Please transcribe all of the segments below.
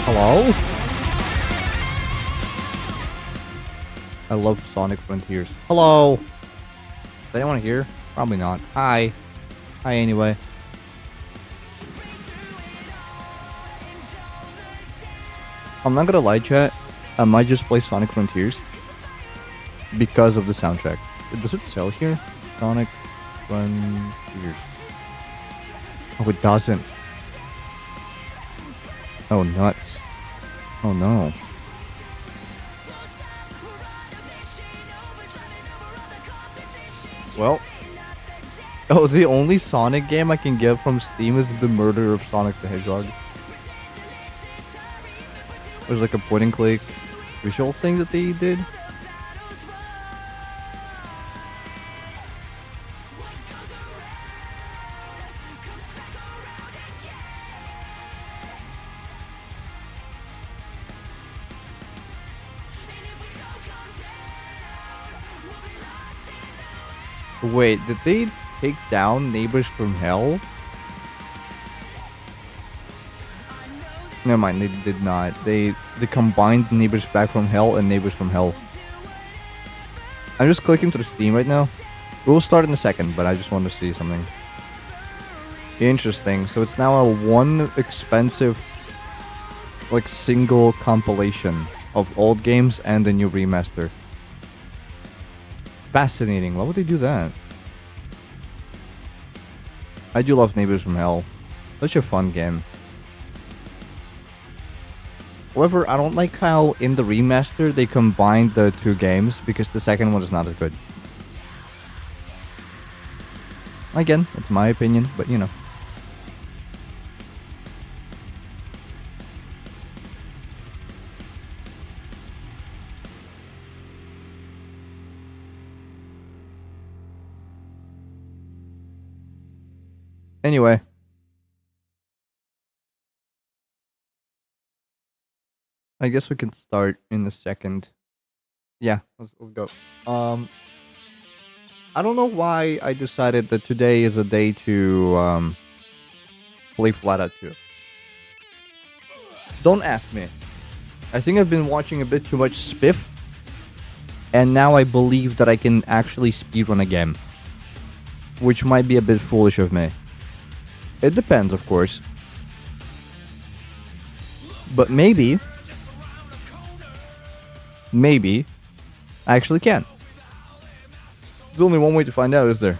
Hello? I love Sonic Frontiers. Hello? Is anyone here? Probably not. Hi. Hi anyway. I'm not gonna lie, chat. I might just play Sonic Frontiers because of the soundtrack. Does it sell here? Sonic Frontiers. Oh, it doesn't. Oh, nuts. Oh, no. Well. Oh, the only Sonic game I can get from Steam is The Murder of Sonic the Hedgehog. There's like a point and click visual thing that they did. Wait, did they take down Neighbors from Hell? Never mind, they did not. They combined Neighbors Back from Hell and Neighbors from Hell. I'm just clicking to the Steam right now. We'll start in a second, but I just want to see something. Interesting. So it's now a one expensive, like, single compilation of old games and a new remaster. Fascinating. Why would they do that? I do love Neighbors from Hell. Such a fun game. However, I don't like how in the remaster they combined the two games because the second one is not as good. Again, it's my opinion, but you know. Anyway. I guess we can start in a second. Yeah, let's go. I don't know why I decided that today is a day to play FlatOut 2. Don't ask me. I think I've been watching a bit too much Spiff, and now I believe that I can actually speedrun a game, which might be a bit foolish of me. It depends, of course. But maybe I actually can. There's only one way to find out, is there?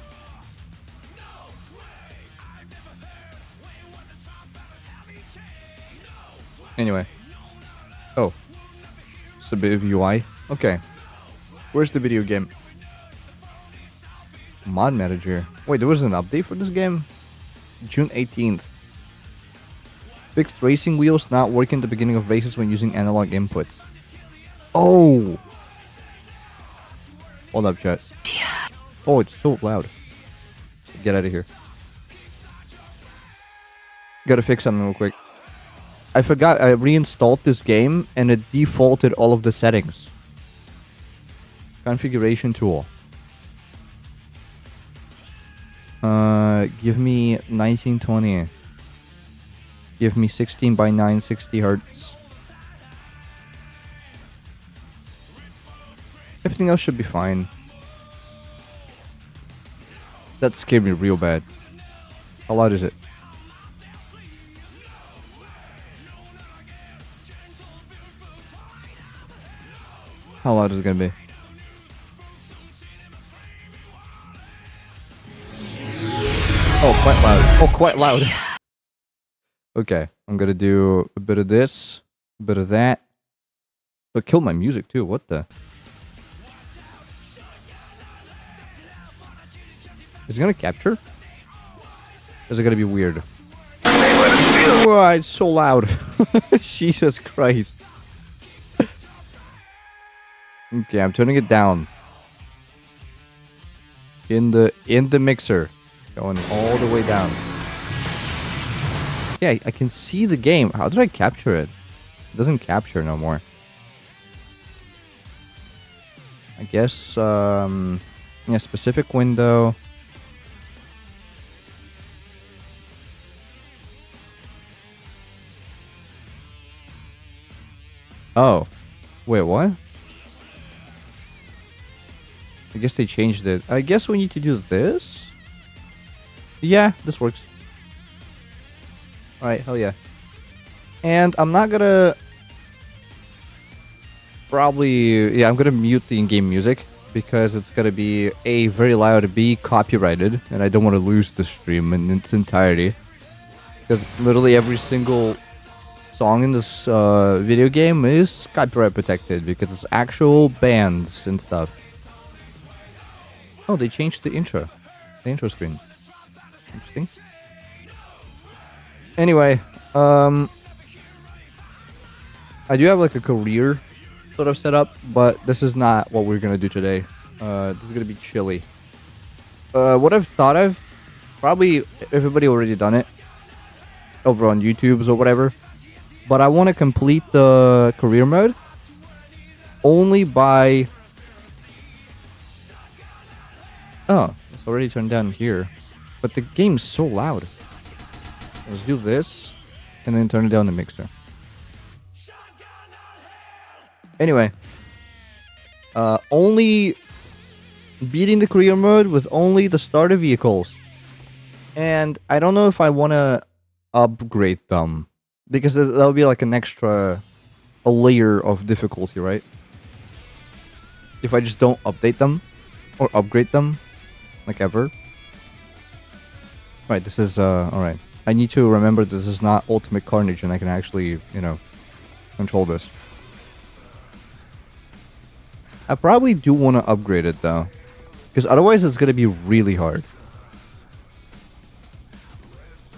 Anyway. Oh. It's a bit of UI. Okay. Where's the video game? Mod Manager. Wait, there was an update for this game? June 18th. Fixed racing wheels not working at the beginning of races when using analog inputs. Oh! Hold up, chat. Oh, it's so loud. Get out of here. Gotta fix something real quick. I forgot I reinstalled this game and it defaulted all of the settings. Configuration tool. Give me 1920. Give me 16 by 9, 60 hertz. Everything else should be fine. That scared me real bad. How loud is it? How loud is it gonna be? Oh, quite loud. Oh, quite loud. Okay, I'm gonna do a bit of this, a bit of that. But kill my music too, what the? Is it gonna capture? Is it gonna be weird? Oh, it's so loud. Jesus Christ. Okay, I'm turning it down. In the mixer. Going all the way down. Yeah, I can see the game. How did I capture it? It doesn't capture no more. I guess, yeah, specific window. Oh. Wait, what? I guess they changed it. I guess we need to do this? Yeah, this works. Alright, hell yeah. And I'm not gonna... Probably... Yeah, I'm gonna mute the in-game music. Because it's gonna be A, very loud, B, copyrighted. And I don't want to lose the stream in its entirety. Because literally every single song in this video game is copyright protected. Because it's actual bands and stuff. Oh, they changed the intro. The intro screen. Interesting. Anyway, I do have like a career sort of set up, but this is not what we're gonna do today. This is gonna be chilly. What I've thought of, probably everybody already done it over on YouTube's or whatever, but I want to complete the career mode only by... Oh, it's already turned down here. But the game's so loud. Let's do this, and then turn it down the mixer. Anyway. Only beating the career mode with only the starter vehicles. And I don't know if I want to upgrade them. Because that'll be like an extra... a layer of difficulty, right? If I just don't update them. Or upgrade them. Like ever. Right, this is, alright. I need to remember this is not Ultimate Carnage and I can actually, you know, control this. I probably do want to upgrade it though. Because otherwise it's going to be really hard.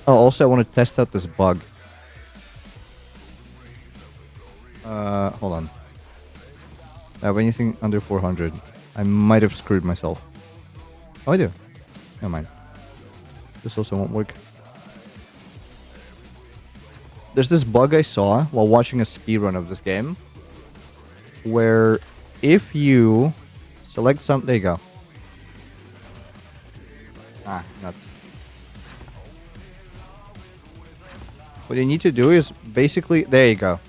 Oh, also I want to test out this bug. Hold on. I have anything under 400. I might have screwed myself. Oh, I do. Never mind. This also won't work. There's this bug I saw while watching a speedrun of this game. Where if you select some... There you go. Ah, nuts. What you need to do is basically... There you go.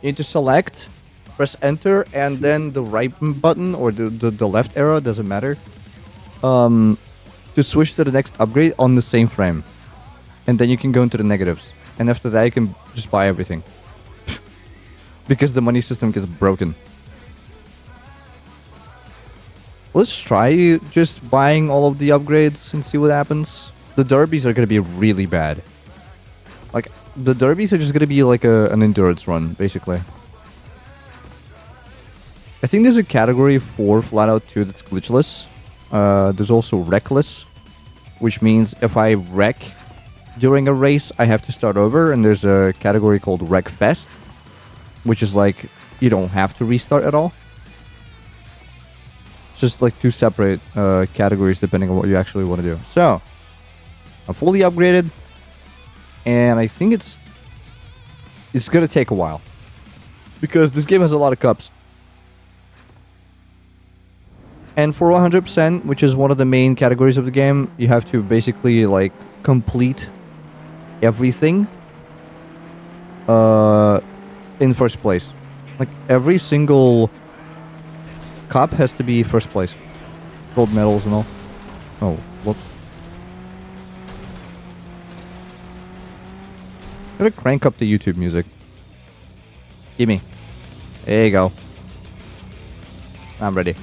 You need to select, press enter, and then the right button or the left arrow, doesn't matter. To switch to the next upgrade on the same frame. And then you can go into the negatives. And after that you can just buy everything. Because the money system gets broken. Let's try just buying all of the upgrades and see what happens. The derbies are going to be really bad. Like, the derbies are just going to be like an endurance run, basically. I think there's a category for FlatOut 2 that's glitchless. There's also reckless, which means if I wreck during a race, I have to start over. And there's a category called Wreckfest, which is like, you don't have to restart at all. It's just like two separate categories depending on what you actually want to do. So, I'm fully upgraded. And I think it's going to take a while. Because this game has a lot of cups. And for 100%, which is one of the main categories of the game, you have to basically, like, complete everything in first place. Like, every single cup has to be first place. Gold medals and all. Oh, whoops. I'm gonna crank up the YouTube music. Gimme. There you go. I'm ready.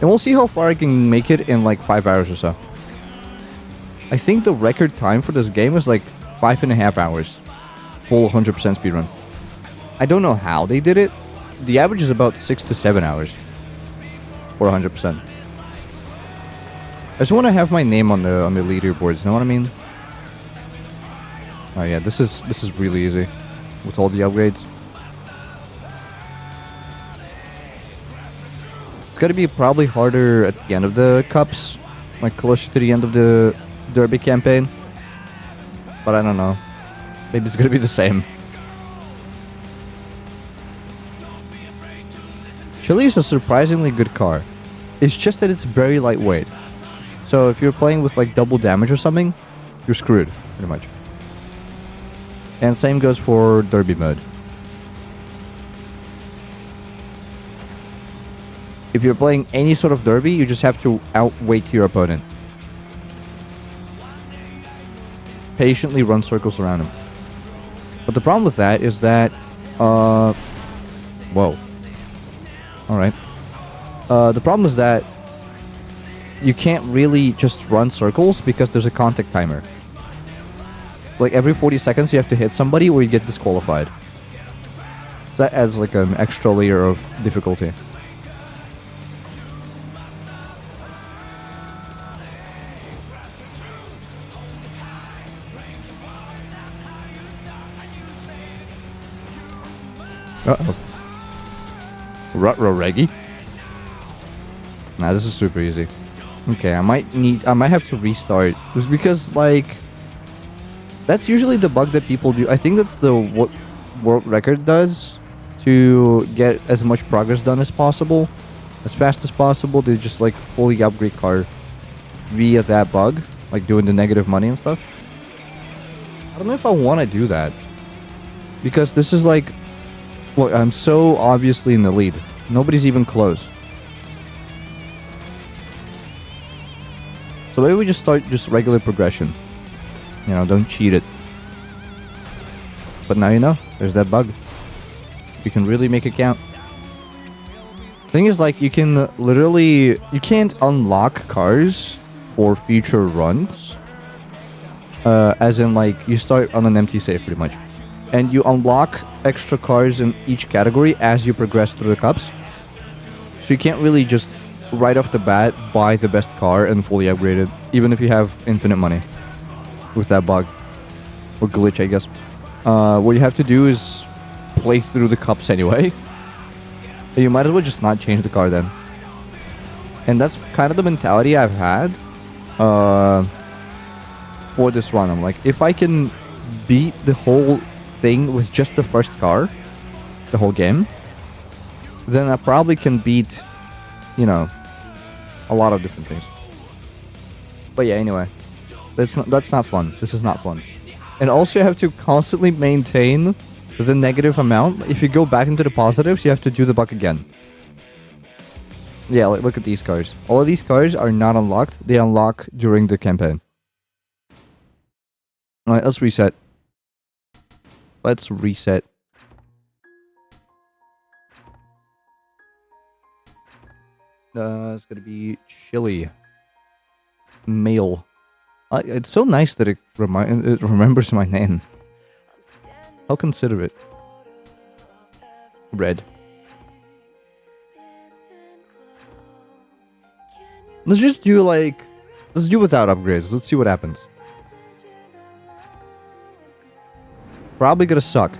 And we'll see how far I can make it in like 5 hours or so. I think the record time for this game is like 5.5 hours. Full 100% speedrun. I don't know how they did it. The average is about 6 to 7 hours. For 100%. I just want to have my name on the leaderboards, you know what I mean? Oh yeah, this is really easy. With all the upgrades. It's gotta be probably harder at the end of the cups. Like closer to the end of the derby campaign. But I don't know. Maybe it's gonna be the same. Chile is a surprisingly good car. It's just that it's very lightweight. So if you're playing with like double damage or something, you're screwed, pretty much. And same goes for derby mode. If you're playing any sort of derby, you just have to outweight your opponent. Patiently run circles around him. But the problem with that is that... Whoa. Alright. The problem is that you can't really just run circles because there's a contact timer. Like every 40 seconds you have to hit somebody or you get disqualified. So that adds like an extra layer of difficulty. Uh-oh. Ruh-roh Reggie? Nah, this is super easy. Okay, I might have to restart. Just because, like... That's usually the bug that people do. I think that's what world record does to get as much progress done as possible. As fast as possible. They just, like, fully upgrade car via that bug. Like, doing the negative money and stuff. I don't know if I want to do that. Because this is, like... Look, I'm so obviously in the lead. Nobody's even close. So maybe we just start just regular progression. You know, don't cheat it. But now you know, there's that bug. You can really make it count. Thing is, like, you can literally... You can't unlock cars for future runs. As in, like, you start on an empty save, pretty much. And you unlock extra cars in each category as you progress through the cups. So you can't really just right off the bat buy the best car and fully upgrade it, even if you have infinite money with that bug or glitch, I guess. What you have to do is play through the cups anyway. You might as well just not change the car then. And that's kind of the mentality I've had for this run. I'm like, if I can beat the whole thing with just the first car, the whole game, then I probably can beat, you know, a lot of different things. But yeah, anyway, that's not fun. This is not fun. And also you have to constantly maintain the negative amount. If you go back into the positives, you have to do the bug again. Yeah, like, look at these cars. All of these cars are not unlocked. They unlock during the campaign. Alright, let's reset. Let's reset. It's gonna be chili. Male. It's so nice that it remembers my name. How considerate. Red. Let's just do like... Let's do without upgrades. Let's see what happens. Probably gonna suck.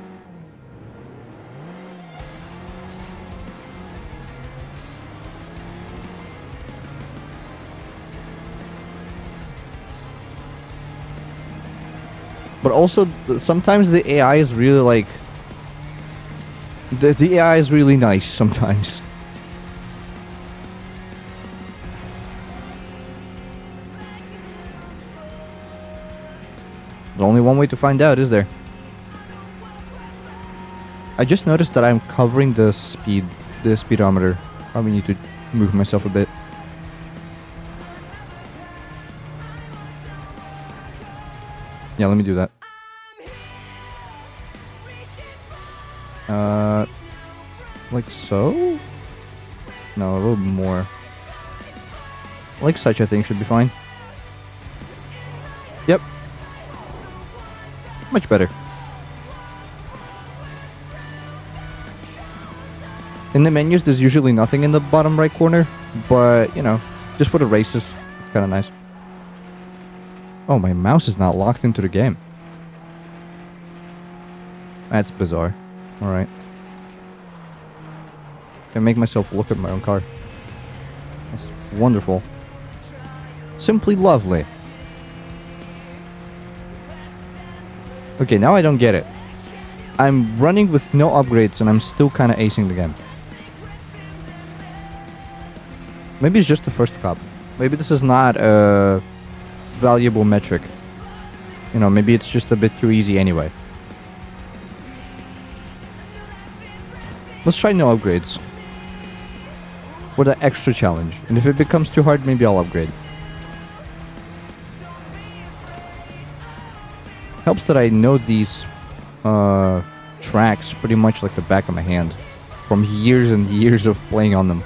But also, sometimes the AI is really like... The AI is really nice sometimes. There's only one way to find out, is there? I just noticed that I'm covering the speedometer. Probably need to move myself a bit. Yeah, let me do that. Like so? No, a little more. Like such, I think, should be fine. Yep. Much better. In the menus, there's usually nothing in the bottom right corner, but, you know, just for the races, it's kind of nice. Oh, my mouse is not locked into the game. That's bizarre. Alright. Can make myself look at my own car. That's wonderful. Simply lovely. Okay, now I don't get it. I'm running with no upgrades and I'm still kind of acing the game. Maybe it's just the first cup. Maybe this is not a valuable metric. You know, maybe it's just a bit too easy anyway. Let's try no upgrades. For the extra challenge. And if it becomes too hard, maybe I'll upgrade. Helps that I know these tracks pretty much like the back of my hand. From years and years of playing on them.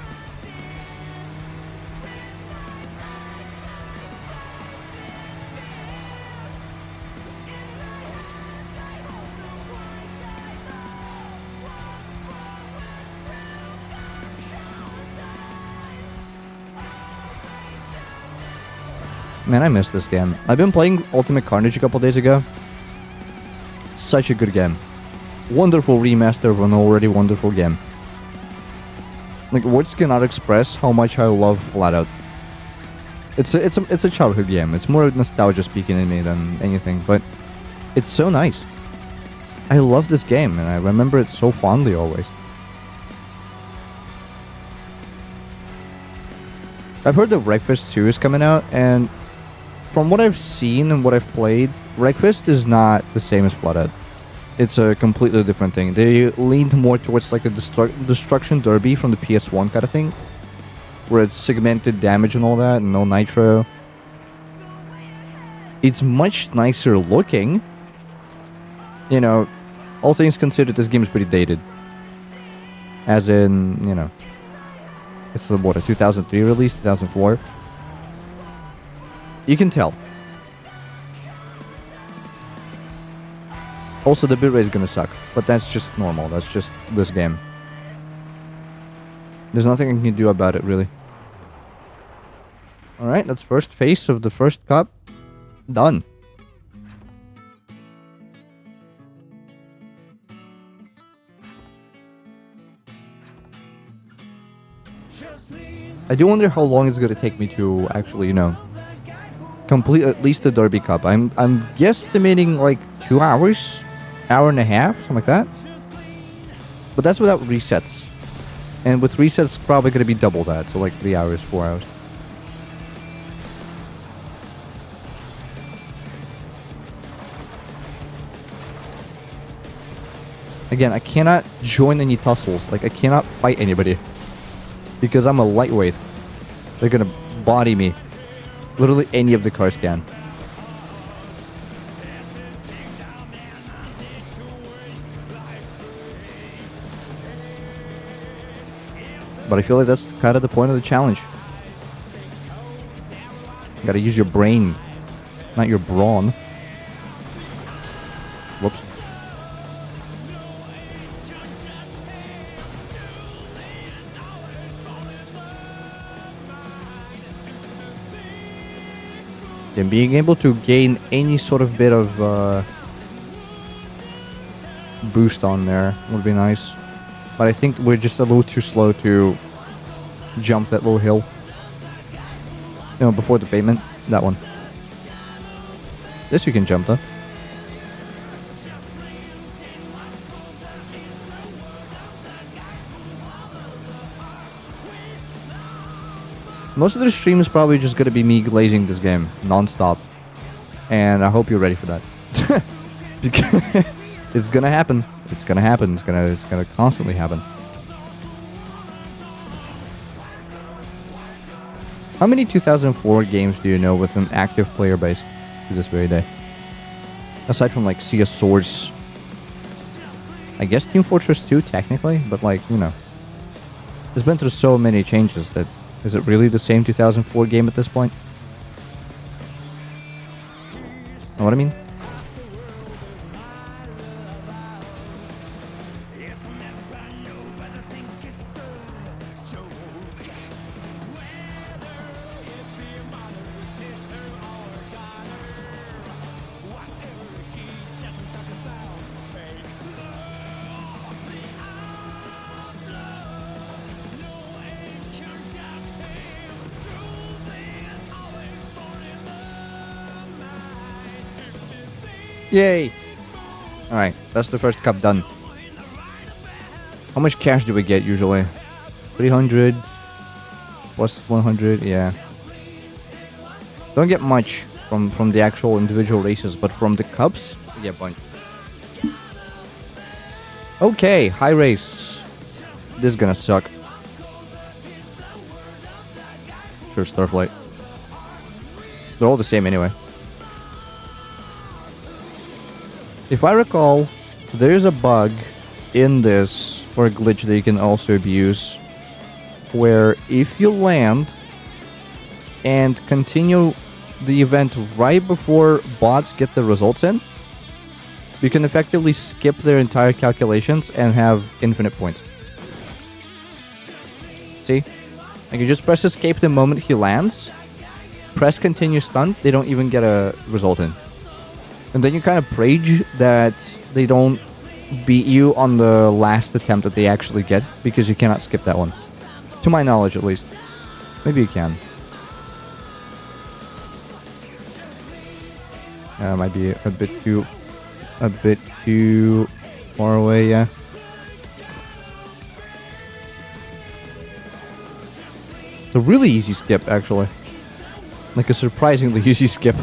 Man, I miss this game. I've been playing Ultimate Carnage a couple days ago. Such a good game. Wonderful remaster of an already wonderful game. Like, words cannot express how much I love FlatOut. It's a childhood game. It's more nostalgia speaking in me than anything, but it's so nice. I love this game, and I remember it so fondly always. I've heard that Breakfast 2 is coming out, and from what I've seen and what I've played, Breakfast is not the same as FlatOut. It's a completely different thing. They leaned more towards like a destruction derby from the PS1 kind of thing, where it's segmented damage and all that, and no nitro. It's much nicer looking. You know, all things considered, this game is pretty dated. As in, you know, it's what, a 2003 release, 2004. You can tell. Also, the bitrate is gonna suck, but that's just normal. That's just this game. There's nothing I can do about it, really. Alright, that's first phase of the first cup. Done. I do wonder how long it's gonna take me to actually, you know, complete at least the Derby Cup. I'm guesstimating like 2 hours, hour and a half, something like that. But that's without resets. And with resets, probably gonna be double that, so like 3 hours, 4 hours. Again, I cannot join any tussles. Like, I cannot fight anybody. Because I'm a lightweight. They're gonna body me. Literally any of the cars can. But I feel like that's kind of the point of the challenge. You gotta use your brain, not your brawn. Whoops. And being able to gain any sort of bit of boost on there would be nice. But I think we're just a little too slow to jump that little hill. You know, before the pavement. That one. This you can jump though. Most of the stream is probably just gonna be me glazing this game non-stop. And I hope you're ready for that. Because it's gonna happen. It's gonna happen. It's gonna constantly happen. How many 2004 games do you know with an active player base to this very day? Aside from like Sea of Swords. I guess Team Fortress 2 technically, but like, you know. It's been through so many changes that is it really the same 2004 game at this point? Know what I mean? Yay! Alright, that's the first cup done. How much cash do we get usually? 300 plus 100, yeah. Don't get much from the actual individual races, but from the cups, we get a bunch. Okay, high race. This is gonna suck. Sure, Starflight. They're all the same anyway. If I recall, there's a bug in this, or a glitch that you can also abuse, where if you land and continue the event right before bots get the results in, you can effectively skip their entire calculations and have infinite points. See? Like, you just press escape the moment he lands, press continue stunt, they don't even get a result in. And then you kind of rage that they don't beat you on the last attempt that they actually get, because you cannot skip that one. To my knowledge, at least. Maybe you can. Might be a bit too far away, yeah. It's a really easy skip, actually. Like a surprisingly easy skip.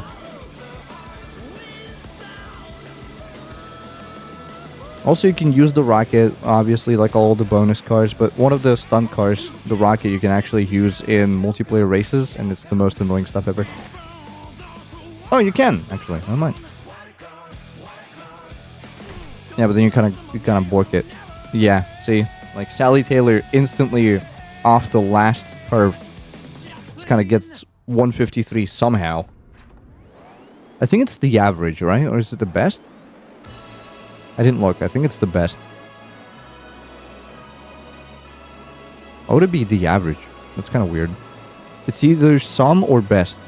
Also, you can use the rocket, obviously, like all the bonus cars, but one of the stunt cars, the rocket, you can actually use in multiplayer races, and it's the most annoying stuff ever. Oh, you can, actually. Never mind. Yeah, but then you kind of bork it. Yeah, see? Like, Sally Taylor instantly off the last curve just kind of gets 153 somehow. I think it's the average, right? Or is it the best? I didn't look. I think it's the best. How would it be the average? That's kind of weird. It's either some or best.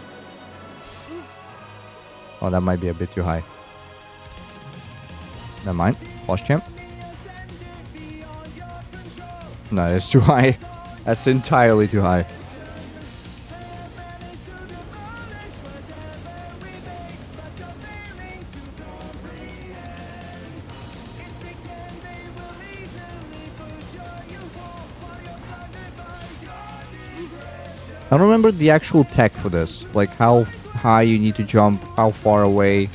Oh, that might be a bit too high. Never mind. Boss champ. No, it's too high. That's entirely too high. I don't remember the actual tech for this. Like how high you need to jump, how far away,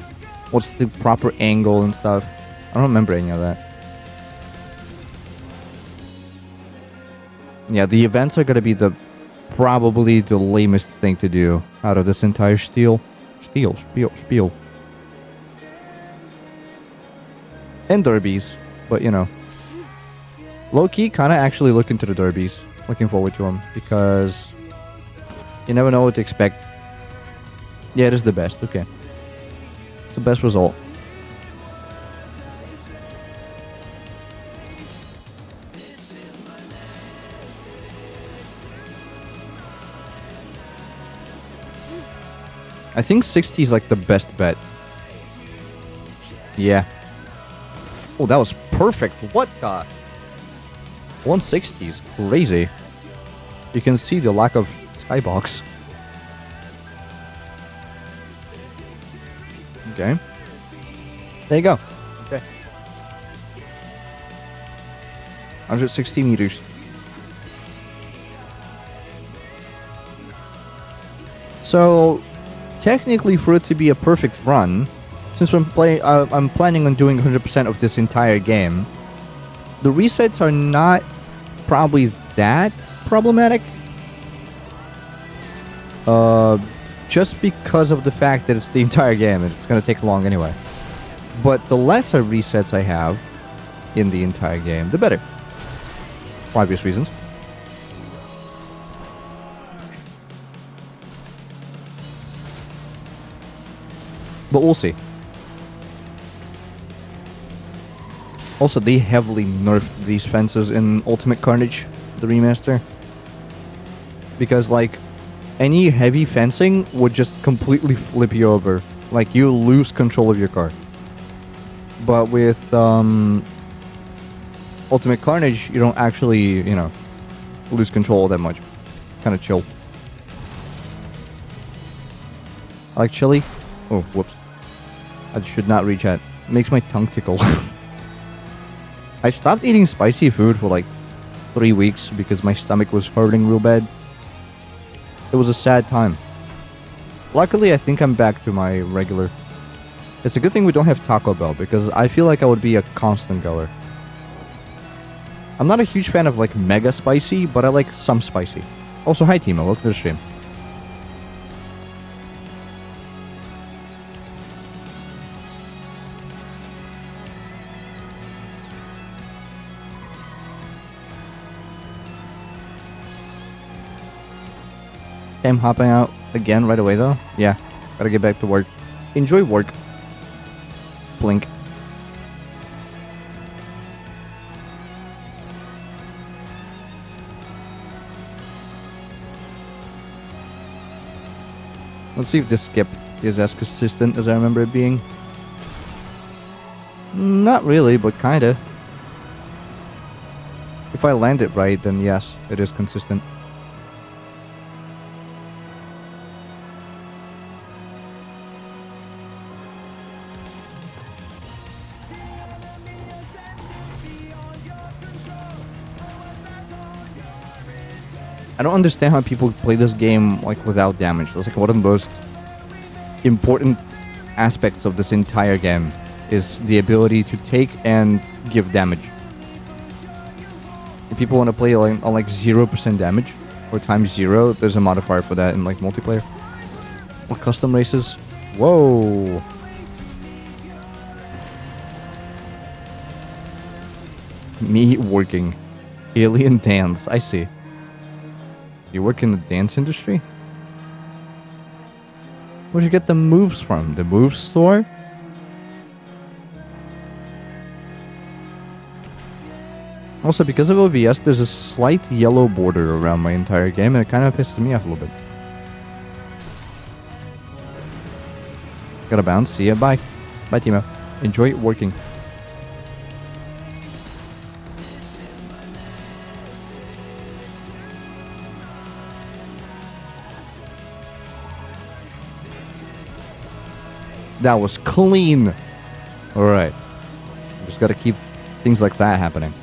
what's the proper angle and stuff. I don't remember any of that. Yeah, the events are gonna be probably the lamest thing to do out of this entire spiel. And derbies, but you know. Low-key, kinda actually looking to the derbies. Looking forward to them, because you never know what to expect. Yeah, it is the best, okay. It's the best result. I think 60 is like the best bet. Yeah. Oh, that was perfect. What the? 160 is crazy. You can see the lack of skybox. Okay. There you go. Okay. 160 meters. So, technically, for it to be a perfect run, since I'm planning on doing 100% of this entire game, the resets are not probably that problematic. Just because of the fact that it's the entire game and it's gonna take long anyway. But the lesser resets I have in the entire game, the better. For obvious reasons. But we'll see. Also, they heavily nerfed these fences in Ultimate Carnage, the remaster. Because, like, any heavy fencing would just completely flip you over. Like, you lose control of your car. But with Ultimate Carnage, you don't actually, you know, lose control that much. Kind of chill. I like chili. Oh, whoops. I should not reach at. It makes my tongue tickle. I stopped eating spicy food for like 3 weeks because my stomach was hurting real bad. It was a sad time. Luckily, I think I'm back to my regular. It's a good thing we don't have Taco Bell, because I feel like I would be a constant goer. I'm not a huge fan of like mega spicy, but I like some spicy. Also, hi Timo, welcome to the stream. I'm hopping out again right away though. Yeah, gotta get back to work. Enjoy work. Blink. Let's see if this skip is as consistent as I remember it being. Not really, but kinda. If I land it right, then yes, it is consistent. I don't understand how people play this game like without damage. That's like one of the most important aspects of this entire game is the ability to take and give damage. If people want to play like on like 0% damage or times 0, there's a modifier for that in like multiplayer or custom races. Whoa. Me working. Alien dance. I see. You work in the dance industry? Where'd you get the moves from? The moves store? Also, because of OBS, there's a slight yellow border around my entire game, and it kind of pisses me off a little bit. Gotta bounce. See ya. Bye. Bye, Timo. Enjoy working. That was clean. Alright. Just gotta keep things like that happening.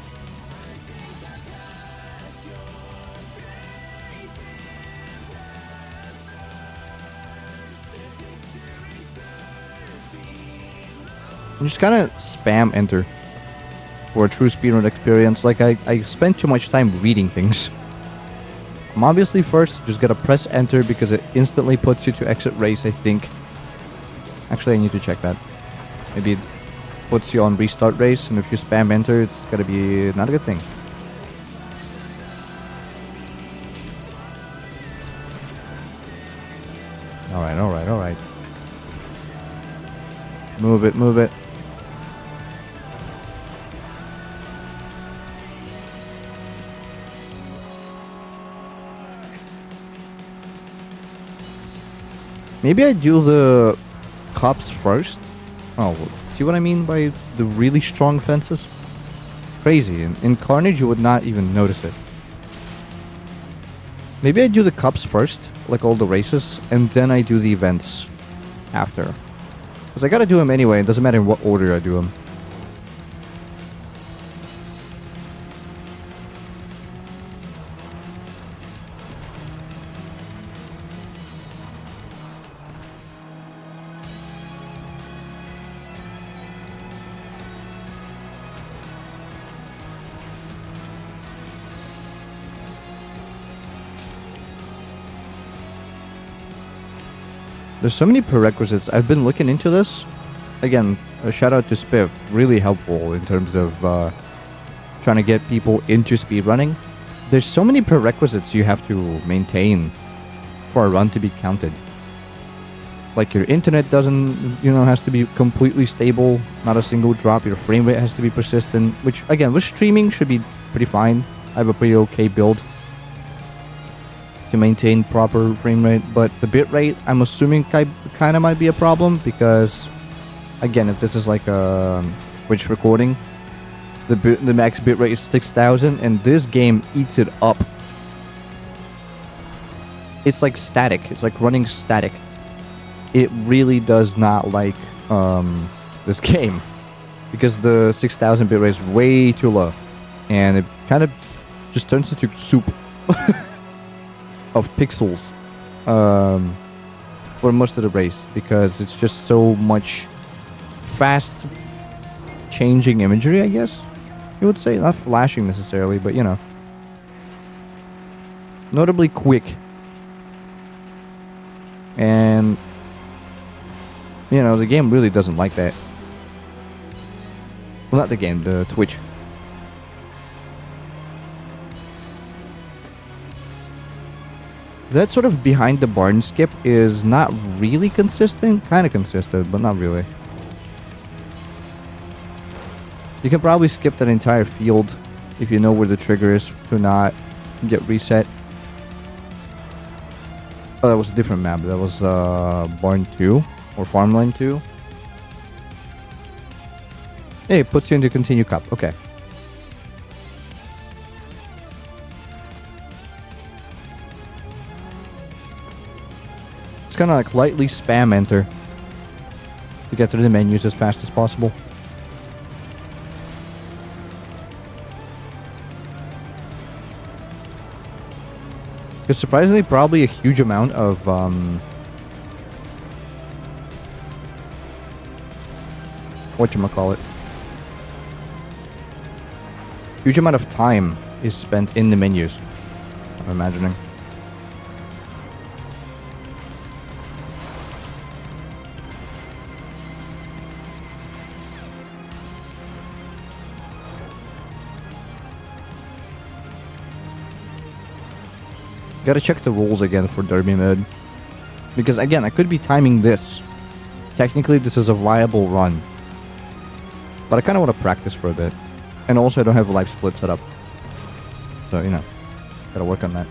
You just kind of spam enter for a true speedrun experience. Like, I spend too much time reading things. I'm obviously first, just gotta press enter because it instantly puts you to exit race, I think. Actually, I need to check that. Maybe it puts you on restart race, and if you spam enter, it's gotta be not a good thing. Alright, alright, alright. Move it, move it. Maybe I do the cups first. Oh, see what I mean by the really strong fences? Crazy. In Carnage, you would not even notice it. Maybe I do the cups first, like all the races, and then I do the events after. Because I gotta do them anyway, it doesn't matter in what order I do them. There's so many prerequisites. I've been looking into this. Again, a shout out to Spiv. Really helpful in terms of trying to get people into speedrunning. There's so many prerequisites you have to maintain for a run to be counted. Like your internet doesn't, has to be completely stable, not a single drop. Your frame rate has to be persistent, which again, with streaming should be pretty fine. I have a pretty okay build to maintain proper frame rate, but the bitrate, I'm assuming kind of might be a problem because, again, if this is like a Twitch recording, the max bitrate is 6,000, and this game eats it up. It's like static. It's like running static. It really does not like this game because the 6,000 bitrate is way too low, and it kind of just turns into soup. Of pixels for most of the race because it's just so much fast changing imagery, I guess. You would say not flashing necessarily, but you know, notably quick. And you know, the game really doesn't like that. Well, not the game, the Twitch. That sort of behind the barn skip is not really consistent. Kind of consistent, but not really. You can probably skip that entire field if you know where the trigger is to not get reset. Oh, that was a different map. That was Barn 2 or Farmland 2. Hey, it puts you into Continue Cup. Okay. Just kind of like lightly spam enter to get through the menus as fast as possible. Because surprisingly, probably a huge amount of whatchamacallit. Huge amount of time is spent in the menus, I'm imagining. Gotta check the rules again for derby mode. Because again, I could be timing this. Technically, this is a viable run. But I kind of want to practice for a bit. And also, I don't have a live split set up. So, you know, gotta work on that.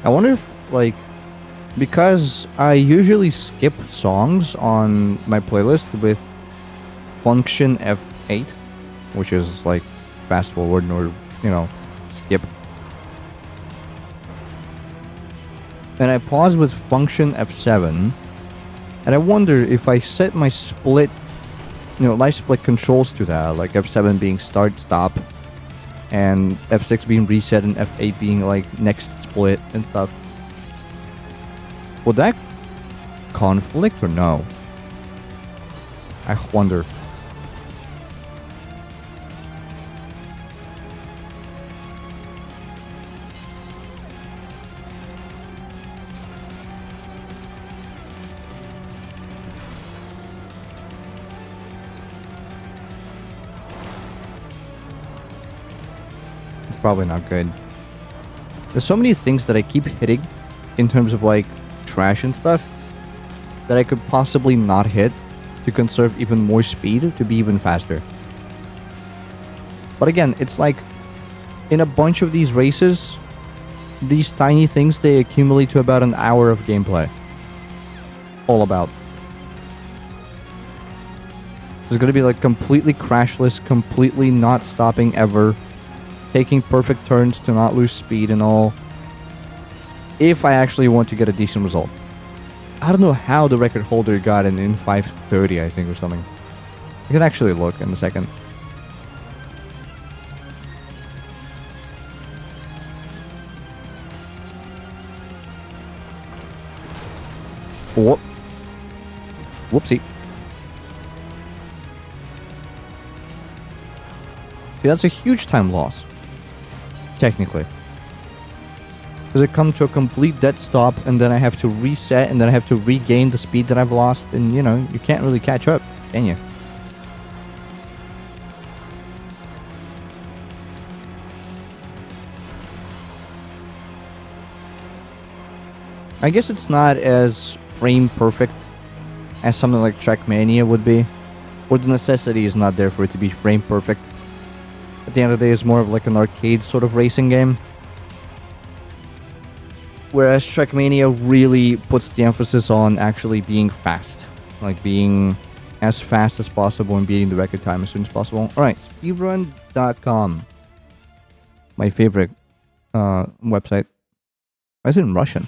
I wonder if, like, because I usually skip songs on my playlist with function F8, which is like fast forward or, you know, skip. And I pause with function F7, and I wonder if I set my split, you know, live split controls to that, like F7 being start, stop, and F6 being reset, and F8 being like next split and stuff. Would that conflict or no? I wonder. It's probably not good. There's so many things that I keep hitting in terms of like trash and stuff that I could possibly not hit to conserve even more speed to be even faster. But again, it's like in a bunch of these races, these tiny things, they accumulate to about an hour of gameplay. All about. There's gonna be like completely crashless, completely not stopping ever, taking perfect turns to not lose speed and all, if I actually want to get a decent result. I don't know how the record holder got it in 5:30, I think, or something. I can actually look in a second. Whoop. Whoopsie. See, that's a huge time loss. Technically. Because I come to a complete dead stop, and then I have to reset, and then I have to regain the speed that I've lost, and you know, you can't really catch up, can you? I guess it's not as frame perfect as something like Trackmania would be, where the necessity is not there for it to be frame perfect. At the end of the day, it's more of like an arcade sort of racing game. Whereas Trackmania really puts the emphasis on actually being fast. Like being as fast as possible and beating the record time as soon as possible. Alright, speedrun.com. My favorite website. Why is it in Russian?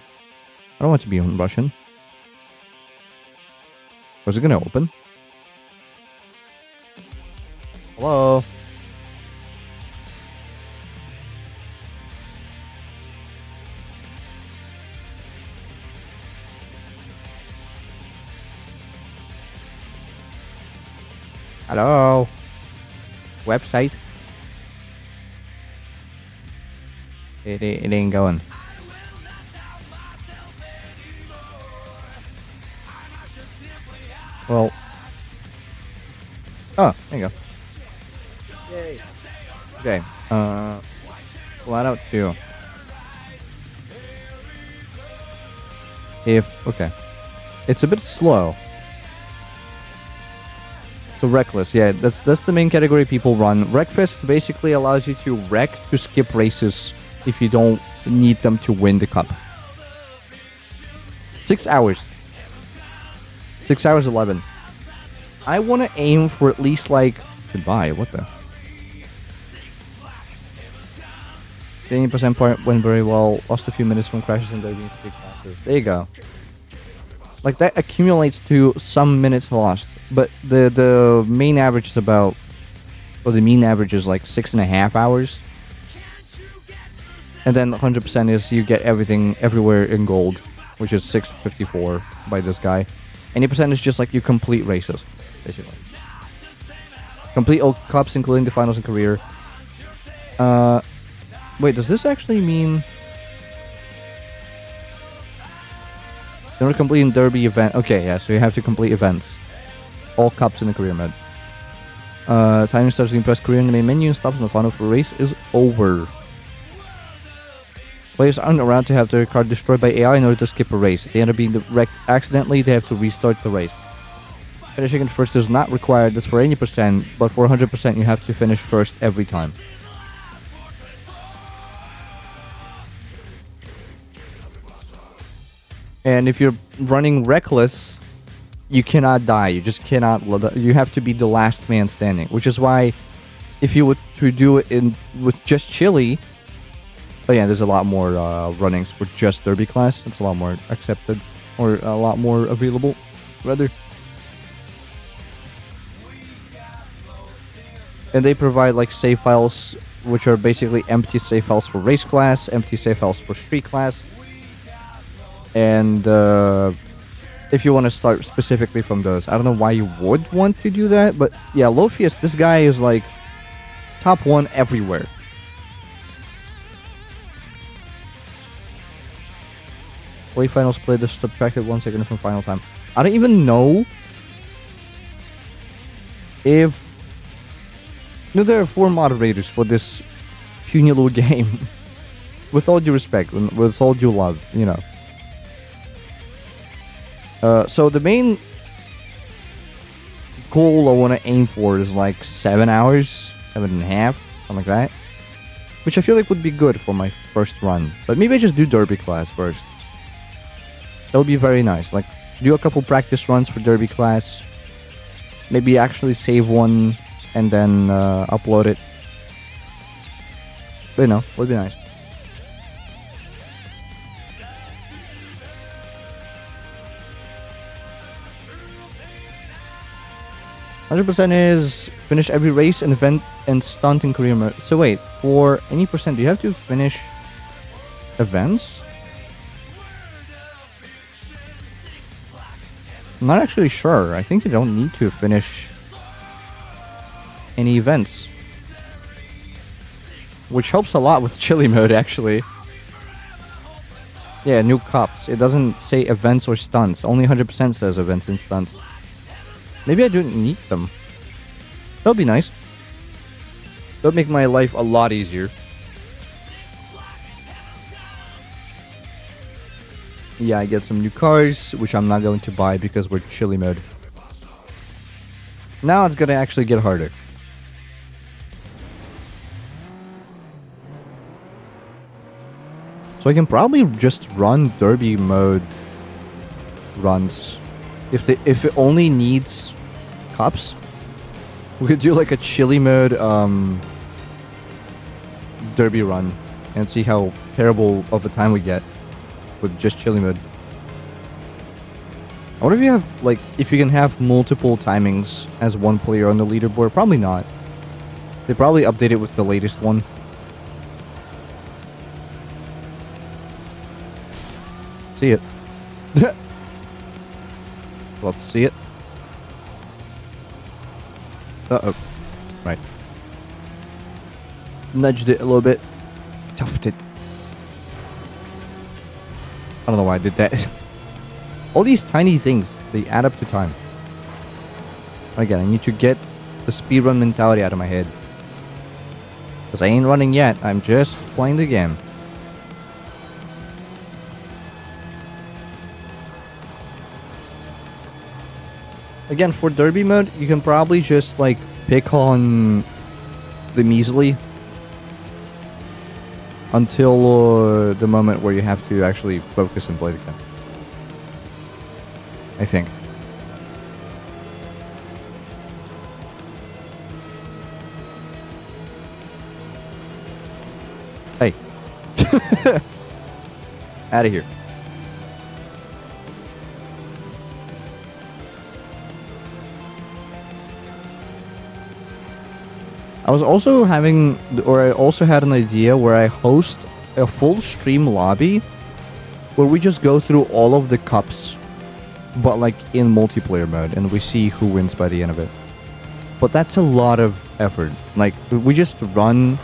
I don't want it to be in Russian. Was it gonna open? Hello? Hello? Website? It ain't going. Well. Oh, there you go. Yay. Okay. FlatOut 2. Okay. It's a bit slow. So reckless, yeah, that's the main category people run. Wreckfest basically allows you to wreck to skip races if you don't need them to win the cup. 6 hours. 6 hours 11. I want to aim for at least like... Goodbye, what the... 80% part went very well. Lost a few minutes from crashes and being big factors. There you go. Like that accumulates to some minutes lost. But the main average is about... Well, the mean average is like 6.5 hours. And then 100% is you get everything everywhere in gold, which is 654 by this guy. 80% is just like you complete races, basically. Complete all cups, including the finals and career. Wait, does this actually mean... Never completing derby event. Okay, yeah, so you have to complete events. All cups in the career mode. Timing starts to press career in the main menu and stops when the final for race is over. Players aren't around to have their car destroyed by AI in order to skip a race. If they end up being wrecked accidentally, they have to restart the race. Finishing first is not required, that's for any percent, but for 100% you have to finish first every time. And if you're running reckless, you cannot die. You just cannot... You have to be the last man standing. Which is why, if you were to do it with just Chili... Oh yeah, there's a lot more runnings for just Derby class. It's a lot more accepted. Or a lot more available, rather. And they provide like save files, which are basically empty save files for race class, empty save files for street class. And if you want to start specifically from those, I don't know why you would want to do that, but yeah, Lophius, this guy is like top 1 everywhere. Play final split is subtracted 1 second from final time. I don't even know if... No, there are 4 moderators for this puny little game. With all due respect, with all due love, you know. So the main goal I want to aim for is like 7 hours, 7.5, something like that. Which I feel like would be good for my first run. But maybe I just do Derby class first. That would be very nice. Like, do a couple practice runs for Derby class. Maybe actually save one and then upload it. But, you know, would be nice. %, is finish every race and event and stunt in career mode. So wait, for any percent, do you have to finish events? I'm not actually sure. I think you don't need to finish any events. Which helps a lot with Chili mode, actually. Yeah, new cups. It doesn't say events or stunts. Only 100% says events and stunts. Maybe I don't need them. That would be nice. That would make my life a lot easier. Yeah, I get some new cars, which I'm not going to buy because we're Chili mode. Now it's gonna actually get harder. So I can probably just run Derby mode runs. If it only needs cups, we could do like a chili mode derby run and see how terrible of a time we get with just chili mode. I wonder if you have, like, if you can have multiple timings as one player on the leaderboard. Probably not. They probably update it with the latest one. See it. Love to see it. Uh-oh. Right. Nudged it a little bit. Tuffed it. I don't know why I did that. All these tiny things, they add up to time. Again, I need to get the speedrun mentality out of my head. Because I ain't running yet, I'm just playing the game. Again, for derby mode, you can probably just, like, pick on the measly until the moment where you have to actually focus and play the game. I think. Hey. Out of here. I was also having, or I also had an idea where I host a full stream lobby where we just go through all of the cups, but like in multiplayer mode, and we see who wins by the end of it. But that's a lot of effort. Like, we just run,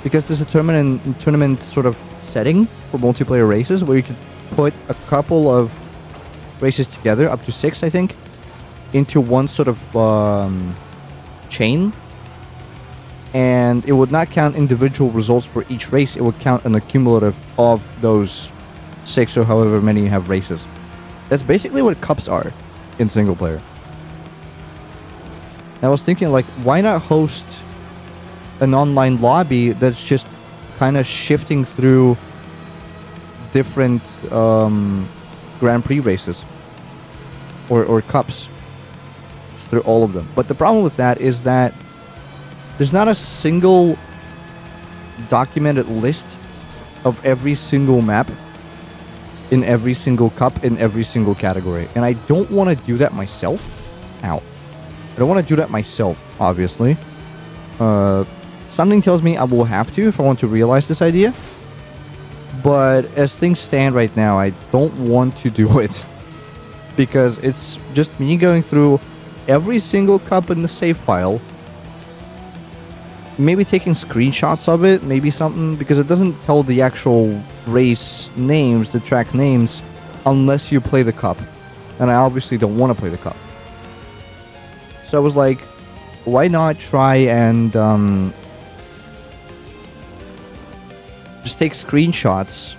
because there's a tournament sort of setting for multiplayer races where you could put a couple of races together, up to 6 I think, into one sort of chain. And it would not count individual results for each race, it would count an accumulative of those 6 or however many you have races. That's basically what cups are in single player. And I was thinking, like, why not host an online lobby that's just kind of shifting through different Grand Prix races or cups, just through all of them. But the problem with that is that there's not a single documented list of every single map in every single cup in every single category. And I don't want to do that myself. Ow. I don't want to do that myself, obviously. Something tells me I will have to if I want to realize this idea. But as things stand right now, I don't want to do it. Because it's just me going through every single cup in the save file. Maybe taking screenshots of it, maybe something, because it doesn't tell the actual race names, the track names, unless you play the cup. And I obviously don't want to play the cup. So I was like, why not try and just take screenshots,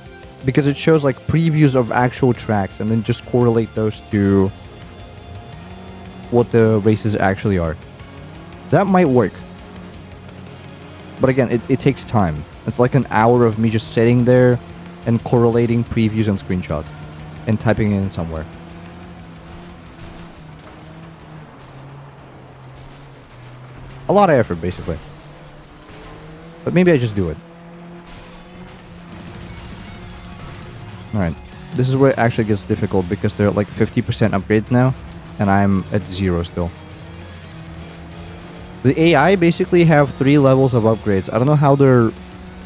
because it shows like previews of actual tracks, and then just correlate those to what the races actually are. That might work. But again, it takes time. It's like an hour of me just sitting there and correlating previews and screenshots and typing it in somewhere. A lot of effort, basically. But maybe I just do it. Alright. This is where it actually gets difficult, because they're at like 50% upgrades now, and I'm at 0 still. The AI basically have 3 levels of upgrades. I don't know how they're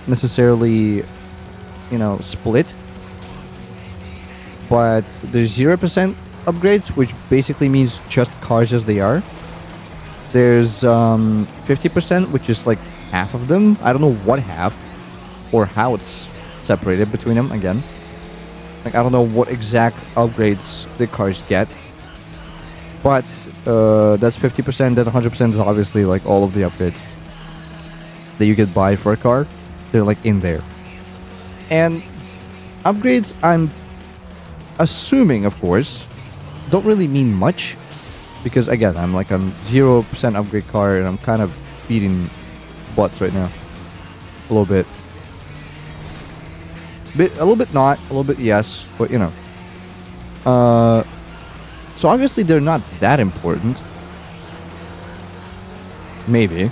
necessarily, you know, split. But there's 0% upgrades, which basically means just cars as they are. There's 50%, which is like half of them. I don't know what half, or how it's separated between them again. Like, I don't know what exact upgrades the cars get. But that's 50%, then 100% is obviously like all of the upgrades that you could buy for a car. They're like in there. And upgrades, I'm assuming, of course, don't really mean much. Because again, I'm like a 0% upgrade car, and I'm kind of beating butts right now. A little bit. A little bit not, a little bit yes, but you know. So obviously they're not that important. Maybe.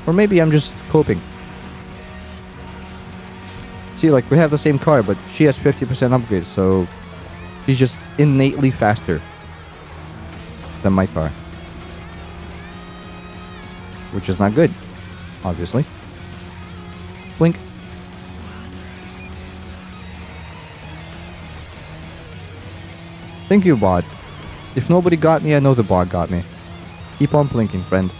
Or maybe I'm just coping. See, like, we have the same car, but she has 50% upgrade, so she's just innately faster than my car. Which is not good, obviously. Blink. Thank you, bot. If nobody got me, I know the bot got me. Keep on blinking, friend.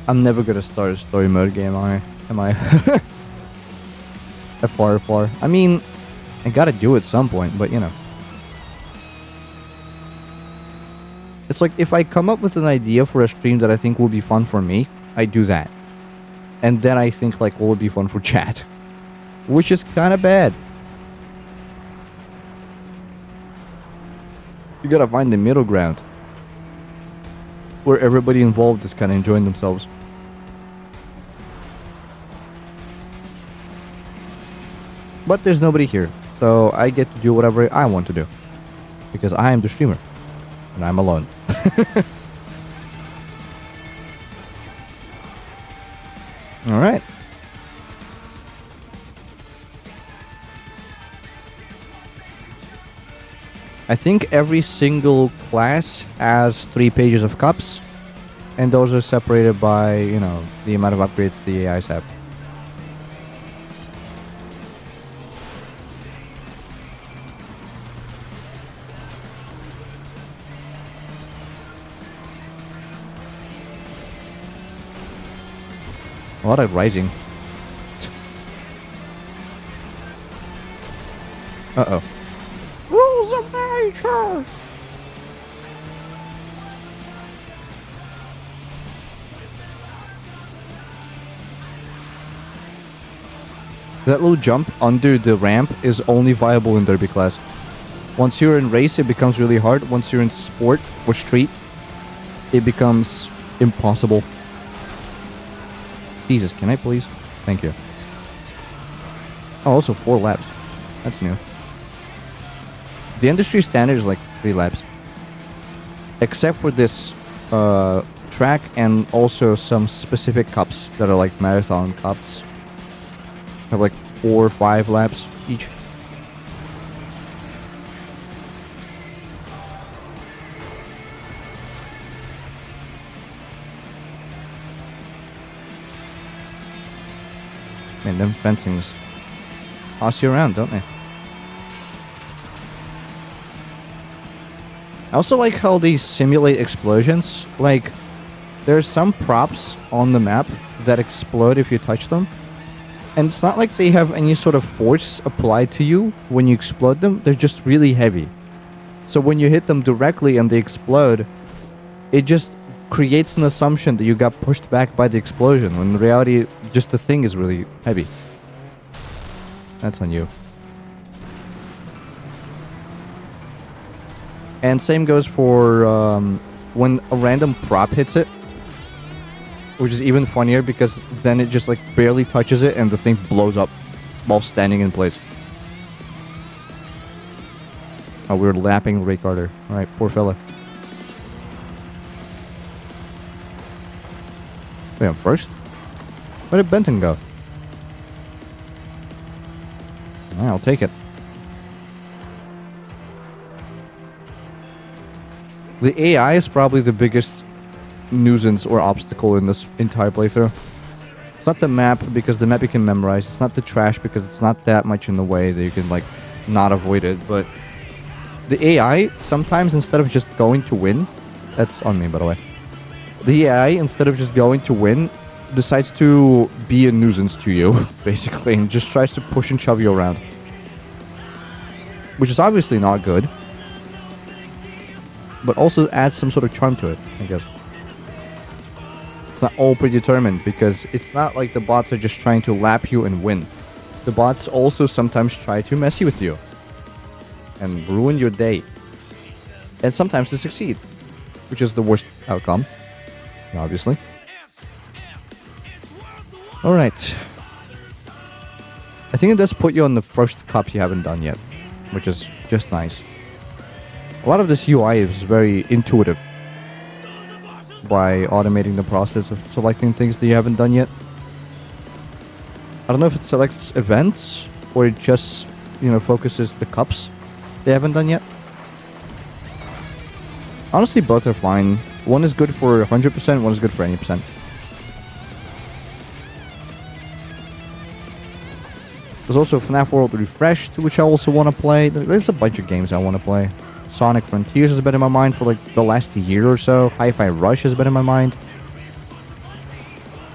I'm never gonna start a story mode game, am I? FR. I mean, I gotta do it at some point, but you know. It's like, if I come up with an idea for a stream that I think will be fun for me, I do that. And then I think, like, what would be fun for chat? Which is kind of bad. You gotta find the middle ground. Where everybody involved is kind of enjoying themselves. But there's nobody here, so I get to do whatever I want to do. Because I am the streamer. And I'm alone. Alright. I think every single class has 3 pages of cups. And those are separated by, you know, the amount of upgrades the AIs have. A lot of rising. Uh-oh. Rules of nature! That little jump under the ramp is only viable in derby class. Once you're in race, it becomes really hard. Once you're in sport or street, it becomes impossible. Jesus, can I please? Thank you. Oh, also 4 laps. That's new. The industry standard is like 3 laps. Except for this track and also some specific cups that are like marathon cups. Have like 4 or 5 laps each. Man, them fencings toss you around, don't they? I also like how they simulate explosions. Like, there's some props on the map that explode if you touch them. And it's not like they have any sort of force applied to you when you explode them. They're just really heavy. So when you hit them directly and they explode, it just creates an assumption that you got pushed back by the explosion, when in reality, just the thing is really heavy. That's on you. And same goes for when a random prop hits it, which is even funnier because then it just like barely touches it and the thing blows up while standing in place. Oh, we're lapping Ray Carter. Alright, poor fella. Wait, I'm first? Where did Benton go? Alright, I'll take it. The AI is probably the biggest nuisance or obstacle in this entire playthrough. It's not the map, because the map you can memorize. It's not the trash, because it's not that much in the way that you can, like, not avoid it. But the AI, sometimes instead of just going to win... That's on me, by the way. The AI, instead of just going to win, decides to be a nuisance to you, basically, and just tries to push and shove you around. Which is obviously not good. But also adds some sort of charm to it, I guess. It's not all predetermined, because it's not like the bots are just trying to lap you and win. The bots also sometimes try to mess with you. And ruin your day. And sometimes they succeed. Which is the worst outcome. Obviously. Alright. I think it does put you on the first cup you haven't done yet, which is just nice. A lot of this UI is very intuitive by automating the process of selecting things that you haven't done yet. I don't know if it selects events or it just, focuses the cups they haven't done yet. Honestly, both are fine. One is good for 100%, one is good for any percent. There's also FNAF World Refreshed, which I also want to play. There's a bunch of games I want to play. Sonic Frontiers has been in my mind for like the last year or so. Hi-Fi Rush has been in my mind.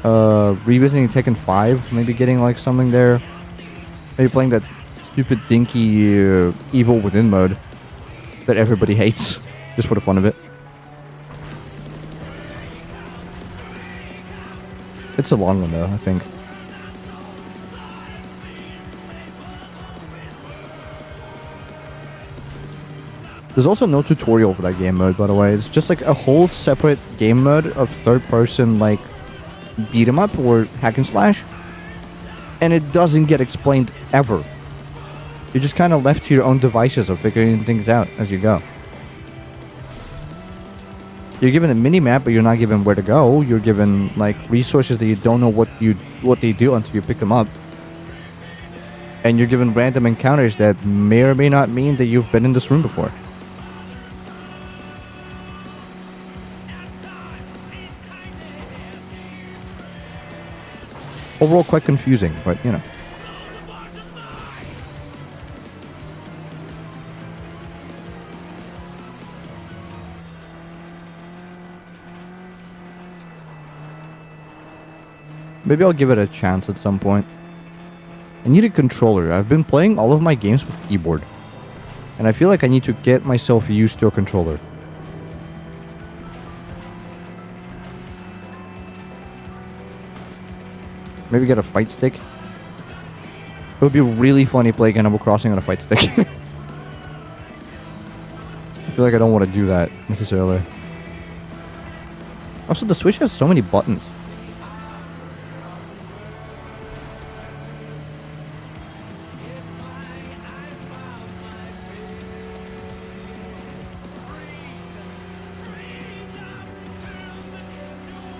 Revisiting Tekken 5, maybe getting like something there. Maybe playing that stupid dinky Evil Within mode that everybody hates, just for the fun of it. It's a long one though, I think. There's also no tutorial for that game mode, by the way. It's just like a whole separate game mode of third-person, like, beat 'em up or hack and slash. And it doesn't get explained ever. You're just kind of left to your own devices of figuring things out as you go. You're given a mini-map, but you're not given where to go. You're given, like, resources that you don't know what they do until you pick them up. And you're given random encounters that may or may not mean that you've been in this room before. Overall, quite confusing, but, Maybe I'll give it a chance at some point. I need a controller. I've been playing all of my games with keyboard. And I feel like I need to get myself used to a controller. Maybe get a fight stick. It would be really funny playing Animal Crossing on a fight stick. I feel like I don't want to do that necessarily. Also, the Switch has so many buttons.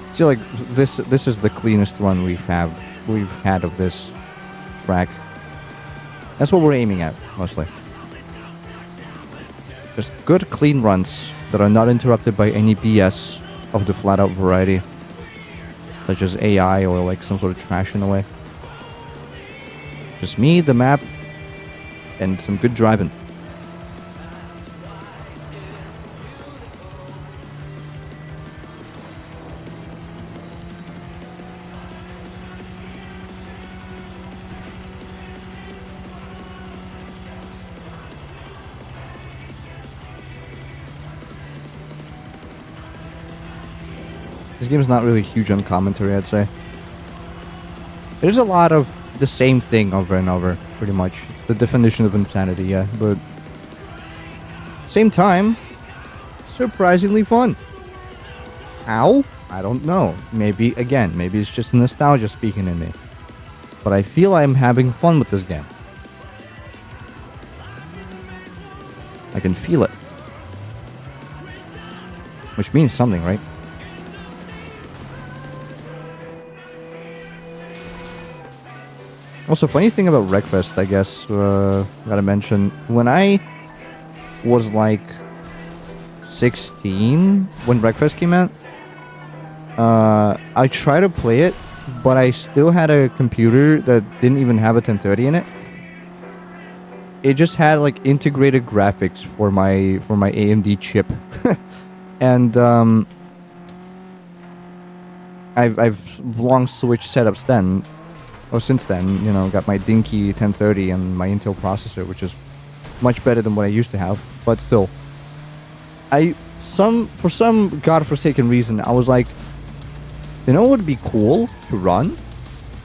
I feel like this is the cleanest run we've had of this track. That's what we're aiming at, mostly. Just good, clean runs that are not interrupted by any BS of the FlatOut variety. Such as AI or like some sort of trash in a way. Just me, the map, and some good driving. This game is not really huge on commentary, I'd say. There's a lot of the same thing over and over, pretty much. It's the definition of insanity, yeah, but... same time, surprisingly fun. How? I don't know. Maybe, again, maybe it's just nostalgia speaking in me. But I feel I'm having fun with this game. I can feel it. Which means something, right? Also, funny thing about Wreckfest, I guess, gotta mention, when I was like 16, when Wreckfest came out, I tried to play it, but I still had a computer that didn't even have a 1030 in it. It just had like integrated graphics for my AMD chip, and I've long switched setups then. Or since then, got my dinky 1030 and my Intel processor, which is much better than what I used to have. But still, for some godforsaken reason, I was like, what would be cool to run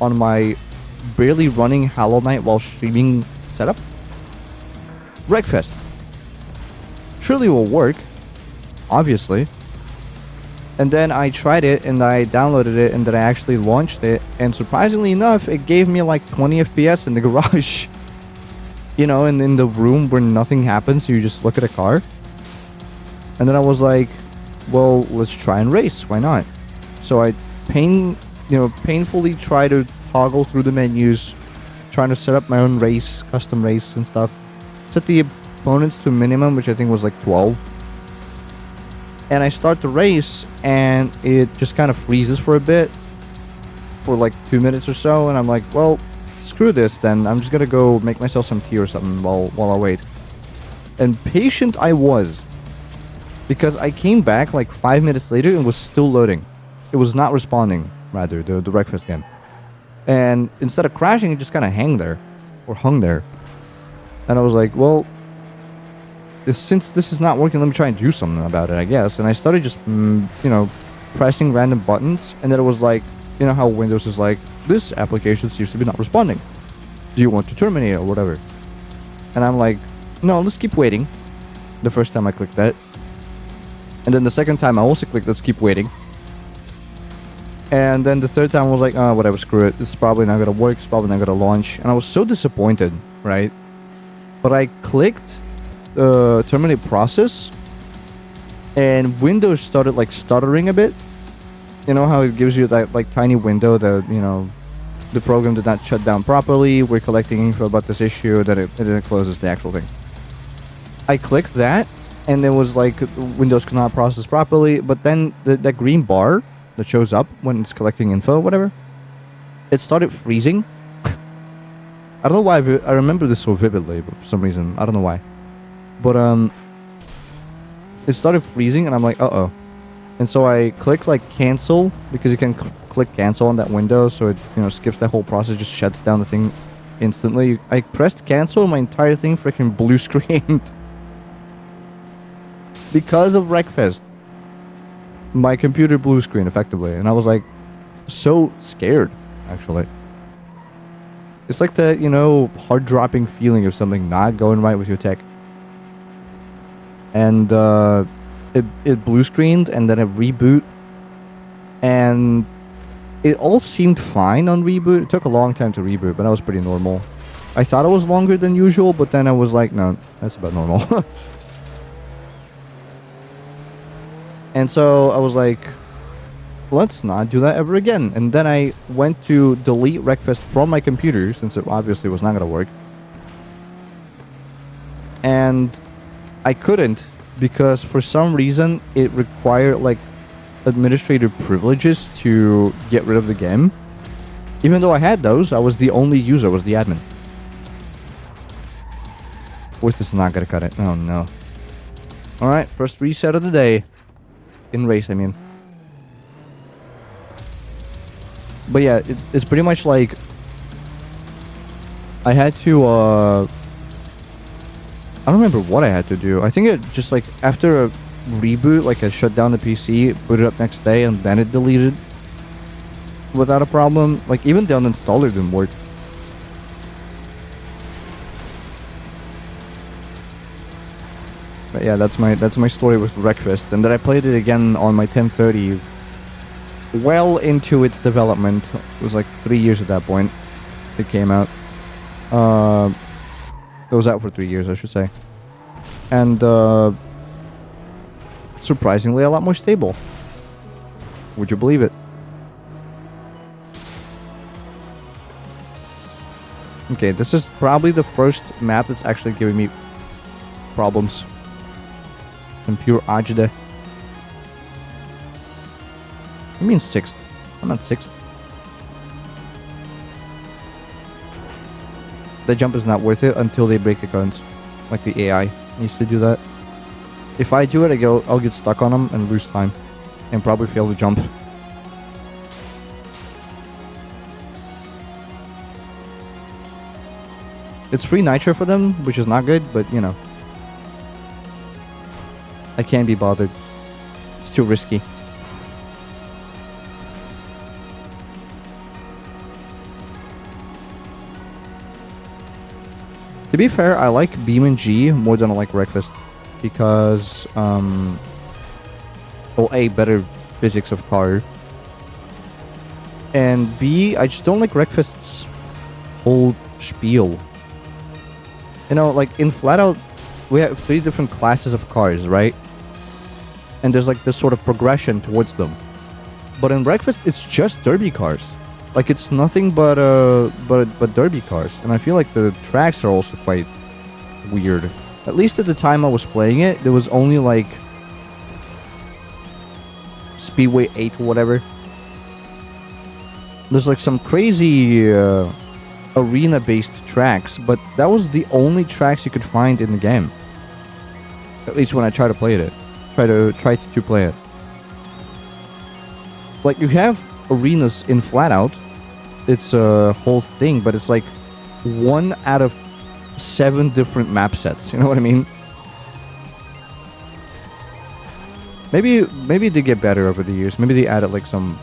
on my barely running Hollow Knight while streaming setup? Wreckfest. Surely it will work, obviously. And then I tried it and I downloaded it and then I actually launched it. And surprisingly enough, it gave me like 20 FPS in the garage. You know, and in the room where nothing happens, you just look at a car. And then I was like, well, let's try and race. Why not? So I painfully try to toggle through the menus, trying to set up my own race, custom race and stuff. Set the opponents to minimum, which I think was like 12. And I start the race, and it just kind of freezes for a bit, for like 2 minutes or so. And I'm like, well, screw this then. I'm just gonna go make myself some tea or something while I wait. And patient I was, because I came back like 5 minutes later and was still loading. It was not responding, rather, the breakfast game. And instead of crashing, it just kind of hung there. And I was like, well, since this is not working, let me try and do something about it, I guess. And I started just, pressing random buttons. And then it was like, you know how Windows is like, this application seems to be not responding. Do you want to terminate it or whatever? And I'm like, no, let's keep waiting. The first time I clicked that. And then the second time I also clicked, let's keep waiting. And then the third time I was like, oh, whatever, screw it. This is probably not going to work. It's probably not going to launch. And I was so disappointed, right? But I clicked terminate process. And Windows started like stuttering a bit. You know how it gives you that like tiny window that, the program did not shut down properly. We're collecting info about this issue. Then it closes the actual thing. I clicked that. And it was like Windows cannot process properly. But then that green bar that shows up when it's collecting info, whatever, it started freezing. I don't know why I remember this so vividly, but for some reason, I don't know why. But it started freezing, and I'm like, uh-oh. And so I clicked like cancel, because you can click cancel on that window, so it skips that whole process, just shuts down the thing instantly. I pressed cancel, and my entire thing freaking blue screened because of Wreckfest. My computer blue screen effectively, and I was like so scared, actually. It's like the heart dropping feeling of something not going right with your tech. And it blue screened, and then it reboot, and it all seemed fine on reboot. It took a long time to reboot, but that was pretty normal. I thought it was longer than usual, but then I was like, no, that's about normal. And so I was like, let's not do that ever again. And then I went to delete Wreckfest from my computer, since it obviously was not going to work. And I couldn't, because for some reason it required like administrator privileges to get rid of the game. Even though I had those, I was the only user, was the admin. Of course, this is not going to cut it. Oh no. Alright, first reset of the day. In race, I mean. But yeah, it's pretty much like I had to I don't remember what I had to do. I think it just like after a reboot, like I shut down the PC, boot it up next day, and then it deleted without a problem. Like even the uninstaller didn't work. But yeah, that's my story with Wreckfest. And then I played it again on my 1030, well into its development. It was like 3 years at that point. It came out. It was out for 3 years, I should say. And surprisingly, a lot more stable. Would you believe it? Okay, this is probably the first map that's actually giving me problems. And pure Ajde. I mean 6th. I'm not 6th. The jump is not worth it until they break the guns. Like the AI needs to do that. If I do it, I'll get stuck on them and lose time. And probably fail to jump. It's free nitro for them, which is not good, but I can't be bothered. It's too risky. To be fair, I like Beam and G more than I like Wreckfest. Because, well, A, better physics of car. And B, I just don't like Wreckfest's whole spiel. You know, like in FlatOut, we have 3 different classes of cars, right? And there's like this sort of progression towards them. But in Wreckfest, it's just derby cars. Like it's nothing but derby cars. And I feel like the tracks are also quite weird. At least at the time I was playing it, there was only like Speedway 8 or whatever. There's like some crazy arena-based tracks, but that was the only tracks you could find in the game. At least when I tried to play it. Try to play it. Like you have arenas in FlatOut. It's a whole thing, but it's like 1 out of 7 different map sets. You know what I mean? Maybe they get better over the years. Maybe they added like some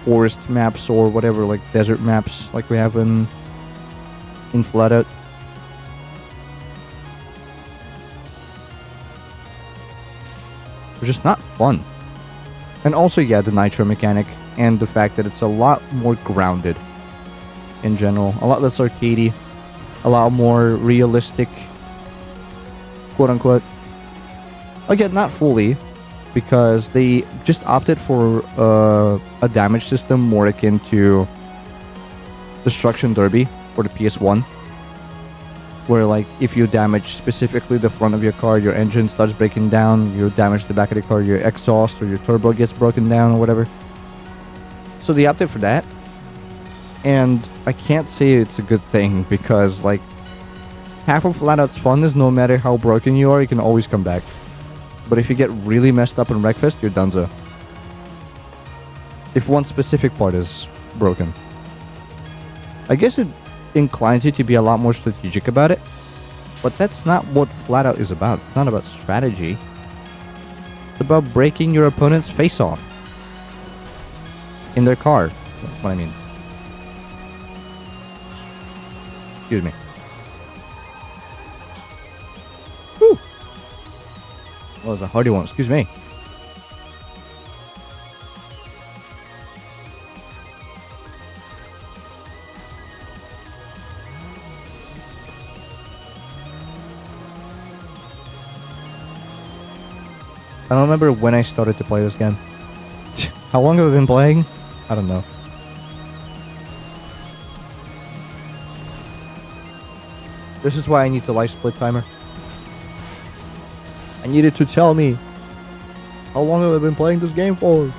forest maps or whatever, like desert maps, like we have in FlatOut. It's just not fun. And also, yeah, the nitro mechanic and the fact that it's a lot more grounded in general, a lot less arcadey, a lot more realistic, quote unquote. Again, not fully, because they just opted for a damage system more akin to Destruction Derby for the PS1, where like if you damage specifically the front of your car, your engine starts breaking down. You damage the back of the car, your exhaust or your turbo gets broken down or whatever. So they opted for that, and I can't say it's a good thing, because like half of FlatOut's fun is no matter how broken you are, you can always come back. But if you get really messed up in Wreckfest, you're donezo. If one specific part is broken. I guess it inclines you to be a lot more strategic about it, but that's not what FlatOut is about. It's not about strategy. It's about breaking your opponent's face off in their car. That's what I mean. Excuse me. Whew. That was a hardy one. Excuse me. I don't remember when I started to play this game. How long have I been playing? I don't know. This is why I need the life split timer. I needed to tell me how long have I been playing this game for.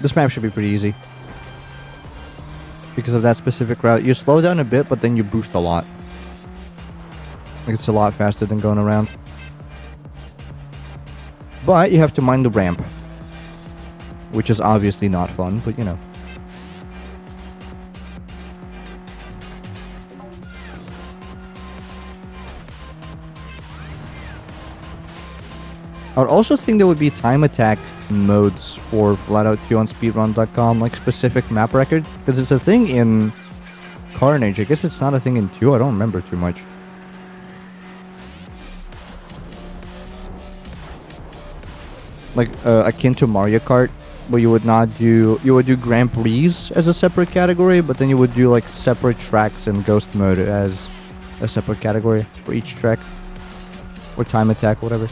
This map should be pretty easy. Because of that specific route. You slow down a bit, but then you boost a lot. Like it's a lot faster than going around. But you have to mind the ramp. Which is obviously not fun, but you know. I would also think there would be time attack modes for FlatOut 2 on speedrun.com, like specific map record, because it's a thing in Carnage. I guess it's not a thing in 2, I don't remember too much. Like akin to Mario Kart, where you would do Grand Prix as a separate category, but then you would do like separate tracks and Ghost Mode as a separate category for each track, or time attack, whatever.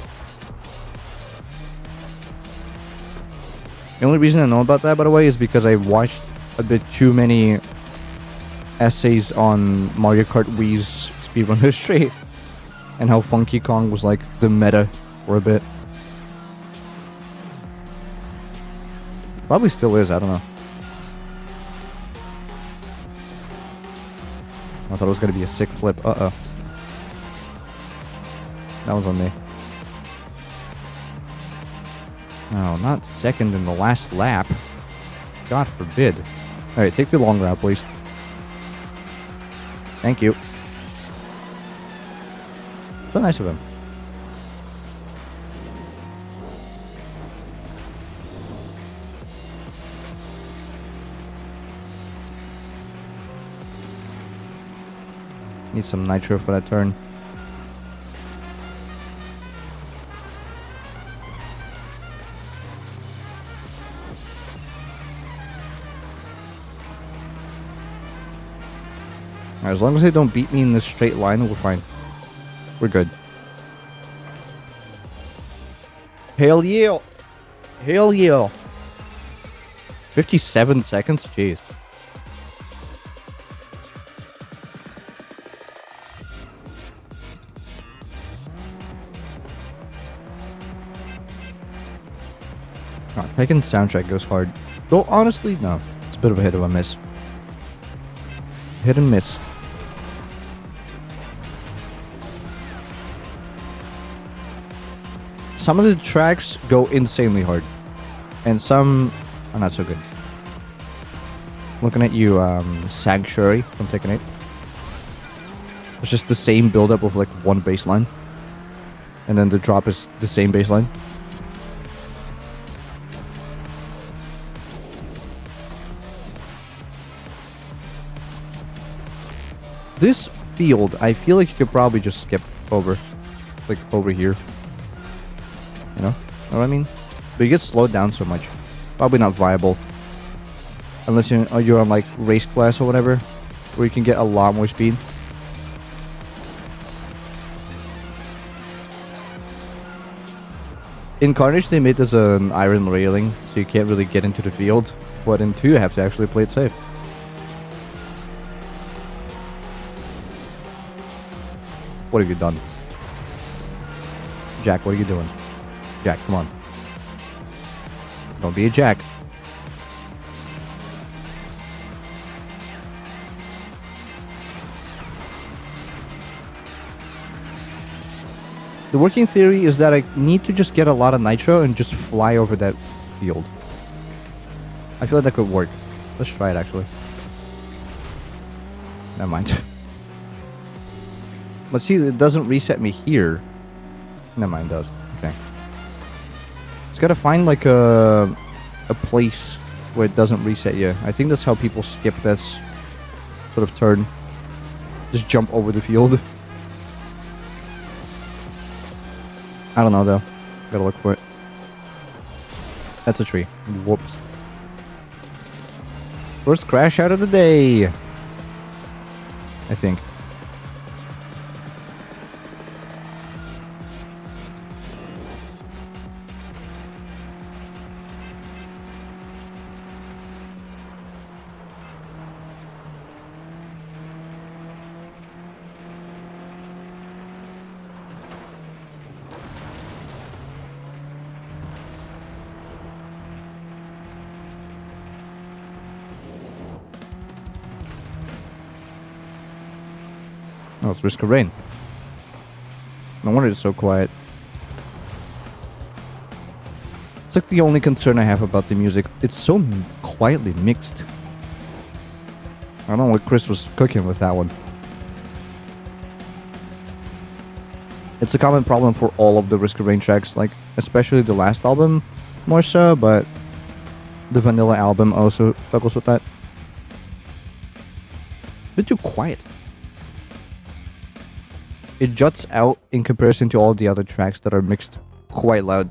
The only reason I know about that, by the way, is because I watched a bit too many essays on Mario Kart Wii's speedrun history and how Funky Kong was like the meta for a bit. Probably still is, I don't know. I thought it was going to be a sick flip. Uh-oh. That was on me. No, not second in the last lap. God forbid. Alright, take the long route, please. Thank you. So nice of him. Need some nitro for that turn. As long as they don't beat me in this straight line, we're fine. We're good. Hail yeah! Hail yeah! 57 seconds? Jeez. Oh, Tekken soundtrack goes hard. Though honestly, no. It's a bit of a hit or a miss. Hit and miss. Some of the tracks go insanely hard. And some are not so good. Looking at you, Sanctuary from Tekken 8. It's just the same build-up with like one baseline. And then the drop is the same baseline. This field, I feel like you could probably just skip over. Like over here. You know what I mean? But you get slowed down so much. Probably not viable. Unless you're on like race class or whatever. Where you can get a lot more speed. In Carnage they made this an iron railing. So you can't really get into the field. But in 2 you have to actually play it safe. What have you done? Jack, what are you doing? Jack, come on. Don't be a jack. The working theory is that I need to just get a lot of nitro and just fly over that field. I feel like that could work. Let's try it actually. Never mind. But see, it doesn't reset me here. Never mind, it does. Okay. It's gotta find like a place where it doesn't reset you. I think that's how people skip this sort of turn. Just jump over the field. I don't know though. Gotta look for it. That's a tree. Whoops. First crash out of the day. I think. Oh, it's Risk of Rain. No wonder it's so quiet. It's like the only concern I have about the music. It's so quietly mixed. I don't know what Chris was cooking with that one. It's a common problem for all of the Risk of Rain tracks, like especially the last album more so, but the Vanilla album also struggles with that. A bit too quiet. It juts out in comparison to all the other tracks that are mixed quite loud.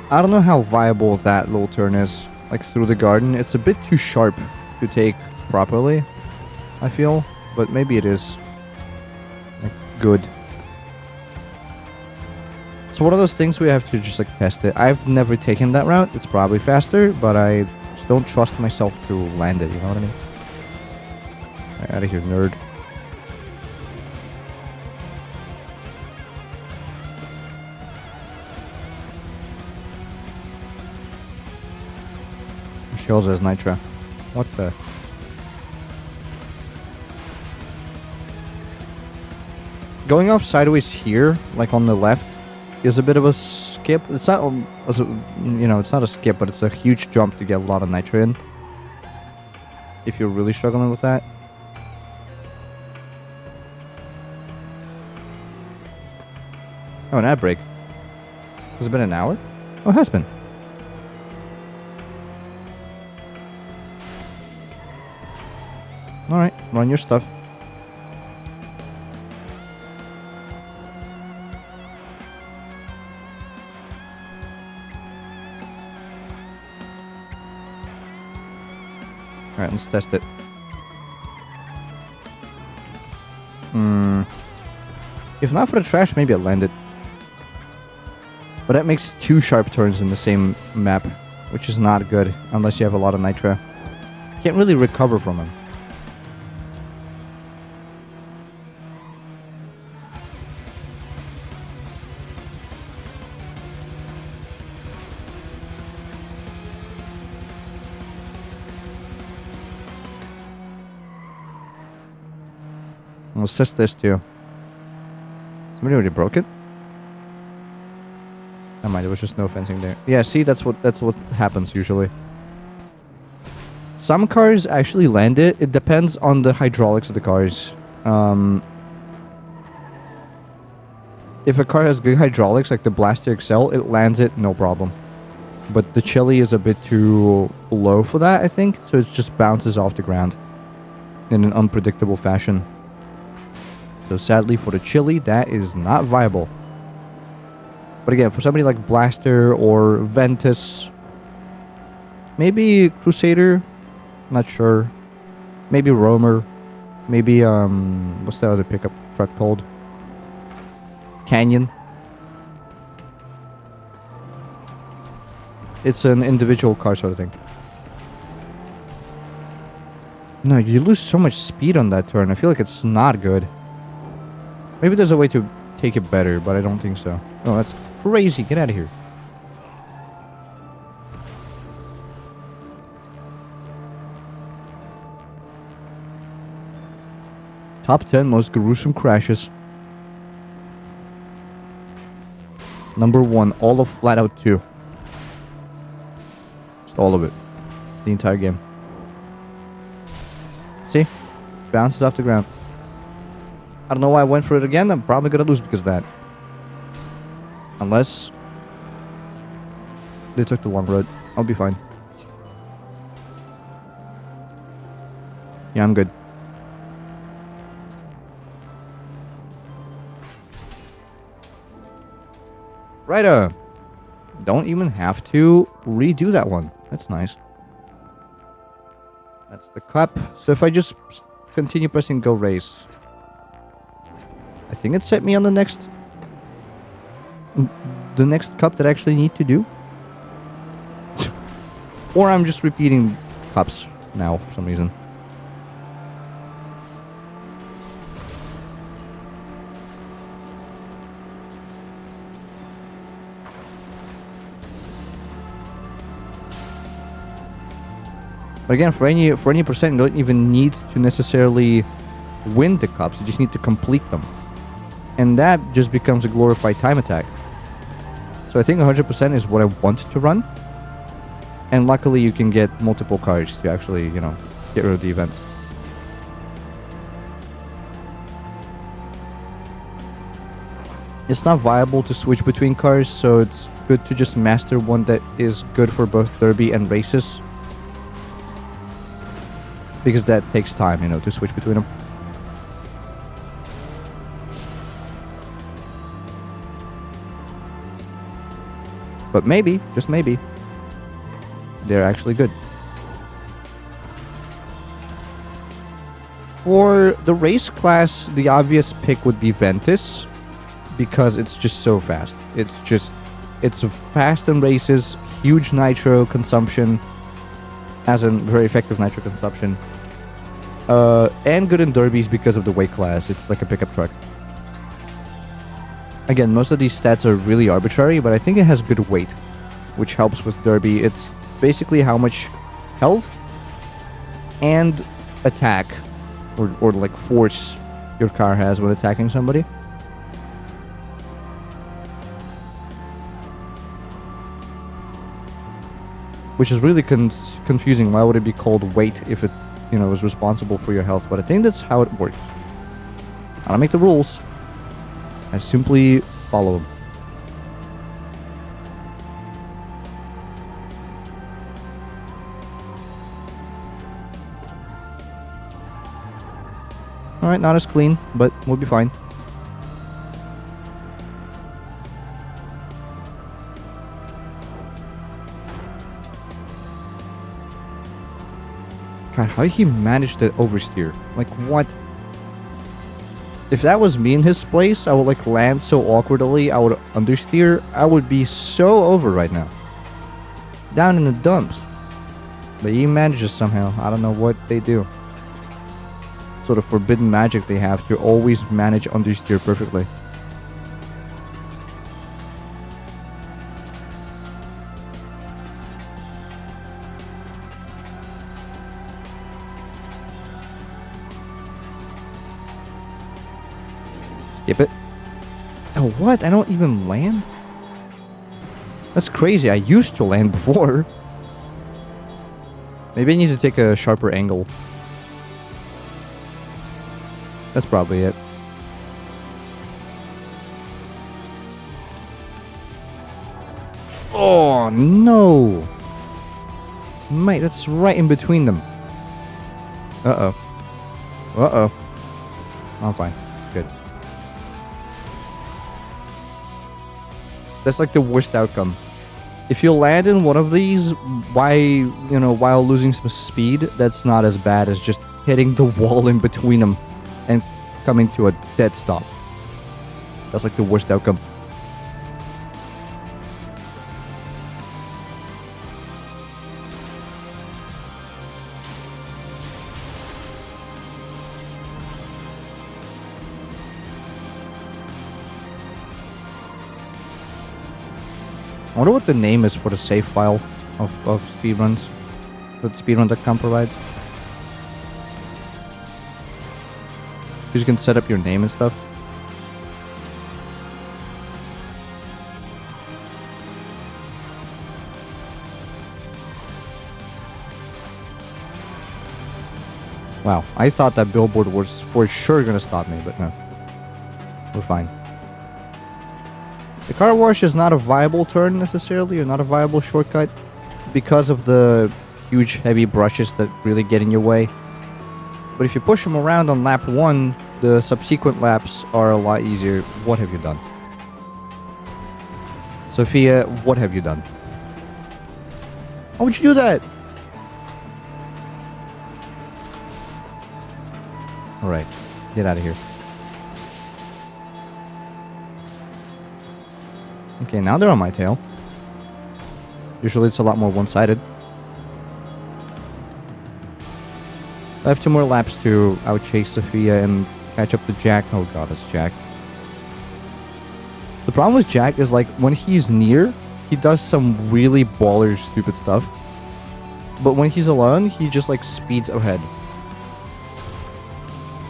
I don't know how viable that little turn is, like through the garden. It's a bit too sharp to take properly, I feel, but maybe it is like good. It's one of those things we have to just like test it. I've never taken that route. It's probably faster, but I just don't trust myself to land it. You know what I mean? Right, out of here, nerd. She also has nitro. What the? Going off sideways here, like on the left, is a bit of a skip. It's not, you know, it's not a skip, but it's a huge jump to get a lot of nitro in. If you're really struggling with that. Oh, an ad break. Has it been an hour? Oh, it has been. Alright, run your stuff. Alright, let's test it. If not for the trash, maybe I'll land it. But that makes 2 sharp turns in the same map, which is not good unless you have a lot of nitro. Can't really recover from him. Let's test this too. Somebody already broke it? Never mind, there was just no fencing there. Yeah, see, that's what happens usually. Some cars actually land it. It depends on the hydraulics of the cars. If a car has good hydraulics, like the Blaster XL, it lands it no problem. But the Chili is a bit too low for that, I think. So it just bounces off the ground in an unpredictable fashion. So sadly for the Chili, that is not viable. But again, for somebody like Blaster or Ventus, maybe Crusader, not sure. Maybe Roamer, maybe what's the other pickup truck called? Canyon. It's an individual car sort of thing. No, you lose so much speed on that turn. I feel like it's not good. Maybe there's a way to take it better, but I don't think so. Oh, that's crazy. Get out of here. Top 10 most gruesome crashes. Number 1, all of FlatOut 2. Just all of it. The entire game. See? Bounces off the ground. I don't know why I went for it again. I'm probably gonna lose because of that. Unless they took the long road. I'll be fine. Yeah, I'm good. Righto. Don't even have to redo that one. That's nice. That's the cup. So if I just continue pressing go race, I think it set me on the next cup that I actually need to do. Or I'm just repeating cups now for some reason. But again, for any percent, you don't even need to necessarily win the cups. You just need to complete them. And that just becomes a glorified time attack. So I think 100% is what I want to run. And luckily you can get multiple cars to actually, you know, get rid of the events. It's not viable to switch between cars, so it's good to just master one that is good for both derby and races. Because that takes time, you know, to switch between them. But maybe, just maybe, they're actually good. For the race class, the obvious pick would be Ventus. because it's just so fast. It's fast in races, huge nitro consumption, as in very effective nitro consumption, and good in derbies because of the weight class. It's like a pickup truck. Again, most of these stats are really arbitrary, but I think it has good weight, which helps with derby. It's basically how much health and attack or like force your car has when attacking somebody. Which is really confusing. Why would it be called weight if it, is responsible for your health? But I think that's how it works. I don't make the rules. I simply follow them. Alright, not as clean, but we'll be fine. God, how did he manage to oversteer? Like, what? If that was me in his place, I would, like, land so awkwardly, I would understeer. I would be so over right now. Down in the dumps. But he manages somehow. I don't know what they do. Sort of forbidden magic they have to always manage understeer perfectly. Skip it. Oh, what? I don't even land? That's crazy. I used to land before. Maybe I need to take a sharper angle. That's probably it. Oh, no. Mate, that's right in between them. Uh-oh. Uh-oh. I'm fine. Good. That's like the worst outcome. If you land in one of these, while losing some speed, that's not as bad as just hitting the wall in between them and coming to a dead stop. That's like the worst outcome. I wonder what the name is for the save file of speedruns that speedrun.com provides. You can set up your name and stuff. Wow, I thought that billboard was for sure gonna stop me, but no. We're fine. The car wash is not a viable turn necessarily, or not a viable shortcut, because of the huge heavy brushes that really get in your way. But if you push them around on lap 1, the subsequent laps are a lot easier. What have you done? Sophia, what have you done? How would you do that? Alright, get out of here. Okay, now they're on my tail. Usually it's a lot more one-sided. I have 2 more laps to outchase Sophia and catch up to Jack. Oh god, it's Jack. The problem with Jack is, like, when he's near, he does some really baller stupid stuff. But when he's alone, he just, like, speeds ahead.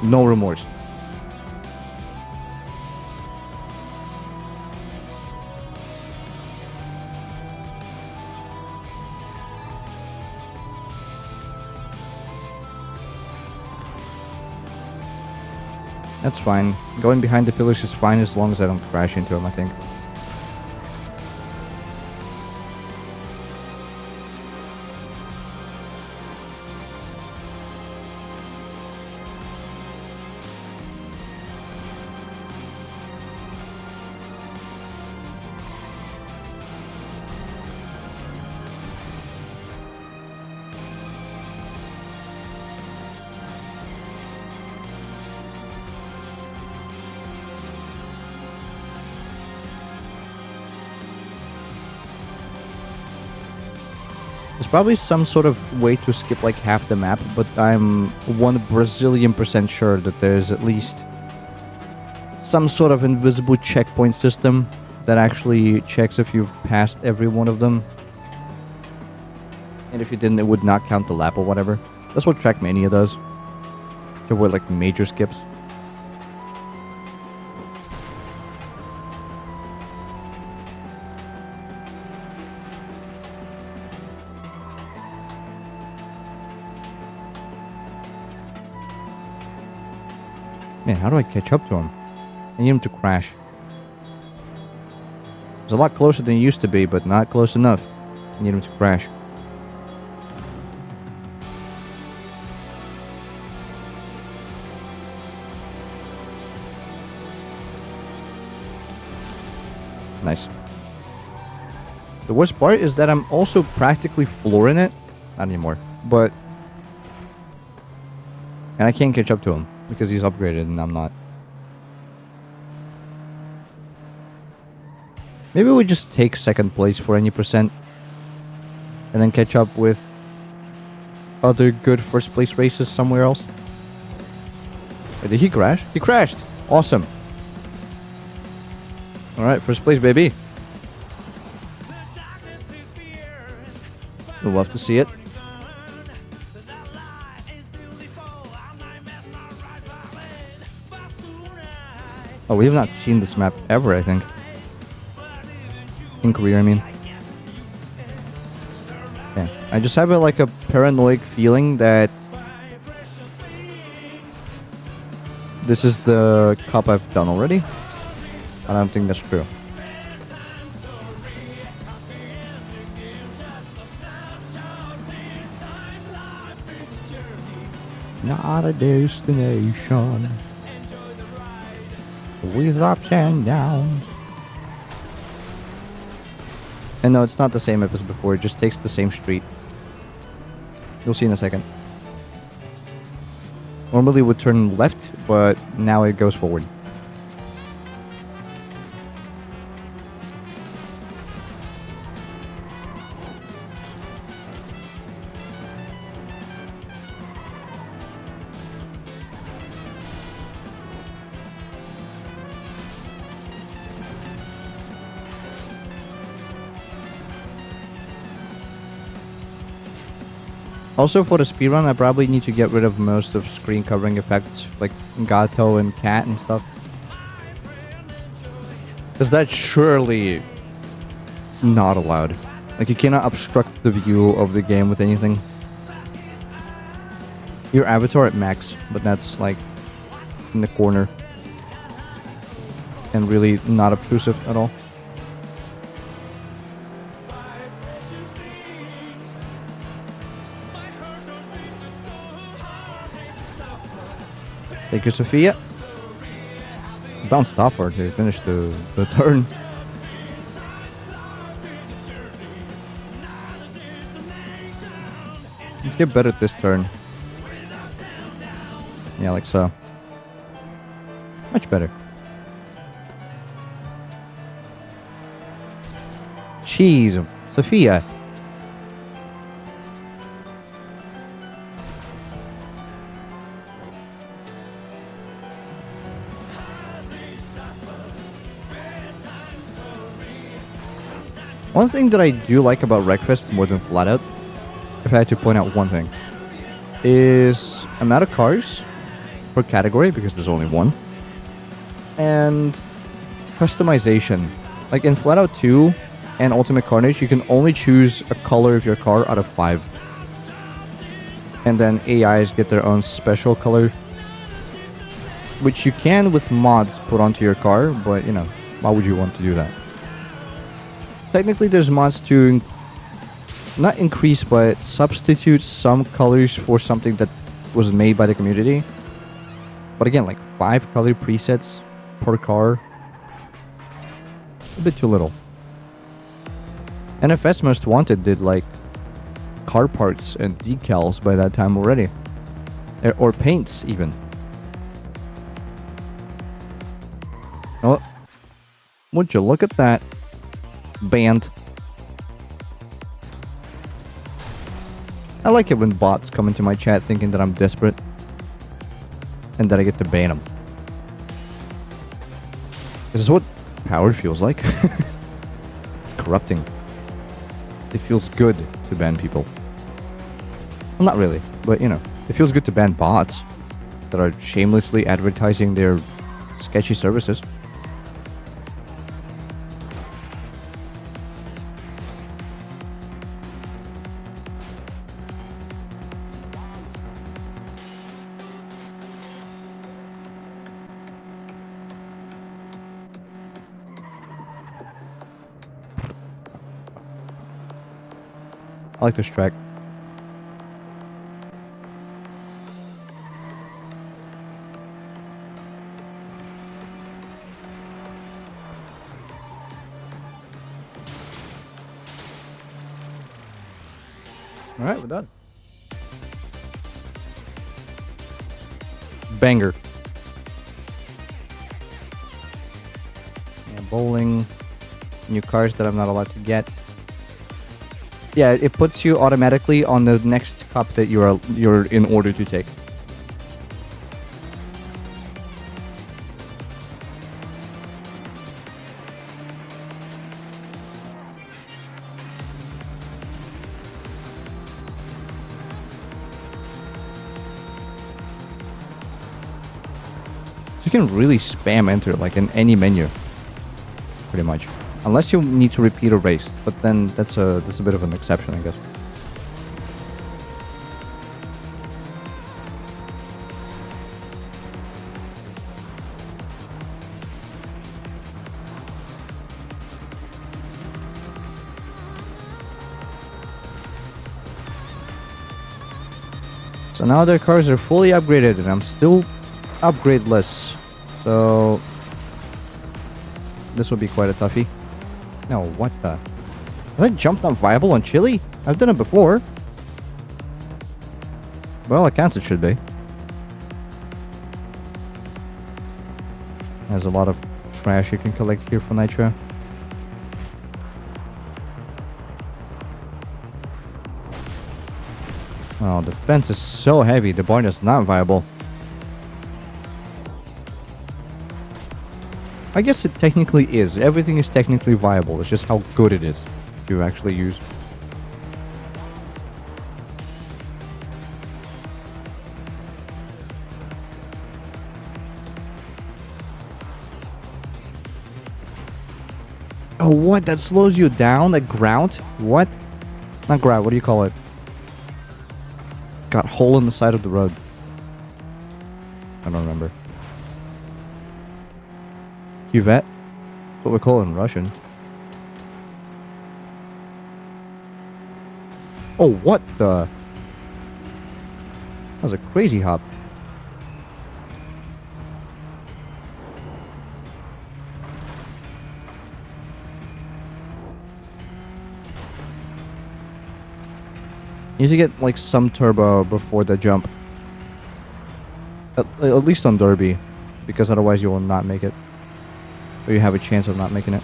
No remorse. That's fine. Going behind the pillars is fine as long as I don't crash into him, I think. There's probably some sort of way to skip like half the map, but I'm 1 Brazilian% sure that there's at least some sort of invisible checkpoint system that actually checks if you've passed every one of them. And if you didn't, it would not count the lap or whatever. That's what Trackmania does. To avoid like major skips. Man, how do I catch up to him? I need him to crash. It's a lot closer than it used to be, but not close enough. I need him to crash. Nice. The worst part is that I'm also practically flooring it. Not anymore, but... And I can't catch up to him, because he's upgraded and I'm not. Maybe we just take second place for any percent. And then catch up with other good first place races somewhere else. Wait, did he crash? He crashed! Awesome. Alright, first place, baby. We'll love to see it. Oh, we have not seen this map ever, I think. In Korea, I mean. Yeah, I just have like a paranoid feeling that this is the cup I've done already. I don't think that's true. Not a destination with ups and downs. And no, it's not the same map as before. It just takes the same street. You'll see in a second. Normally it would turn left, but now it goes forward. Also, for the speedrun, I probably need to get rid of most of screen covering effects, like Gato and Cat and stuff. Because that's surely not allowed. Like, you cannot obstruct the view of the game with anything. Your avatar at max, but that's like in the corner. And really not obtrusive at all. Thank you, Sophia. Bounced off her to finish the turn. Let's get better at this turn. Yeah, like so. Much better. Jeez, Sophia. One thing that I do like about Wreckfest more than FlatOut, if I had to point out one thing, is amount of cars per category, because there's only one, and customization. Like in FlatOut 2 and Ultimate Carnage, you can only choose a color of your car out of 5. And then AIs get their own special color, which you can with mods put onto your car, but you know, why would you want to do that? Technically, there's mods to not increase, but substitute some colors for something that was made by the community. But again, like 5 color presets per car, a bit too little. NFS Most Wanted did like car parts and decals by that time already, or paints even. Oh, would you look at that? Band. I like it when bots come into my chat thinking that I'm desperate. And that I get to ban them. This is what power feels like. It's corrupting. It feels good to ban people. Well, not really, but you know, it feels good to ban bots that are shamelessly advertising their sketchy services. I like this track. Alright, we're done. Banger. Yeah, bowling. New cars that I'm not allowed to get. Yeah, it puts you automatically on the next cup that you're in order to take. So you can really spam enter like in any menu, pretty much. Unless you need to repeat a race, but then that's a bit of an exception, I guess. So now their cars are fully upgraded, and I'm still upgradeless. So this will be quite a toughie. No, what the? Is that jump not viable on Chile? I've done it before. By all accounts, it should be. There's a lot of trash you can collect here for Nitro. Oh, the fence is so heavy, the barn is not viable. I guess it technically is. Everything is technically viable. It's just how good it is to actually use. Oh, what? That slows you down? Like ground? What? Not ground, what do you call it? Got hole in the side of the road. I don't remember. Cuvette? That's what we call it in Russian. Oh, what the? That was a crazy hop. You need to get like some turbo before the jump. At least on Derby, because otherwise you will not make it. Or you have a chance of not making it.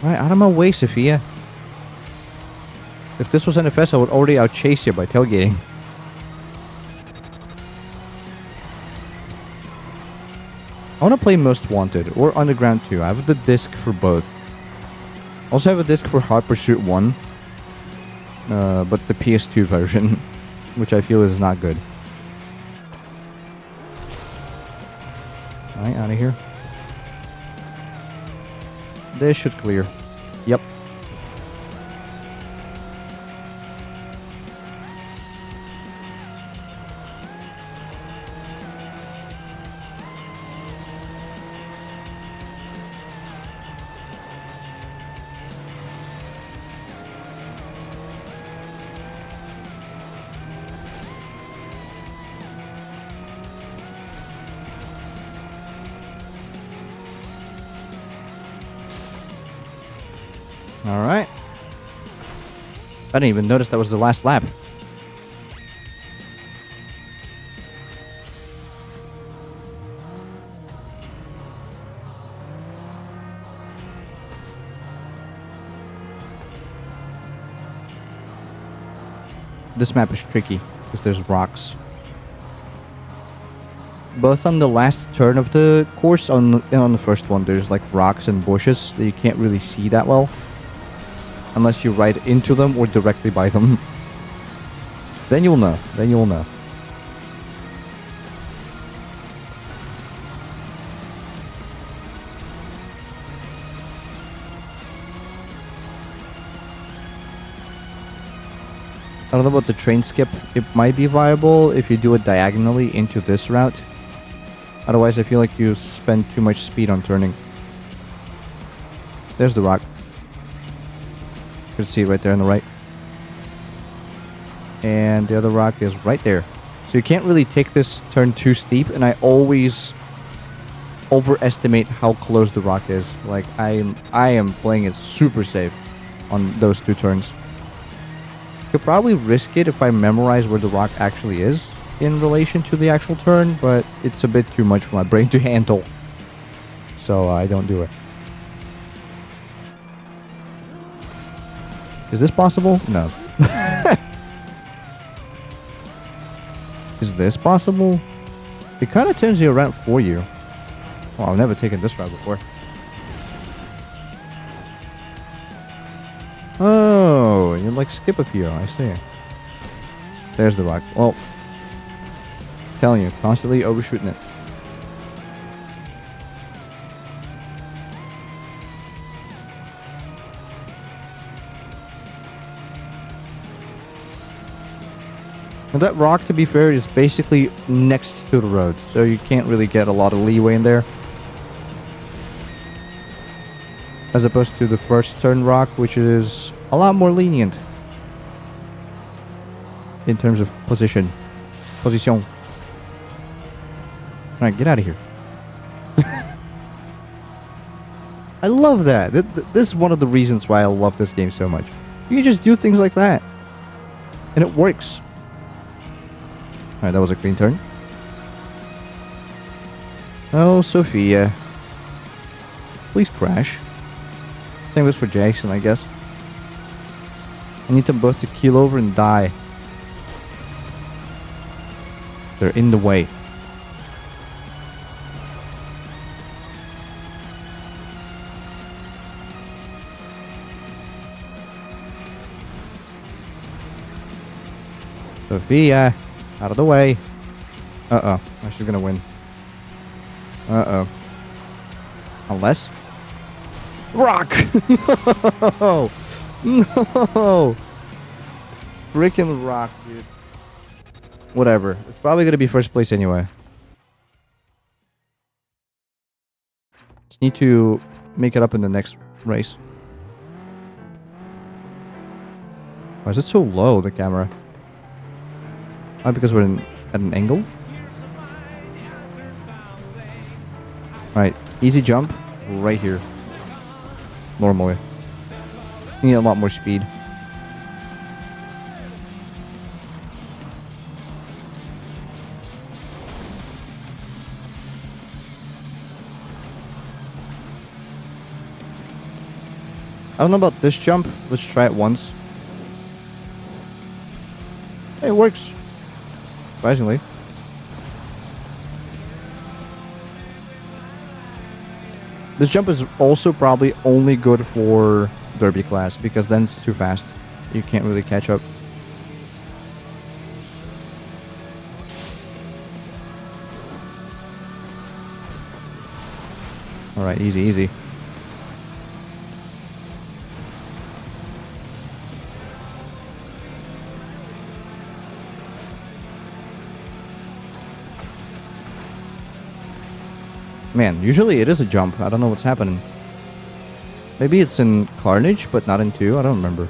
Right, out of my way, Sophia. If this was NFS, I would already outchase you by tailgating. I want to play Most Wanted or Underground 2. I have the disc for both. Also have a disc for Hot Pursuit 1. But the PS2 version, which I feel is not good. Alright, out of here. This should clear. Yep. Alright. I didn't even notice that was the last lap. this map is tricky because there's rocks. Both on the last turn of the course and on the first one, there's like rocks and bushes that you can't really see that well. Unless you ride into them or directly by them. Then you'll know. Then you'll know. I don't know about the train skip. It might be viable if you do it diagonally into this route. Otherwise, I feel like you spend too much speed on turning. There's the rock. You can see it right there on the right. And the other rock is right there. So you can't really take this turn too steep, and I always overestimate how close the rock is. Like, I am playing it super safe on those two turns. Could probably risk it if I memorize where the rock actually is in relation to the actual turn, but it's a bit too much for my brain to handle. So I don't do it. Is this possible? No. Is this possible? It kind of turns you around for you. Well, I've never taken this route before. Oh, you like skip a few. I see. There's the rock. Well, telling you, constantly overshooting it. And that rock, to be fair, is basically next to the road, so you can't really get a lot of leeway in there. As opposed to the first turn rock, which is a lot more lenient in terms of position. Position. Alright, get out of here. I love that. This is one of the reasons why I love this game so much. You can just do things like that. And it works. Alright, that was a clean turn. Oh, Sophia. Please crash. Same goes for Jackson, I guess. I need them both to keel over and die. They're in the way. Sophia, out of the way. Uh-oh, she's gonna win. Uh-oh. Unless... Rock! No! No! Freaking rock, dude. Whatever. It's probably gonna be first place anyway. Just need to make it up in the next race. Why is it so low, the camera? Oh, because we're at an angle? Alright, easy jump. Right here. Normally. You need a lot more speed. I don't know about this jump. Let's try it once. Hey, it works. Surprisingly. This jump is also probably only good for Derby class, because then it's too fast. You can't really catch up. Alright, easy, easy. Man, usually it is a jump. I don't know what's happening. Maybe it's in Carnage, but not in 2. I don't remember.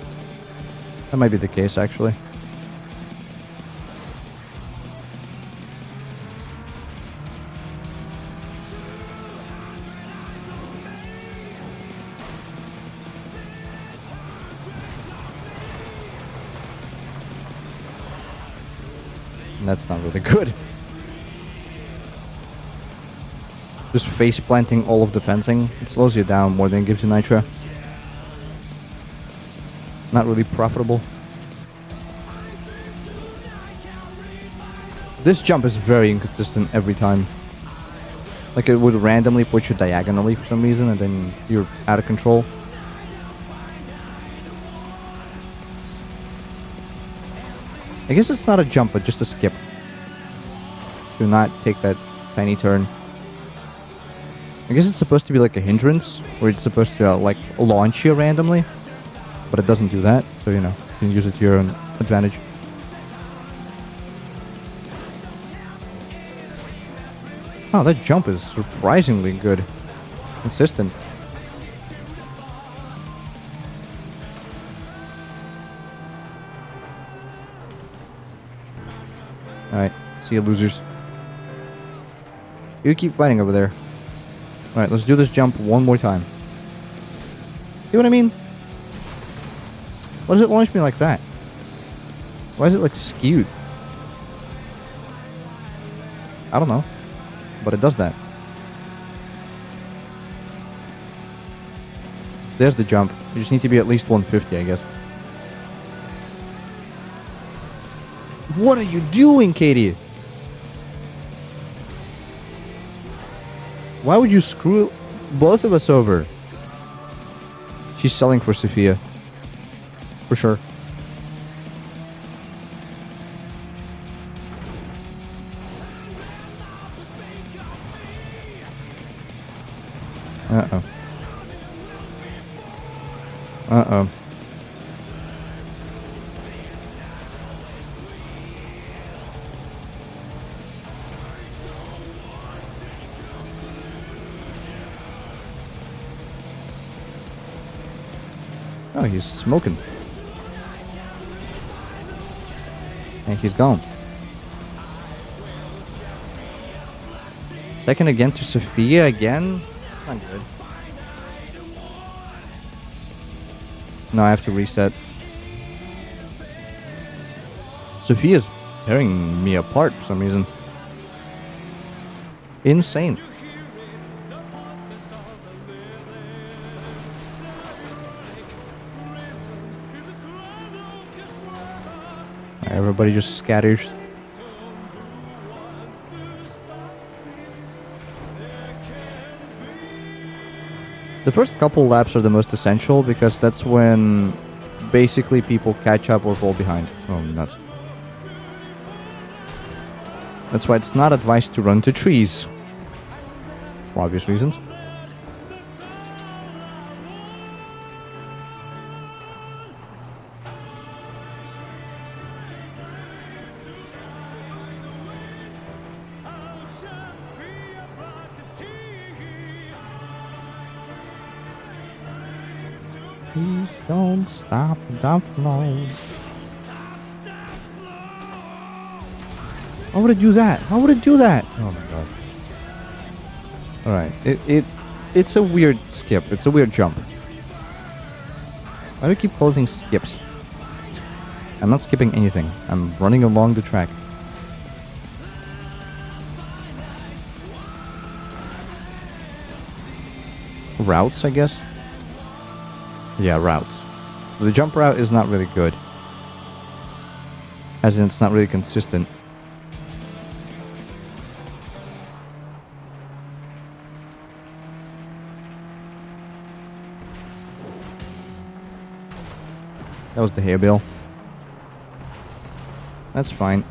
That might be the case, actually. That's not really good. Just face planting all of the fencing. It slows you down more than it gives you nitro. Not really profitable. This jump is very inconsistent every time. Like it would randomly put you diagonally for some reason and then you're out of control. I guess it's not a jump, but just a skip. To not take that tiny turn. I guess it's supposed to be like a hindrance, where it's supposed to like launch you randomly. But it doesn't do that, so you know, you can use it to your own advantage. Oh, that jump is surprisingly good. Consistent. Alright, see you losers. You keep fighting over there. Alright, let's do this jump one more time. See what I mean? Why does it launch me like that? Why is it like skewed? I don't know. But it does that. There's the jump. You just need to be at least 150, I guess. What are you doing, Katie? Why would you screw both of us over? She's selling for Sophia. For sure. Uh-oh. Uh-oh. Oh, he's smoking. And he's gone. Second again to Sophia again? Not good. No, I have to reset. Sophia's tearing me apart for some reason. Insane. Everybody just scatters. The first couple laps are the most essential because that's when basically people catch up or fall behind. Oh, nuts. That's why it's not advised to run to trees. For obvious reasons. Please don't stop the flow. How would it do that? How would it do that? Oh my god. Alright. It's a weird skip. It's a weird jump. Why do I keep holding skips? I'm not skipping anything. I'm running along the track. Routes, I guess? Yeah, routes. The jump route is not really good. As in, it's not really consistent. That was the hay bale. That's fine.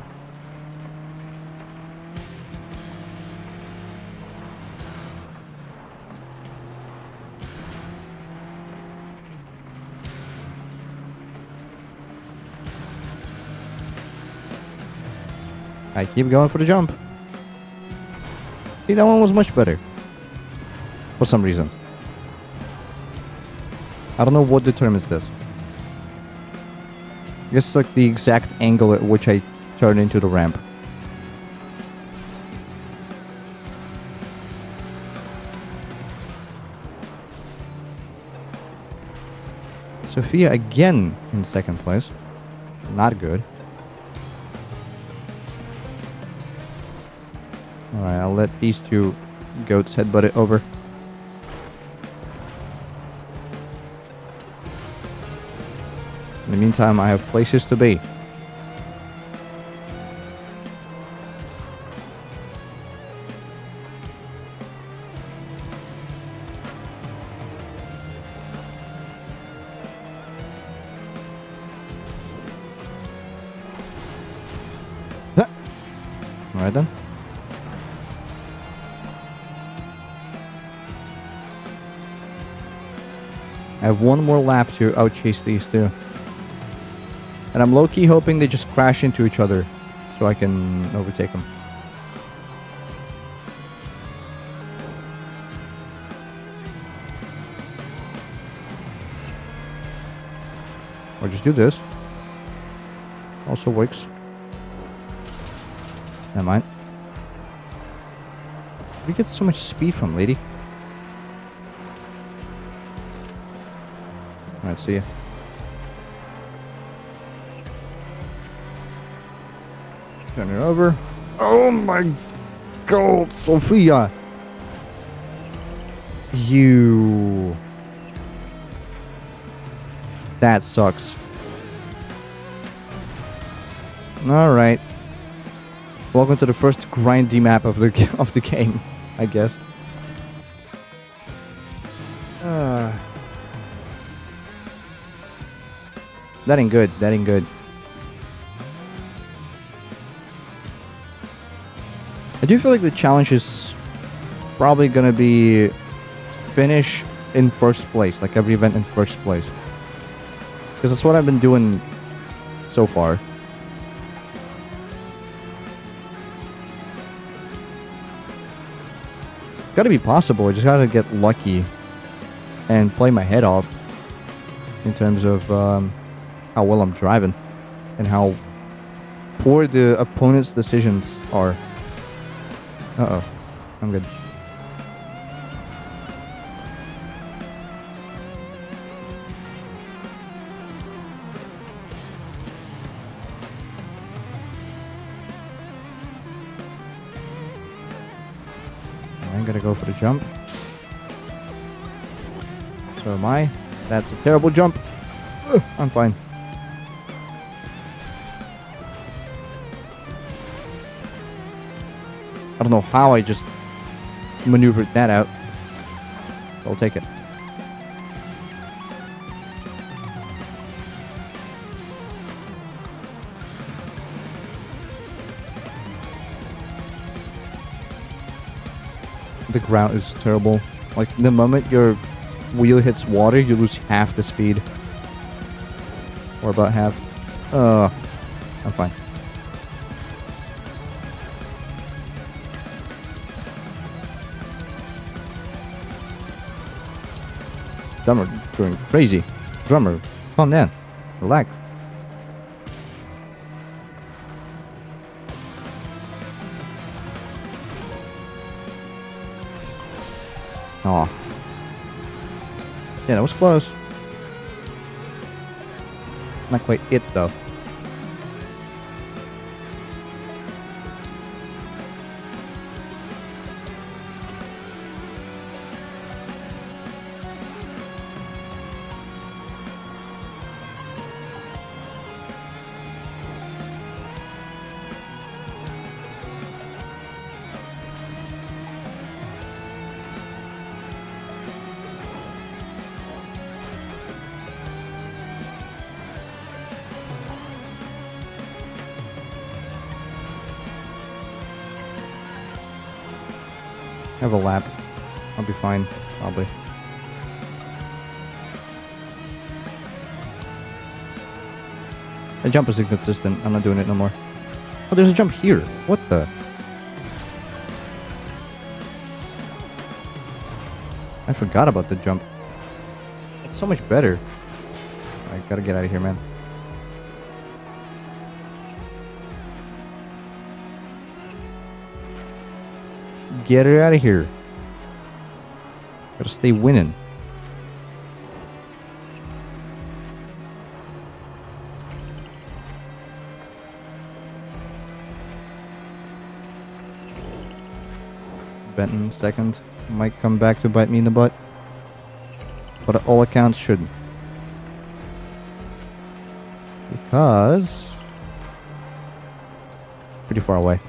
I keep going for the jump. See, that one was much better. For some reason. I don't know what determines this. I guess it's like the exact angle at which I turn into the ramp. Sophia again in second place. Not good. Alright, I'll let these two goats headbutt it over. In the meantime, I have places to be. Alright then. I have one more lap to outchase these two. And I'm low-key hoping they just crash into each other so I can overtake them. Or just do this. Also works. Never mind. Where do you get so much speed from, lady? Alright, see ya. Turn it over. Oh my god, Sophia! You... That sucks. Alright. Welcome to the first grindy map of the game, I guess. That ain't good. That ain't good. I do feel like the challenge is probably gonna be finish in first place, like every event in first place. Because that's what I've been doing so far. Gotta be possible, I just gotta get lucky and play my head off in terms of how well I'm driving and how poor the opponent's decisions are. Uh-oh. I'm good. I'm gonna go for the jump. So am I. That's a terrible jump. Ugh, I'm fine. I don't know how I just maneuvered that out. I'll take it. The ground is terrible. Like, the moment your wheel hits water, you lose half the speed. Or about half. I'm fine. Drummer going crazy. Drummer, calm down. Relax. Aw. Yeah, that was close. Not quite it, though. Have a lap. I'll be fine, probably. The jump is inconsistent. I'm not doing it no more. Oh, there's a jump here. What the? I forgot about the jump. It's so much better. I gotta get out of here, man. Get her out of here. Gotta stay winning. Benton second. Might come back to bite me in the butt. But at all accounts shouldn't. Because... pretty far away.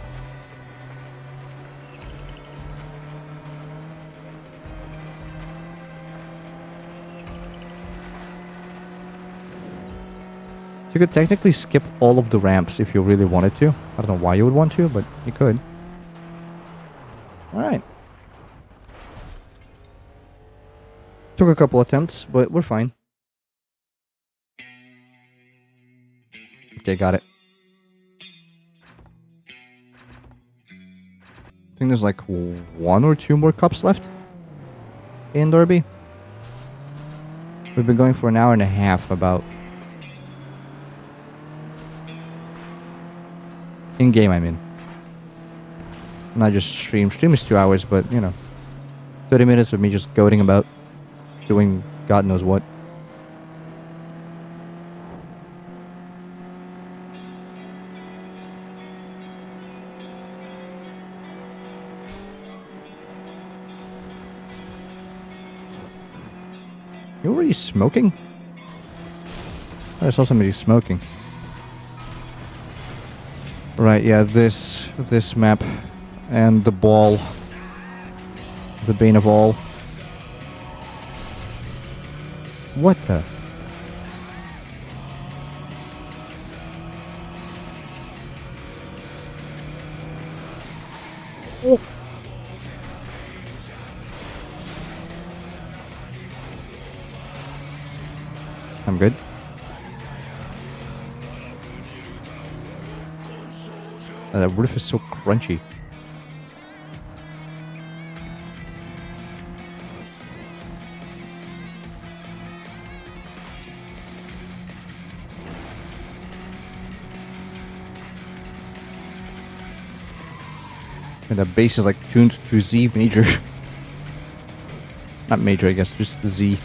So you could technically skip all of the ramps if you really wanted to. I don't know why you would want to, but you could. Alright. Took a couple attempts, but we're fine. Okay, got it. I think there's like 1 or 2 more cups left in Derby. We've been going for an hour and a half about. In game, I mean. Not just stream. Stream is 2 hours, but you know, 30 minutes of me just goading about, doing God knows what. You already smoking? I saw somebody smoking. Right, yeah, this map and the ball. The bane of all. What the? Oh. I'm good. That roof is so crunchy. And the bass is like tuned to Z major. Not major, I guess, just the Z.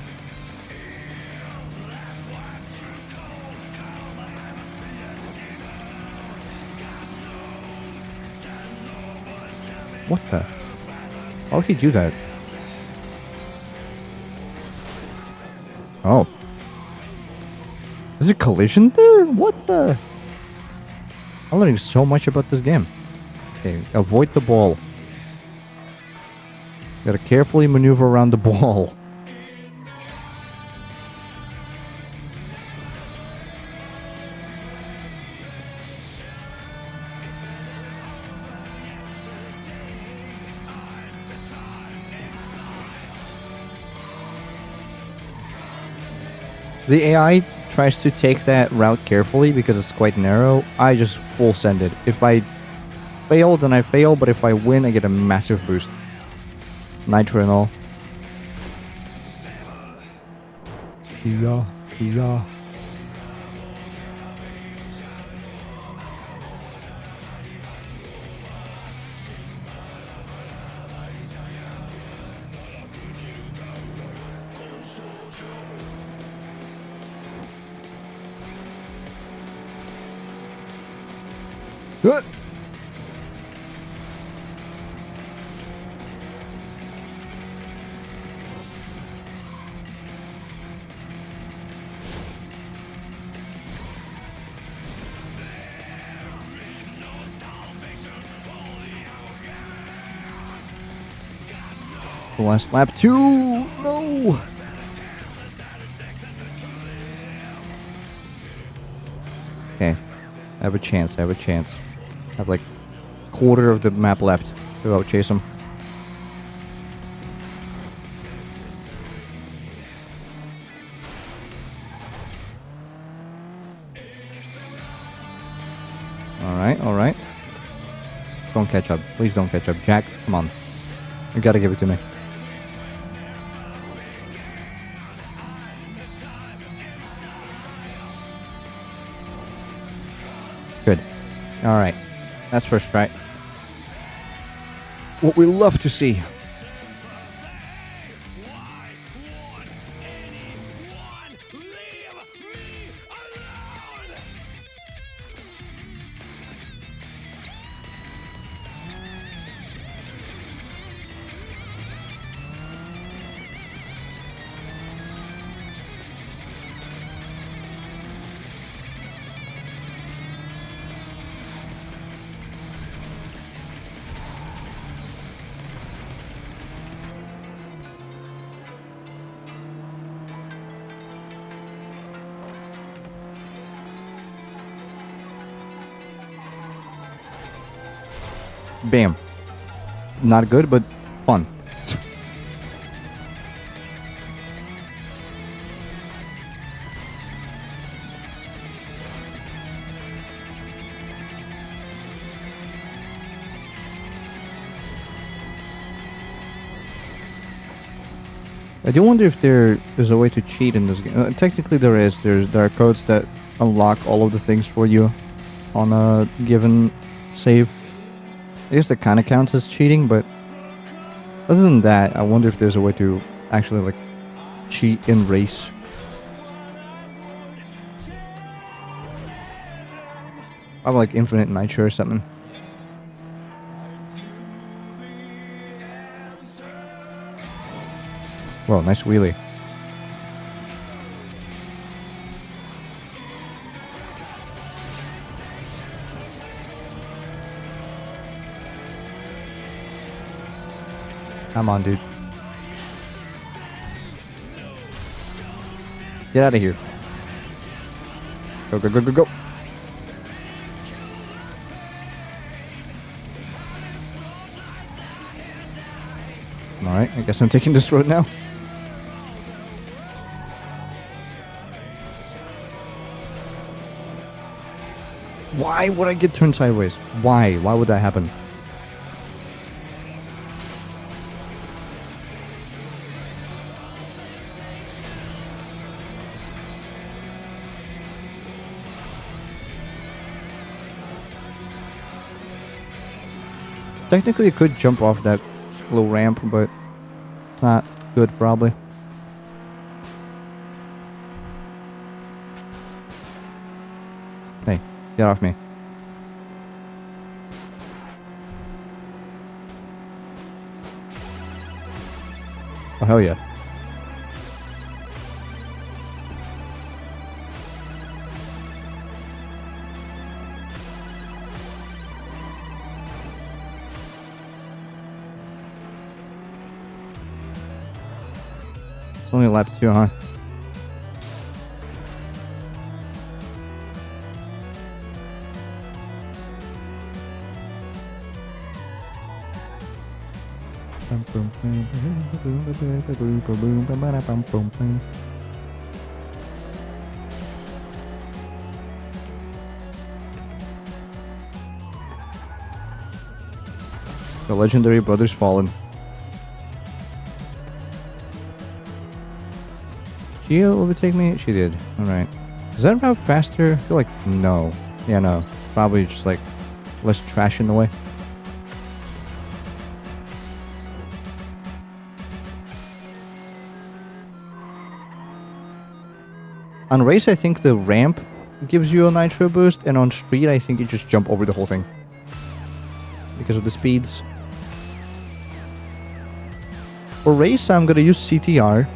What the? How would he do that? Oh. Is it collision there? What the? I'm learning so much about this game. Okay, avoid the ball. Gotta carefully maneuver around the ball. The AI tries to take that route carefully because it's quite narrow. I just full send it. If I fail, then I fail, but if I win, I get a massive boost. Nitro and all. Yeah, yeah. Good. The last lap, 2! No! Okay. I have a chance, I have a chance. I have like quarter of the map left to go chase him. Alright, alright. Don't catch up. Please don't catch up. Jack, come on. You gotta give it to me. Good. Alright. That's first try. What we love to see. Bam. Not good, but fun. I do wonder if there's a way to cheat in this game. Technically there is. There are codes that unlock all of the things for you on a given save. I guess that kind of counts as cheating, but other than that, I wonder if there's a way to actually like cheat in race. Probably like infinite nitro or something. Whoa, nice wheelie. Come on, dude. Get out of here. Go, go, go, go, go. Alright, I guess I'm taking this road now. Why would I get turned sideways? Why? Why would that happen? Technically, it could jump off that little ramp, but it's not good, probably. Hey, get off me. Oh, hell yeah. It's only lap 2, huh? The legendary brothers fallen. She overtake me? She did. Alright. Is that route faster? I feel like no. Yeah, no. Probably just like less trash in the way. On race, I think the ramp gives you a nitro boost, and on street, I think you just jump over the whole thing. Because of the speeds. For race, I'm gonna use CTR.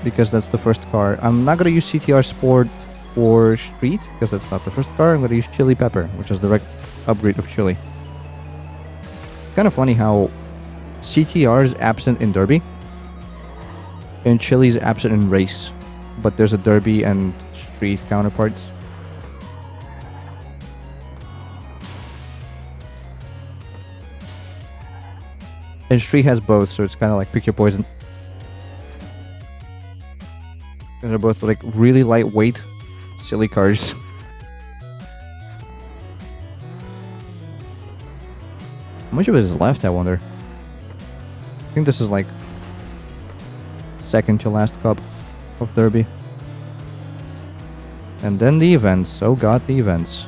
Because that's the first car. I'm not gonna use CTR Sport or Street, because that's not the first car. I'm gonna use Chili Pepper, which is the direct upgrade of Chili. It's kind of funny how CTR is absent in Derby, and Chili is absent in race. But there's a Derby and Street counterparts. And Street has both, so it's kind of like pick your poison. And they're both like really lightweight, silly cars. How much of it is left, I wonder? I think this is like second to last cup of Derby. And then the events. Oh god, the events.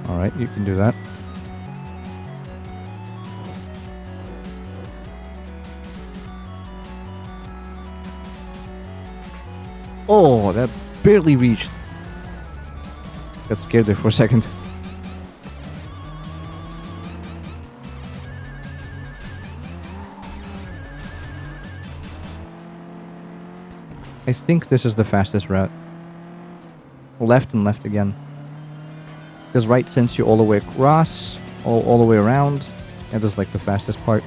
Alright, you can do that. Oh, that barely reached. Got scared there for a second. I think this is the fastest route. Left and left again. Because right sends you all the way across, all the way around, That is like the fastest part.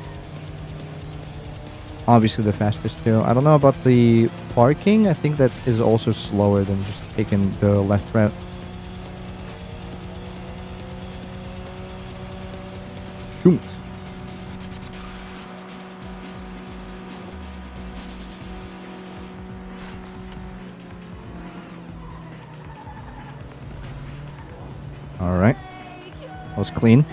Obviously the fastest too. I don't know about the parking. I think that is also slower than just taking the left route. Shoot. Alright. That was clean.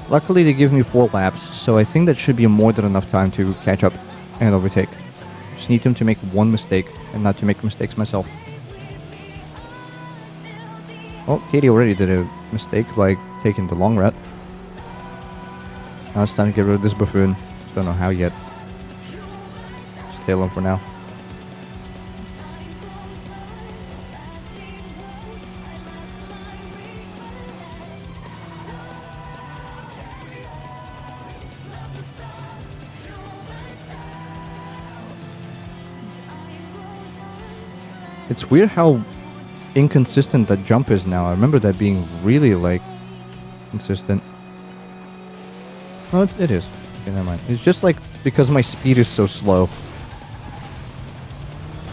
Luckily, they give me 4 laps, so I think that should be more than enough time to catch up and overtake. Just need them to make one mistake and not to make mistakes myself. Oh, Katie already did a mistake by taking the long route. Now it's time to get rid of this buffoon. Don't know how yet. Just tail him for now. It's weird how inconsistent that jump is now. I remember that being really, like, consistent. No, it is. Okay, never mind. It's just, like, because my speed is so slow.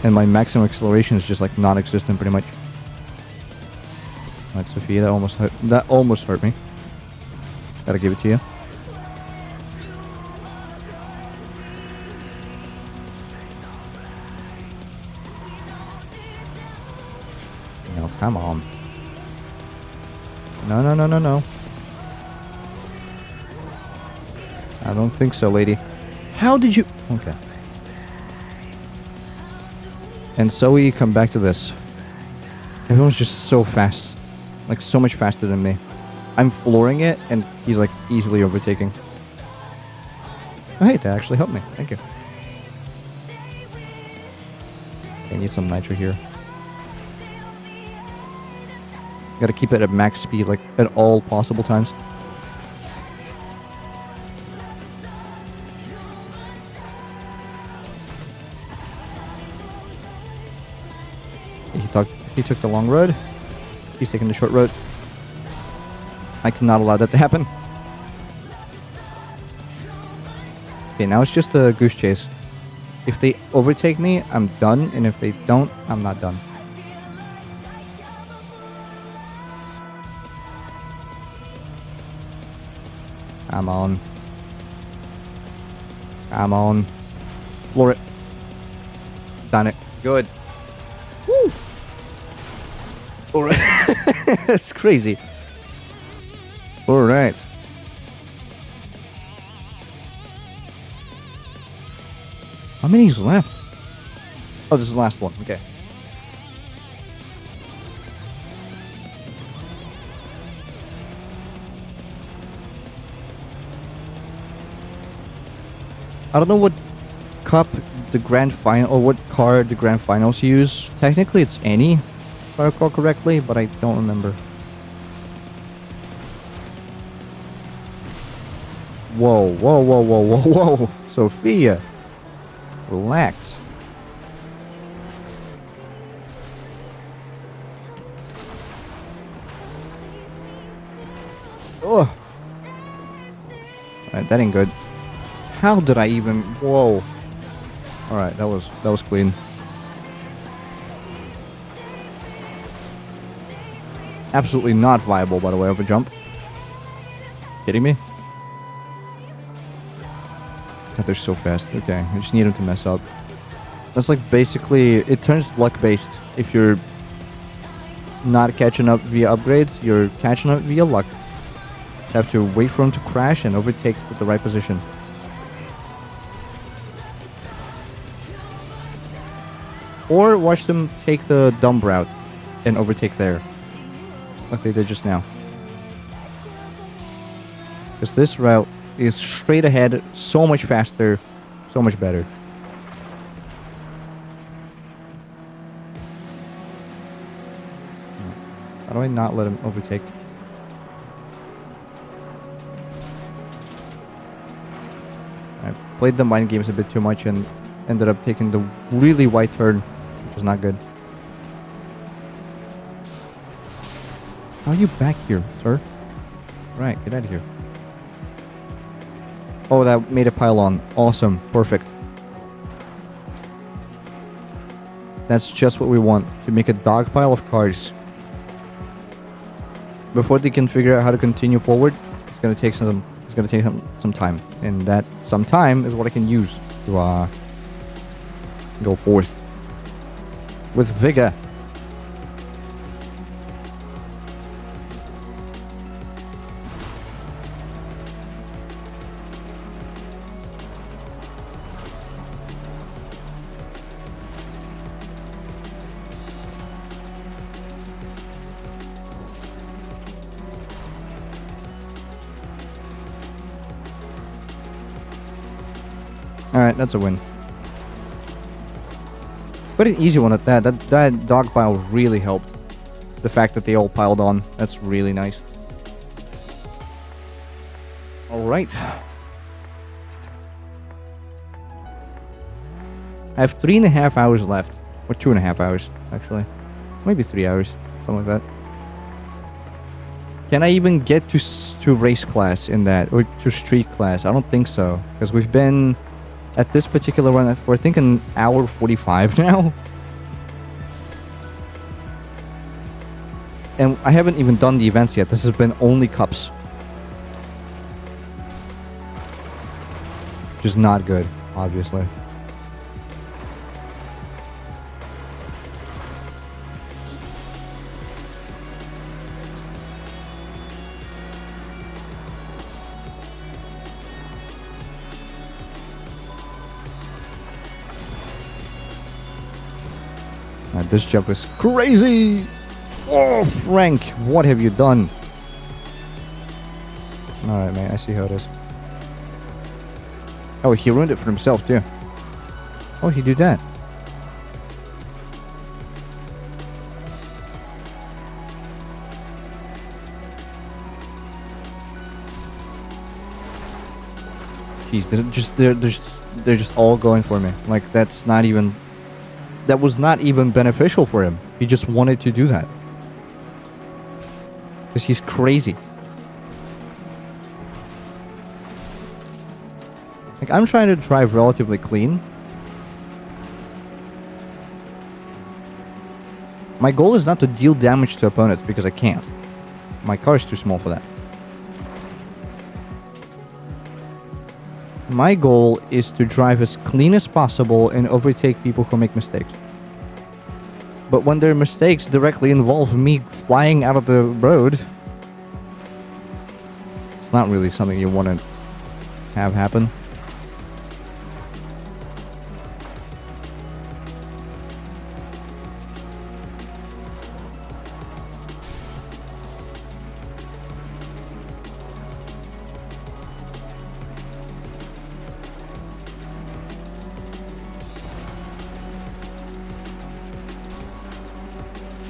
And my maximum acceleration is just, like, non-existent, pretty much. Alright, Sophia, that almost hurt me. Gotta give it to you. Come on. No, no, no, no, no. I don't think so, lady. How did you... Okay. And so we come back to this. Everyone's just so fast. Like, so much faster than me. I'm flooring it, and he's, like, easily overtaking. Oh, hey, that actually helped me. Thank you. I need some nitro here. Gotta keep it at max speed, like, at all possible times. He took the long road. He's taking the short road. I cannot allow that to happen. Okay, now it's just a goose chase. If they overtake me, I'm done, and if they don't, I'm not done. Come on. Come on. Floor it. Done it. Good. Woo! Alright. That's crazy. Alright. How many's left? Oh, this is the last one. Okay. I don't know what cup the grand final, or what car the grand finals use. Technically it's any, if I recall correctly, but I don't remember. Whoa, whoa, whoa, whoa, whoa, whoa. Sophia, relax. Oh. Alright, that ain't good. How did I even... Whoa. Alright, that was clean. Absolutely not viable, by the way, of a jump. Kidding me? God, they're so fast. Okay, I just need them to mess up. That's like basically... It turns luck-based. If you're not catching up via upgrades, you're catching up via luck. You have to wait for them to crash and overtake with the right position. Or watch them take the dumb route and overtake there. Like they did just now. Because this route is straight ahead, so much faster, so much better. How do I not let him overtake? I played the mind games a bit too much and ended up taking the really wide turn, which is not good. How are you back here, sir? Right, get out of here. Oh, that made a pylon. Awesome. Perfect. That's just what we want. To make a dog pile of cars. Before they can figure out how to continue forward, it's gonna take some time. And that some time is what I can use to go forth. With vigor. Alright, that's a win. But an easy one at that. That dog pile really helped. The fact that they all piled on. That's really nice. Alright. I have 3.5 hours left. Or 2.5 hours, actually. Maybe 3 hours. Something like that. Can I even get to race class in that? Or to street class? I don't think so. Because we've been... at this particular run for I think an hour 45 now. And I haven't even done the events yet. This has been only cups. Which is not good, obviously. This jump is crazy! Oh, Frank, what have you done? Alright, man, I see how it is. Oh, he ruined it for himself, too. Oh, he did that. Jeez, they're just all going for me. Like, that's not even... that was not even beneficial for him. He just wanted to do that. Because he's crazy. Like, I'm trying to drive relatively clean. My goal is not to deal damage to opponents because I can't. My car is too small for that. My goal is to drive as clean as possible and overtake people who make mistakes. But when their mistakes directly involve me flying out of the road, it's not really something you want to have happen.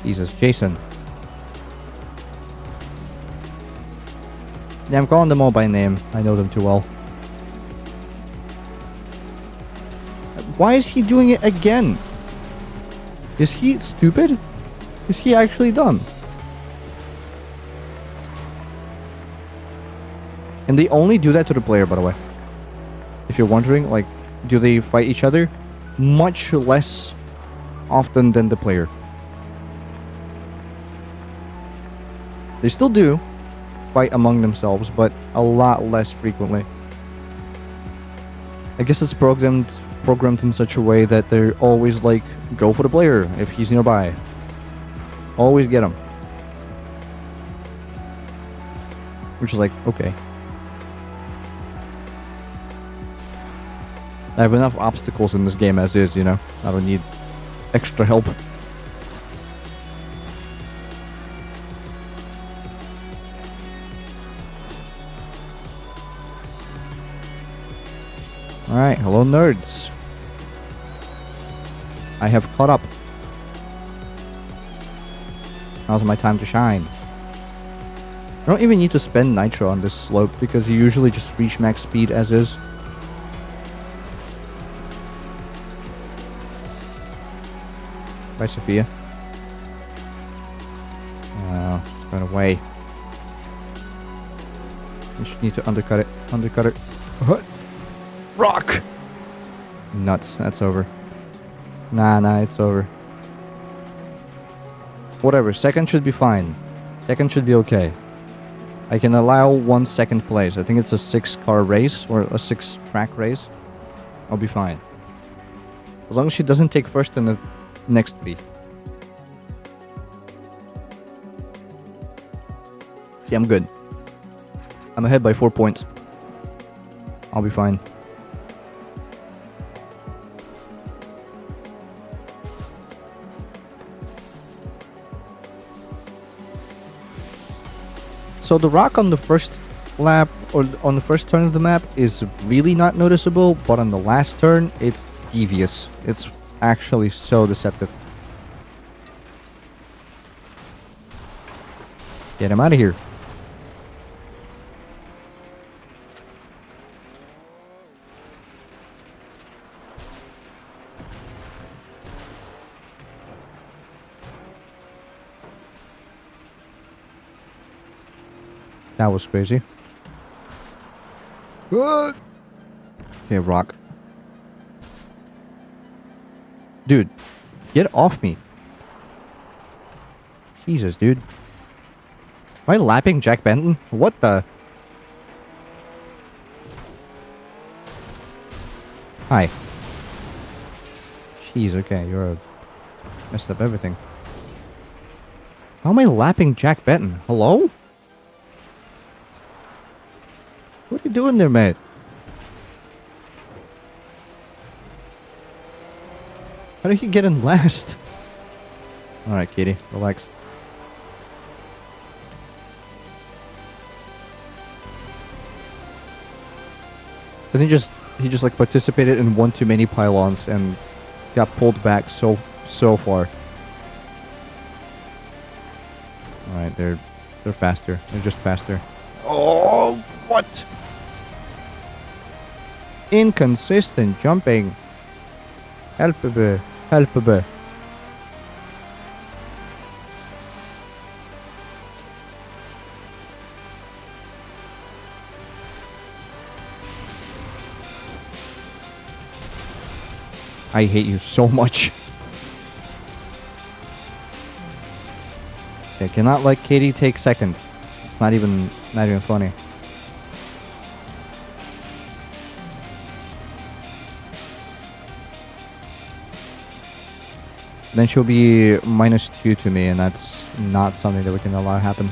Jesus, Jason. Yeah, I'm calling them all by name. I know them too well. Why is he doing it again? Is he stupid? Is he actually dumb? And they only do that to the player, by the way. If you're wondering, like, do they fight each other? Much less often than the player. They still do fight among themselves, but a lot less frequently. I guess it's programmed in such a way that they're always like, go for the player if he's nearby. Always get him. Which is like, okay. I have enough obstacles in this game as is, you know? I don't need extra help. Alright, hello nerds. I have caught up. Now's my time to shine. I don't even need to spend nitro on this slope because you usually just reach max speed as is. Bye, Sophia. Run away. You should need to undercut it. Undercut it. Rock! Nuts. That's over. Nah, it's over. Whatever. Second should be fine. Second should be okay. I can allow 1 second place. I think it's a 6-car race or a 6-track race. I'll be fine. As long as she doesn't take first in the next beat. See, I'm good. I'm ahead by 4 points. I'll be fine. So the rock on the first lap, or on the first turn of the map, is really not noticeable, but on the last turn, it's devious. It's actually so deceptive. Get him out of here. That was crazy. What? Okay, rock. Dude, get off me. Jesus, dude. Am I lapping Jack Benton? What the? Hi. Jeez, okay, you're a... messed up everything. How am I lapping Jack Benton? Hello? What are you doing there, mate? How did he get in last? Alright, Katie, relax. Then he just like participated in one too many pylons and got pulled back so far. Alright, they're faster. They're just faster. Oh, what? Inconsistent jumping. Help me. Help me. I hate you so much. I cannot let Katie take second. It's not even funny. Then she'll be -2 to me, and that's not something that we can allow happen.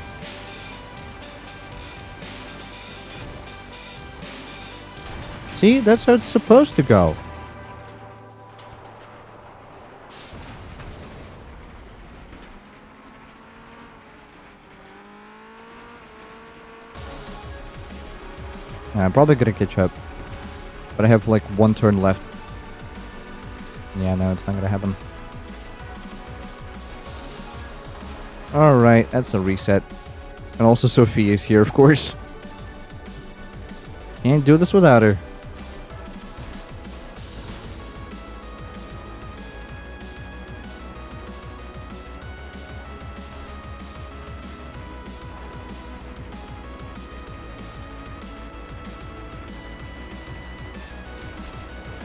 See, that's how it's supposed to go. I'm probably gonna catch up, but I have like 1 turn left. Yeah, no, it's not gonna happen. Alright, that's a reset. And also Sophie is here, of course. Can't do this without her.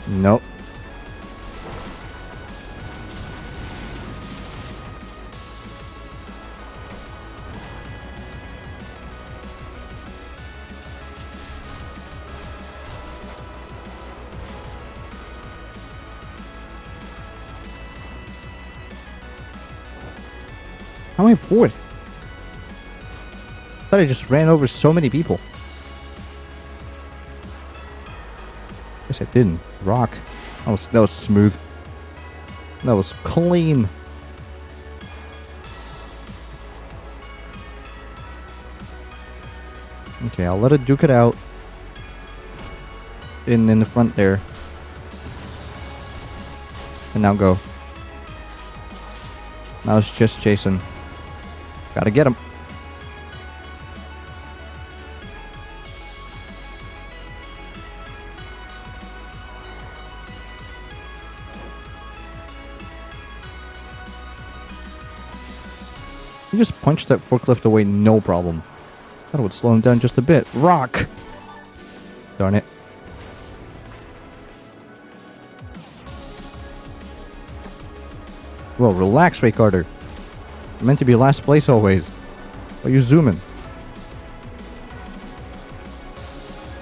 Nope. How am I 4th? I thought I just ran over so many people. Guess I didn't. Rock. That was smooth. That was clean. Okay, I'll let it duke it out. In the front there. And now go. Now it's just Jason. Gotta get him. You just punch that forklift away, no problem. That would slow him down just a bit. Rock! Darn it. Whoa, relax, Ray Carter. You're meant to be last place always. Why are you zooming?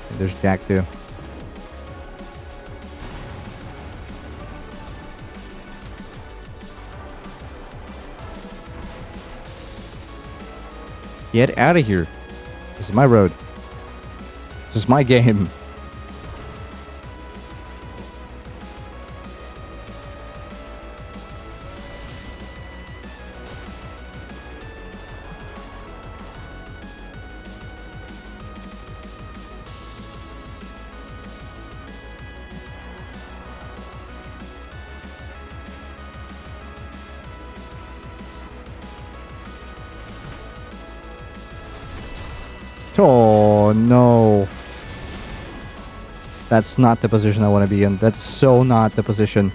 Okay, there's Jack too. Get out of here. This is my road. This is my game. Oh, no. That's not the position I want to be in. That's so not the position.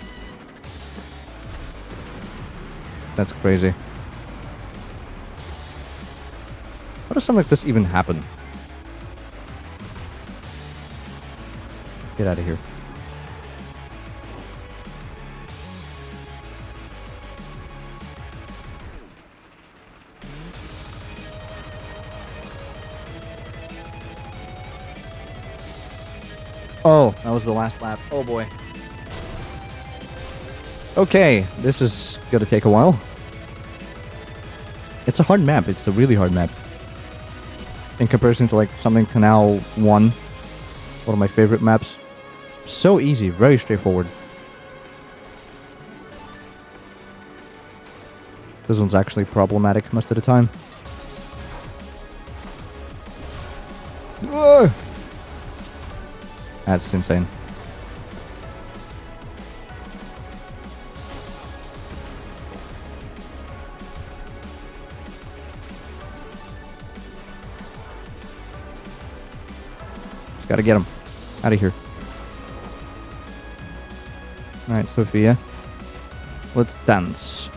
That's crazy. How does something like this even happen? Get out of here. Oh, that was the last lap. Oh boy. Okay, this is gonna take a while. It's a hard map. It's a really hard map. In comparison to like something Canal 1. One of my favorite maps. So easy, very straightforward. This one's actually problematic most of the time. Whoa! That's insane. Just gotta get him out of here. Alright, Sophia. Let's dance.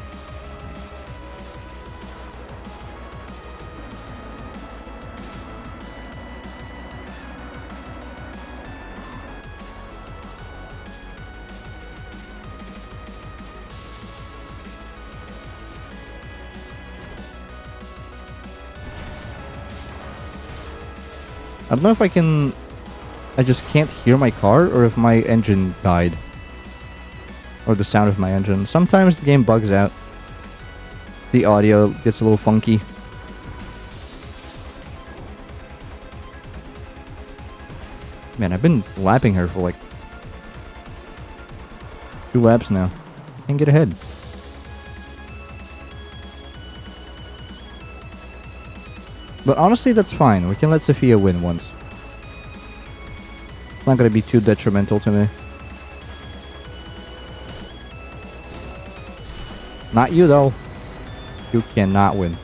I don't know if I can... I just can't hear my car, or if my engine died. Or the sound of my engine. Sometimes the game bugs out. The audio gets a little funky. Man, I've been lapping her for like 2 laps now. Can't get ahead. But honestly, that's fine. We can let Sophia win once. It's not gonna be too detrimental to me. Not you, though. You cannot win.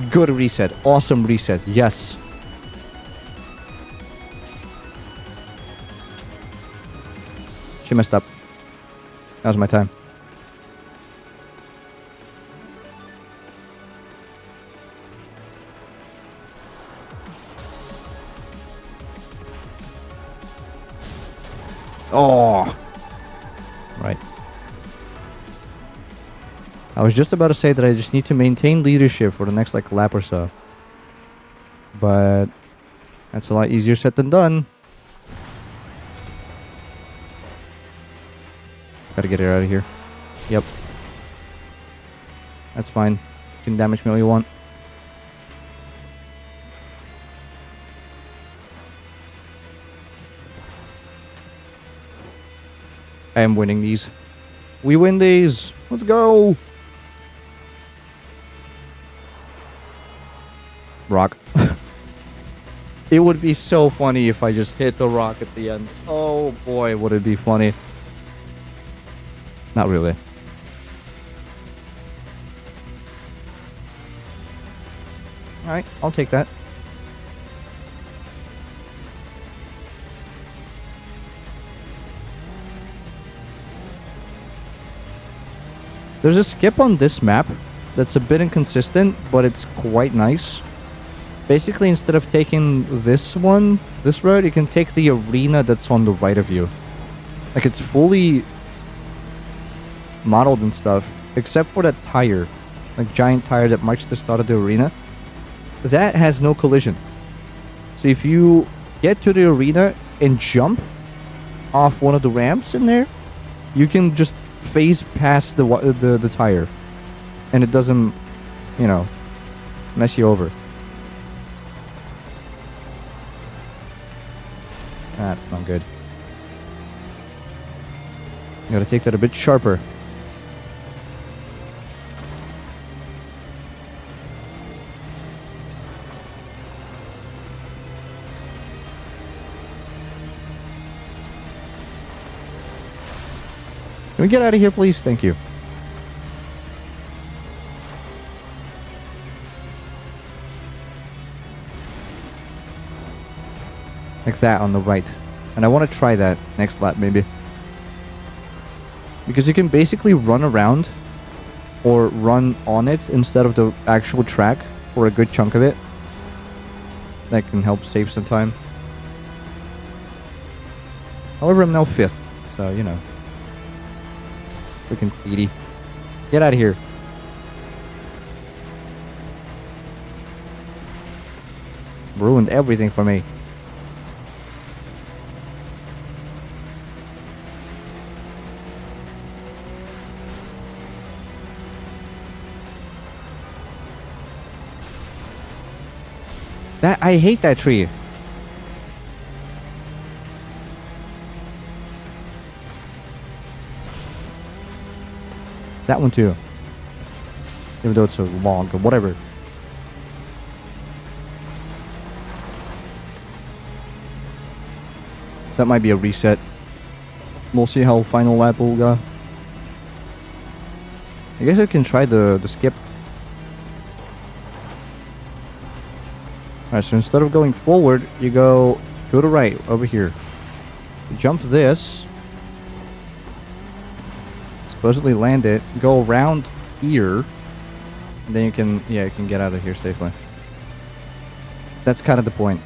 Good reset. Awesome reset. Yes. She messed up. That was my time. Oh. Right. I was just about to say that I just need to maintain leadership for the next like lap or so. But that's a lot easier said than done. Gotta get her out of here. Yep. That's fine. You can damage me all you want. I am winning these. We win these. Let's go. Rock. It would be so funny if I just hit the rock at the end. Oh boy, would it be funny. Not really. Alright, I'll take that. There's a skip on this map that's a bit inconsistent, but it's quite nice. Basically, instead of taking this road, you can take the arena that's on the right of you. Like, it's fully modeled and stuff, except for that tire. Like, giant tire that marks the start of the arena. That has no collision. So if you get to the arena and jump off one of the ramps in there, you can just phase past the tire. And it doesn't, you know, mess you over. That's not good. Gotta take that a bit sharper. Can we get out of here, please? Thank you. Like that on the right. And I want to try that next lap, maybe. Because you can basically run around or run on it instead of the actual track for a good chunk of it. That can help save some time. However, I'm now 5th, so, you know. Freaking Petey. Get out of here. Ruined everything for me. I hate that tree. That one too. Even though it's so long or whatever. That might be a reset. We'll see how final lap will go. I guess I can try the skip. Alright, so instead of going forward, you go to the right, over here. You jump this. Supposedly land it. Go around here. And then you can, yeah, you can get out of here safely. That's kind of the point.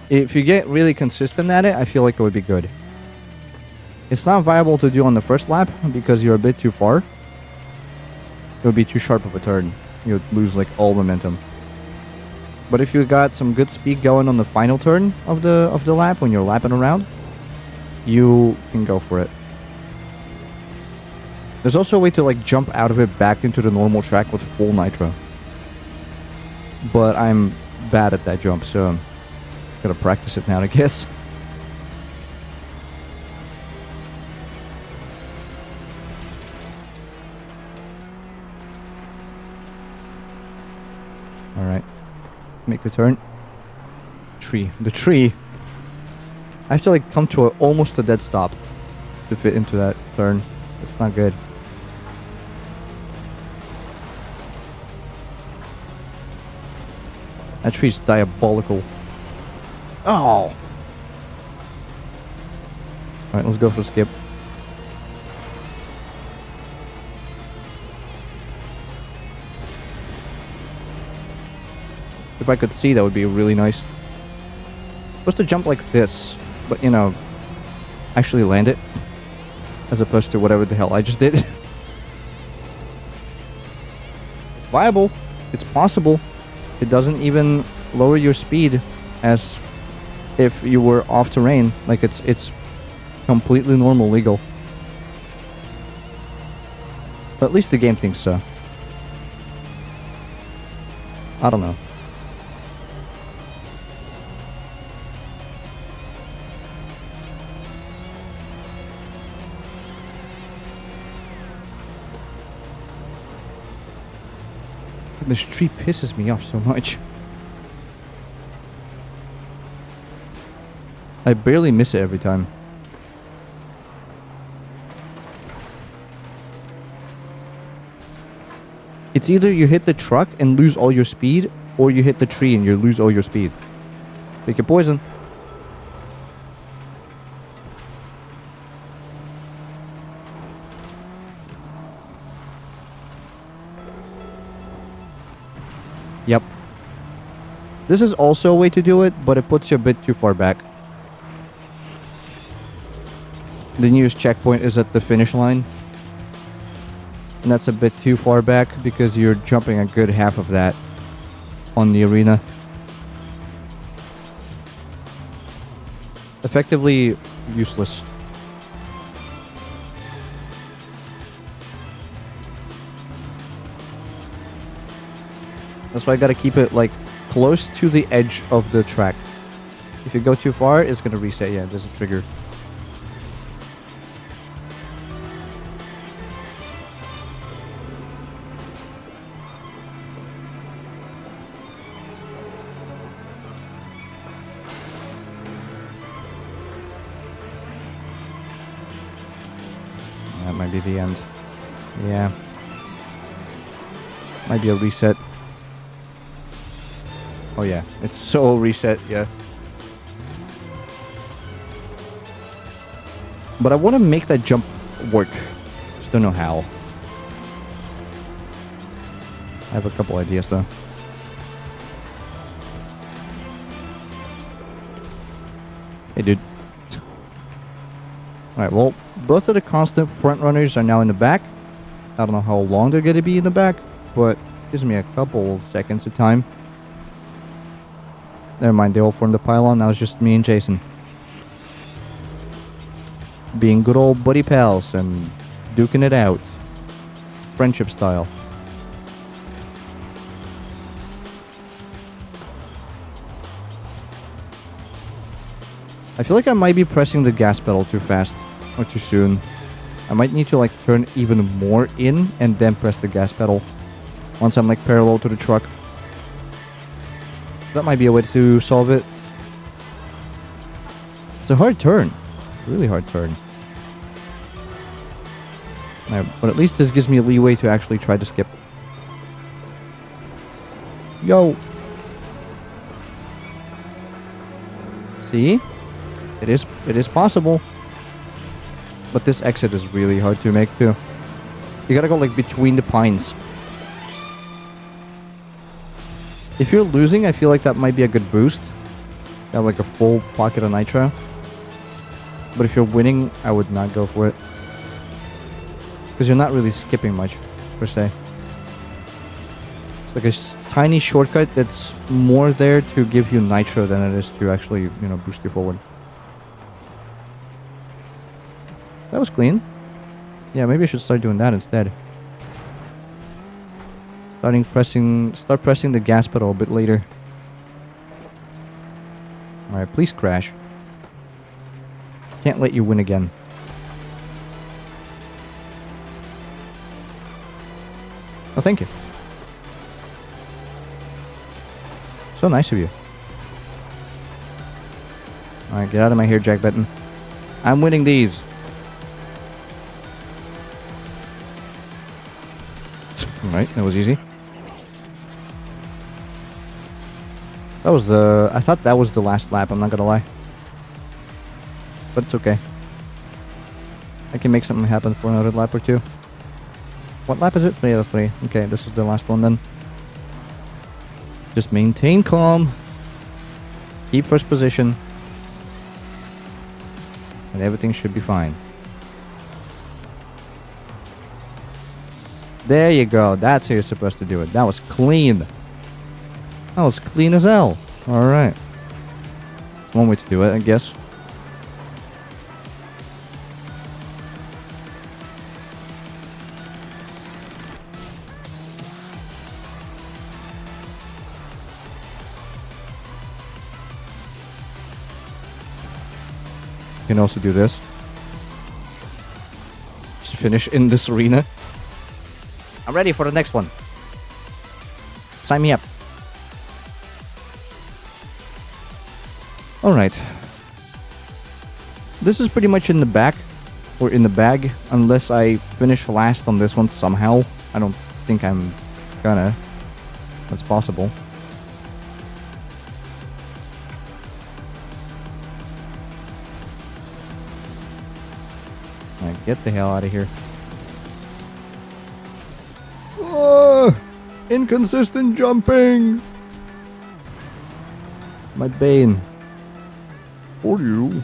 If you get really consistent at it, I feel like it would be good. It's not viable to do on the first lap because you're a bit too far. It would be too sharp of a turn. You would lose like all momentum. But if you got some good speed going on the final turn of the lap when you're lapping around, you can go for it. There's also a way to like jump out of it back into the normal track with full nitro. But I'm bad at that jump, so I'm gonna practice it now, I guess. Alright. Make the turn. The tree. I have to like come to almost a dead stop to fit into that turn. That's not good. That tree's diabolical. Oh! Alright, let's go for a skip. If I could see, that would be really nice. Supposed to jump like this, but you know, actually land it. As opposed to whatever the hell I just did. It's viable. It's possible. It doesn't even lower your speed as if you were off terrain. Like it's completely normal, legal. But at least the game thinks so. I don't know. This tree pisses me off so much. I barely miss it every time. It's either you hit the truck and lose all your speed, or you hit the tree and you lose all your speed. Pick your poison. Yep. This is also a way to do it, but it puts you a bit too far back. The nearest checkpoint is at the finish line. And that's a bit too far back because you're jumping a good half of that on the arena. Effectively useless. That's why I gotta keep it like close to the edge of the track. If you go too far, it's gonna reset. Yeah, there's a trigger. That might be the end. Yeah. Might be a reset. Oh yeah, it's so reset, yeah. But I want to make that jump work. Just don't know how. I have a couple ideas though. Hey dude. Alright, well, both of the constant front runners are now in the back. I don't know how long they're going to be in the back, but gives me a couple seconds of time. Never mind, they all formed the pylon. Now it's just me and Jason. Being good old buddy pals and duking it out. Friendship style. I feel like I might be pressing the gas pedal too fast or too soon. I might need to like turn even more in and then press the gas pedal once I'm like parallel to the truck. That might be a way to solve it. It's a hard turn. Really hard turn. Right, but at least this gives me a leeway to actually try to skip. Yo! See? It is possible. But this exit is really hard to make too. You gotta go like between the pines. If you're losing, I feel like that might be a good boost. You have like a full pocket of nitro. But if you're winning, I would not go for it. Because you're not really skipping much, per se. It's like a tiny shortcut that's more there to give you nitro than it is to actually, you know, boost you forward. That was clean. Yeah, maybe I should start doing that instead. Start pressing the gas pedal a bit later. Alright, please crash. Can't let you win again. Oh, thank you. So nice of you. Alright, get out of my hair, Jack Benton. I'm winning these. Alright, that was easy. That was the... I thought that was the last lap, I'm not gonna lie. But it's okay. I can make something happen for another lap or two. What lap is it? 3 out of 3. Okay, this is the last one then. Just maintain calm. Keep first position. And everything should be fine. There you go. That's how you're supposed to do it. That was clean. That was clean as hell. Alright. One way to do it, I guess. You can also do this. Just finish in this arena. I'm ready for the next one. Sign me up. Alright. This is pretty much in the back. Or in the bag. Unless I finish last on this one somehow. I don't think I'm Kinda. That's possible. Alright, get the hell out of here. Oh, inconsistent jumping! My bane. For you.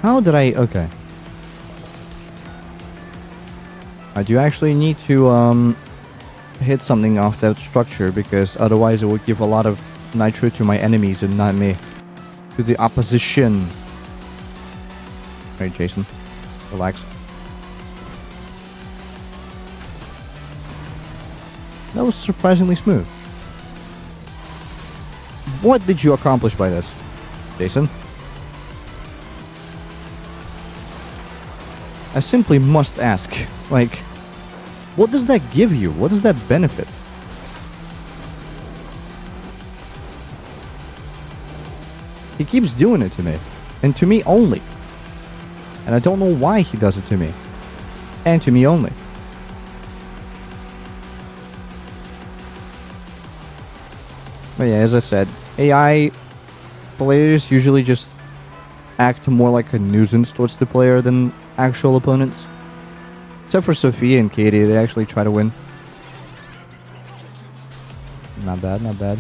How did I... Okay. I do actually need to hit something off that structure, because otherwise it would give a lot of nitro to my enemies and not me. To the opposition. Alright, Jason. Relax. That was surprisingly smooth. What did you accomplish by this, Jason? I simply must ask, like, what does that give you? What does that benefit? He keeps doing it to me, and to me only. And I don't know why he does it to me, and to me only. But yeah, as I said, AI players usually just act more like a nuisance towards the player than actual opponents. Except for Sophia and Katie, they actually try to win. Not bad, not bad.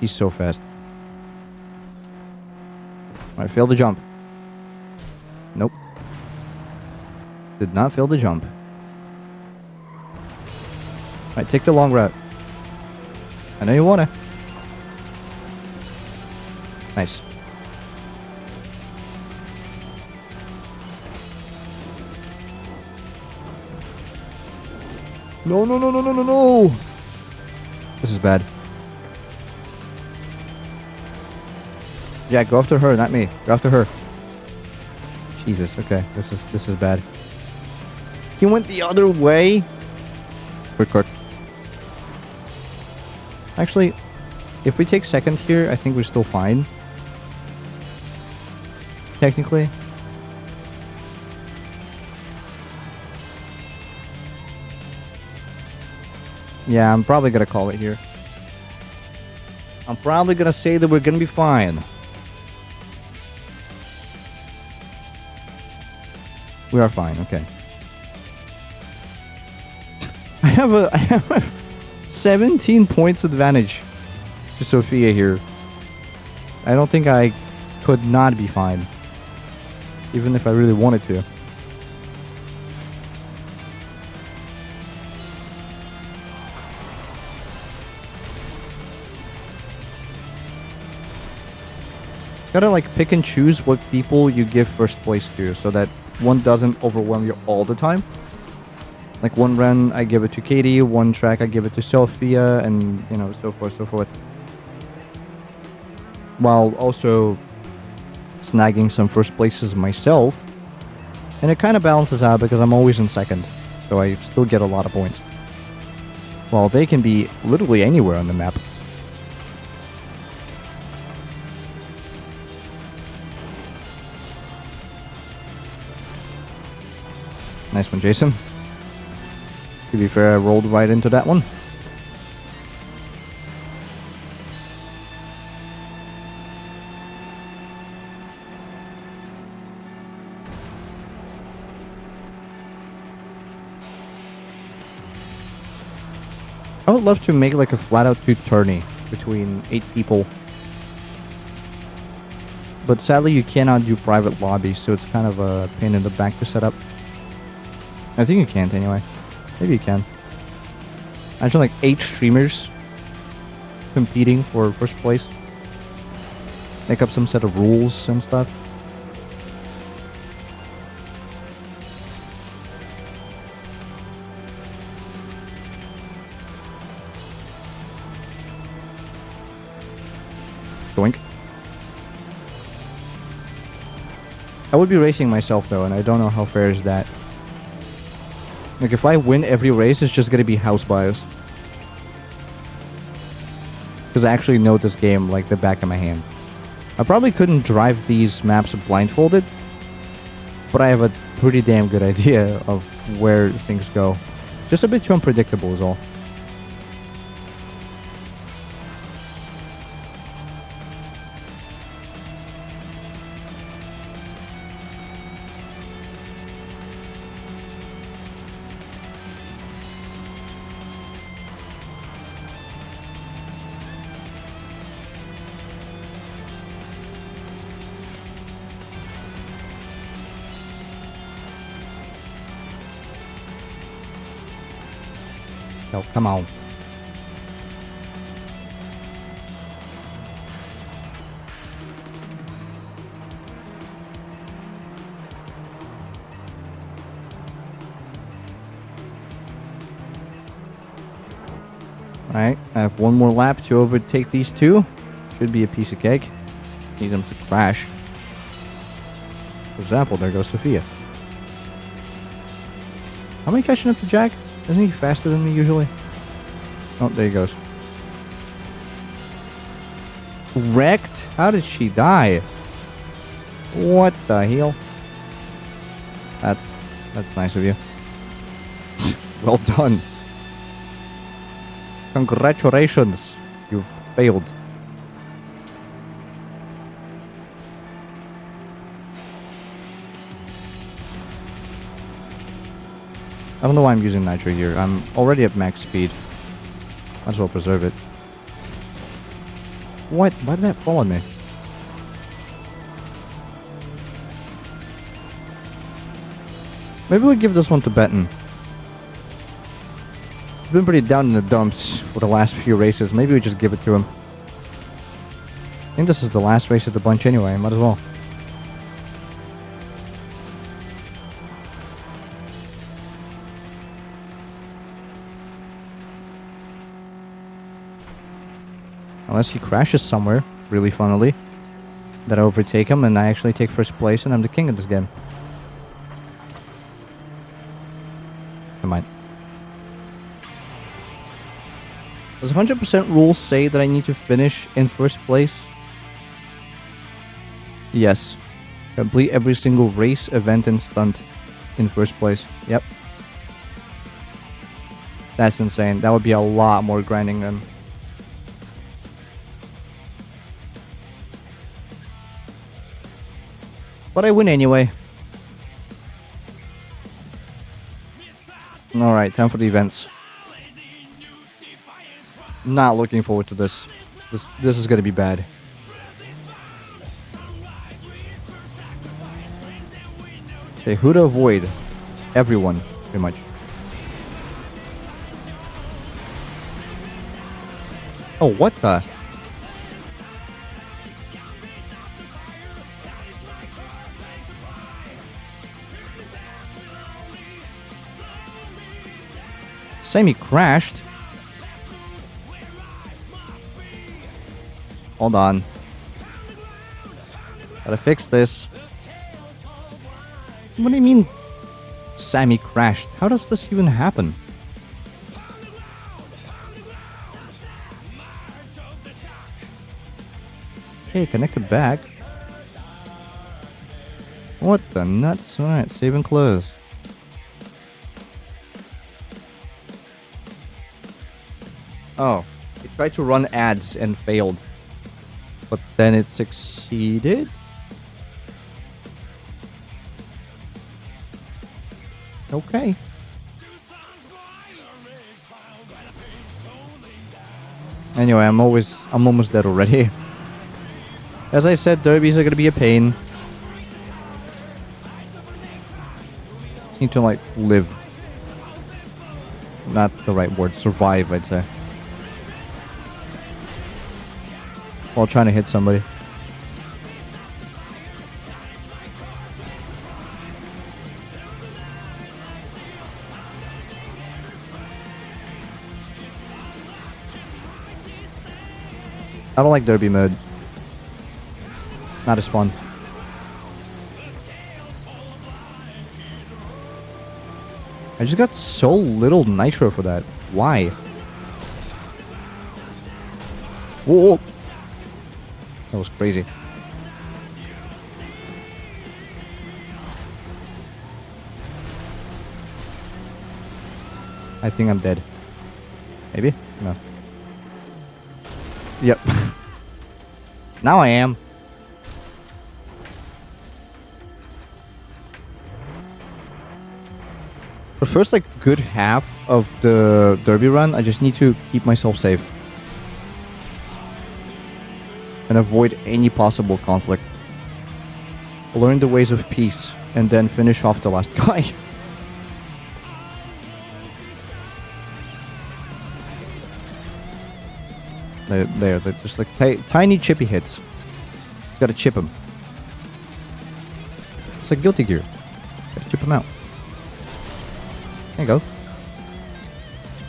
She's so fast. Alright, failed the jump. Nope. Did not fail the jump. Alright, take the long route. I know you wanna. Nice. No, no, no, no, no, no, no! This is bad. Yeah, go after her, not me. Go after her. Jesus, okay. This is bad. He went the other way? Quick. Actually, if we take second here, I think we're still fine. Technically. Yeah, I'm probably gonna call it here. I'm probably gonna say that we're gonna be fine. We are fine, okay. I have a 17 points advantage to Sophia here. I don't think I could not be fine. Even if I really wanted to. Gotta like pick and choose what people you give first place to, so that one doesn't overwhelm you all the time. Like one run I give it to Katie, one track I give it to Sophia, and you know, so forth. While also snagging some first places myself. And it kind of balances out because I'm always in second, so I still get a lot of points. While they can be literally anywhere on the map. Nice one, Jason. To be fair, I rolled right into that one. I would love to make like a FlatOut 2 tourney between 8 people. But sadly you cannot do private lobbies, so it's kind of a pain in the back to set up. I think you can't anyway. Maybe you can. Imagine like 8 streamers competing for first place. Make up some set of rules and stuff. Doink. I would be racing myself though, and I don't know how fair is that. Like, if I win every race, it's just gonna be house bias. Because I actually know this game like the back of my hand. I probably couldn't drive these maps blindfolded, but I have a pretty damn good idea of where things go. Just a bit too unpredictable is all. No, come on. Alright, I have one more lap to overtake these two. Should be a piece of cake. Need them to crash. For example, there goes Sophia. How am I catching up to Jack? Isn't he faster than me usually? Oh, there he goes. Wrecked? How did she die? What the hell? That's nice of you. Well done. Congratulations. You've failed. I don't know why I'm using nitro here. I'm already at max speed. Might as well preserve it. What? Why did that fall on me? Maybe we give this one to Benton. He's been pretty down in the dumps for the last few races. Maybe we just give it to him. I think this is the last race of the bunch anyway. Might as well. Unless he crashes somewhere, really funnily. That I overtake him and I actually take first place and I'm the king of this game. Never mind. Does 100% rule say that I need to finish in first place? Yes. Complete every single race, event, and stunt in first place. Yep. That's insane. That would be a lot more grinding than... But I win anyway. Alright, time for the events. Not looking forward to this. This is gonna be bad. Okay, who to avoid? Everyone, pretty much. Oh, what the? Sammy crashed. Hold on. Gotta fix this. What do you mean Sammy crashed? How does this even happen? Okay, connected back. What the nuts? Alright, save and close. Oh, it tried to run ads and failed. But then it succeeded? Okay. Anyway, I'm almost dead already. As I said, derbies are gonna be a pain. Need to, like, live. Not the right word. Survive, I'd say. While trying to hit somebody. I don't like derby mode. not as fun. I just got so little nitro for that. Why? Whoa! That was crazy. I think I'm dead. Maybe? No. Yep. Now I am. For the first, like, good half of the derby run, I just need to keep myself safe. And avoid any possible conflict. Learn the ways of peace, and then finish off the last guy. They're just like tiny chippy hits. Just gotta chip them. It's like Guilty Gear. Gotta chip them out. There you go.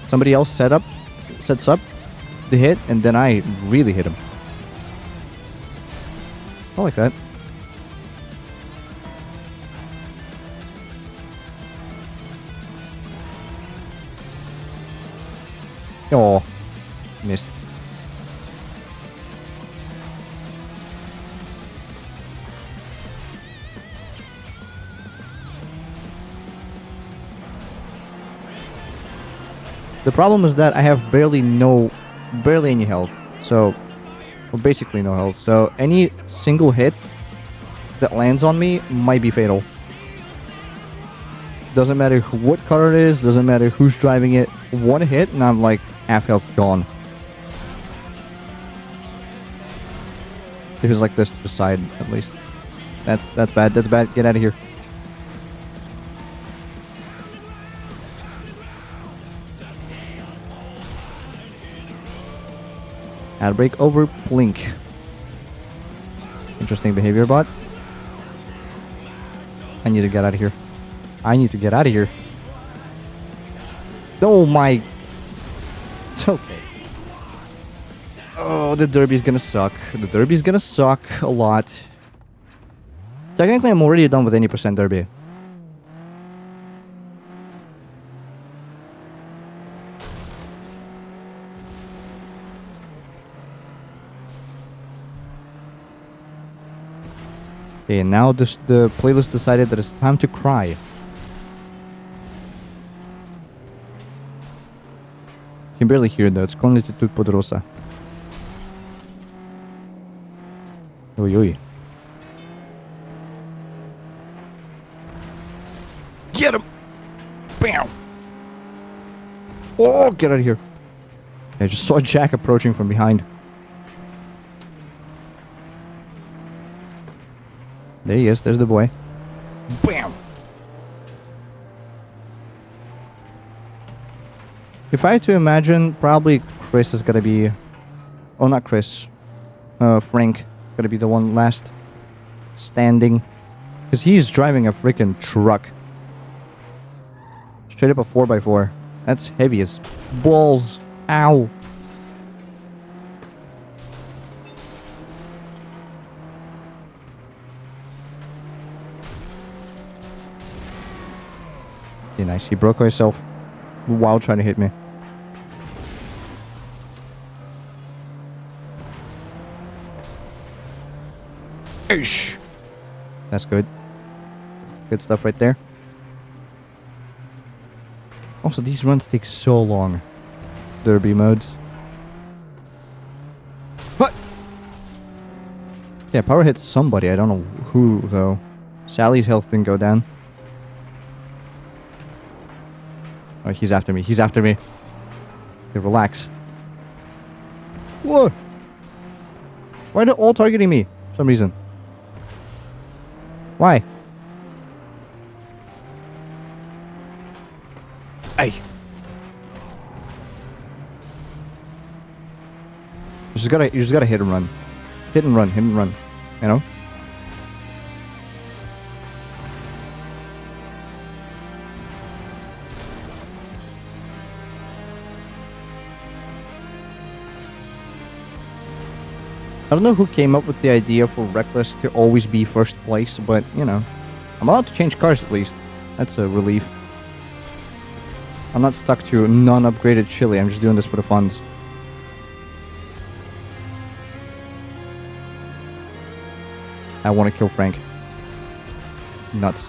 Somebody else sets up the hit, and then I really hit him. I like that. Oh, missed. The problem is that I have barely any health, so, well, basically no health, so any single hit that lands on me might be fatal. Doesn't matter what car it is, doesn't matter who's driving it, one hit and I'm like half health gone. If it's like this to the side, at least. That's bad, that's bad, get out of here. Ad break over blink. Interesting behavior, bot. I need to get out of here. I need to get out of here. Oh my. It's okay. Oh, the derby's gonna suck. The derby's gonna suck a lot. Technically, I'm already done with any percent derby. Okay, and now the playlist decided that it's time to cry. You can barely hear it though, it's con lentitud poderosa. Uy, uy. Get him! Bam! Oh, get out of here. I just saw Jack approaching from behind. There he is, there's the boy. Bam! If I had to imagine, probably Chris is gonna be... Oh, not Chris. Frank. Gonna be the one last standing. Because he's driving a freaking truck. Straight up a 4x4. That's heavy as balls. Ow. Okay, nice. He broke herself while trying to hit me. Eesh. That's good. Good stuff right there. Also, these runs take so long. Derby modes. What? Yeah, power hits somebody. I don't know who, though. Sally's health didn't go down. Oh, he's after me. He's after me. Okay, relax. Whoa! Why are they all targeting me? For some reason. Why? Hey! You just gotta hit and run. Hit and run, hit and run. You know? don't know who came up with the idea for Reckless to always be first place, but, you know, I'm allowed to change cars at least. That's a relief. I'm not stuck to non-upgraded Chili. I'm just doing this for the funds. I want to kill Frank. Nuts.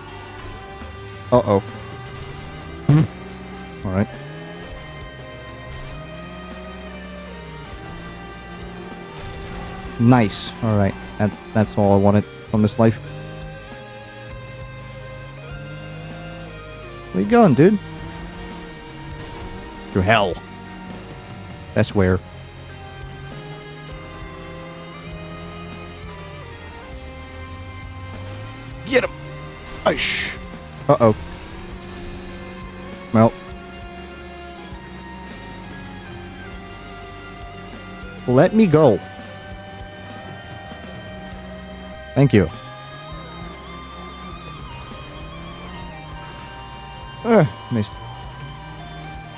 Uh-oh. Alright. Nice. Alright. That's all I wanted from this life. Where you going, dude? To hell. That's where. Get him! Ish. Uh-oh. Well. Let me go. Thank you. Missed.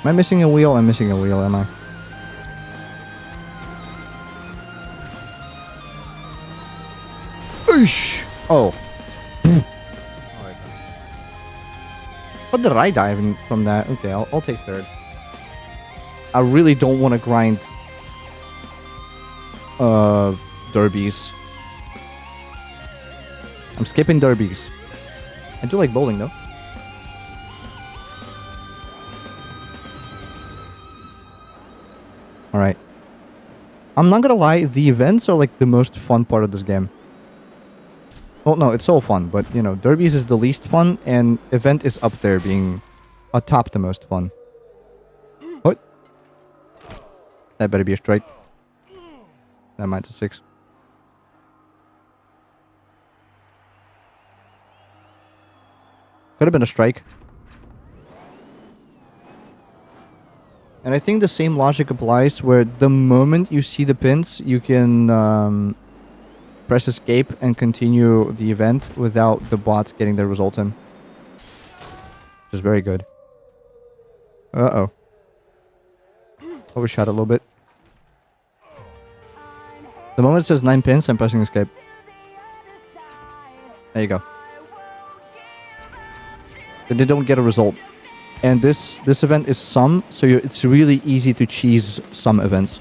Am I missing a wheel? I'm missing a wheel, am I? Oosh! Oh. What did I dive in from that? Okay, I'll take third. I really don't want to grind derbies. I'm skipping derbies. I do like bowling though. Alright. I'm not gonna lie, the events are like the most fun part of this game. Well, no, it's all fun, but you know, derbies is the least fun, and event is up there being atop the most fun. What? That better be a strike. That mine's a 6. Could have been a strike. And I think the same logic applies where the moment you see the pins, you can press escape and continue the event without the bots getting their results in. Which is very good. Uh-oh. Overshot a little bit. The moment it says 9 pins, I'm pressing escape. There you go. Then they don't get a result. And this event is sum, so it's really easy to cheese some events.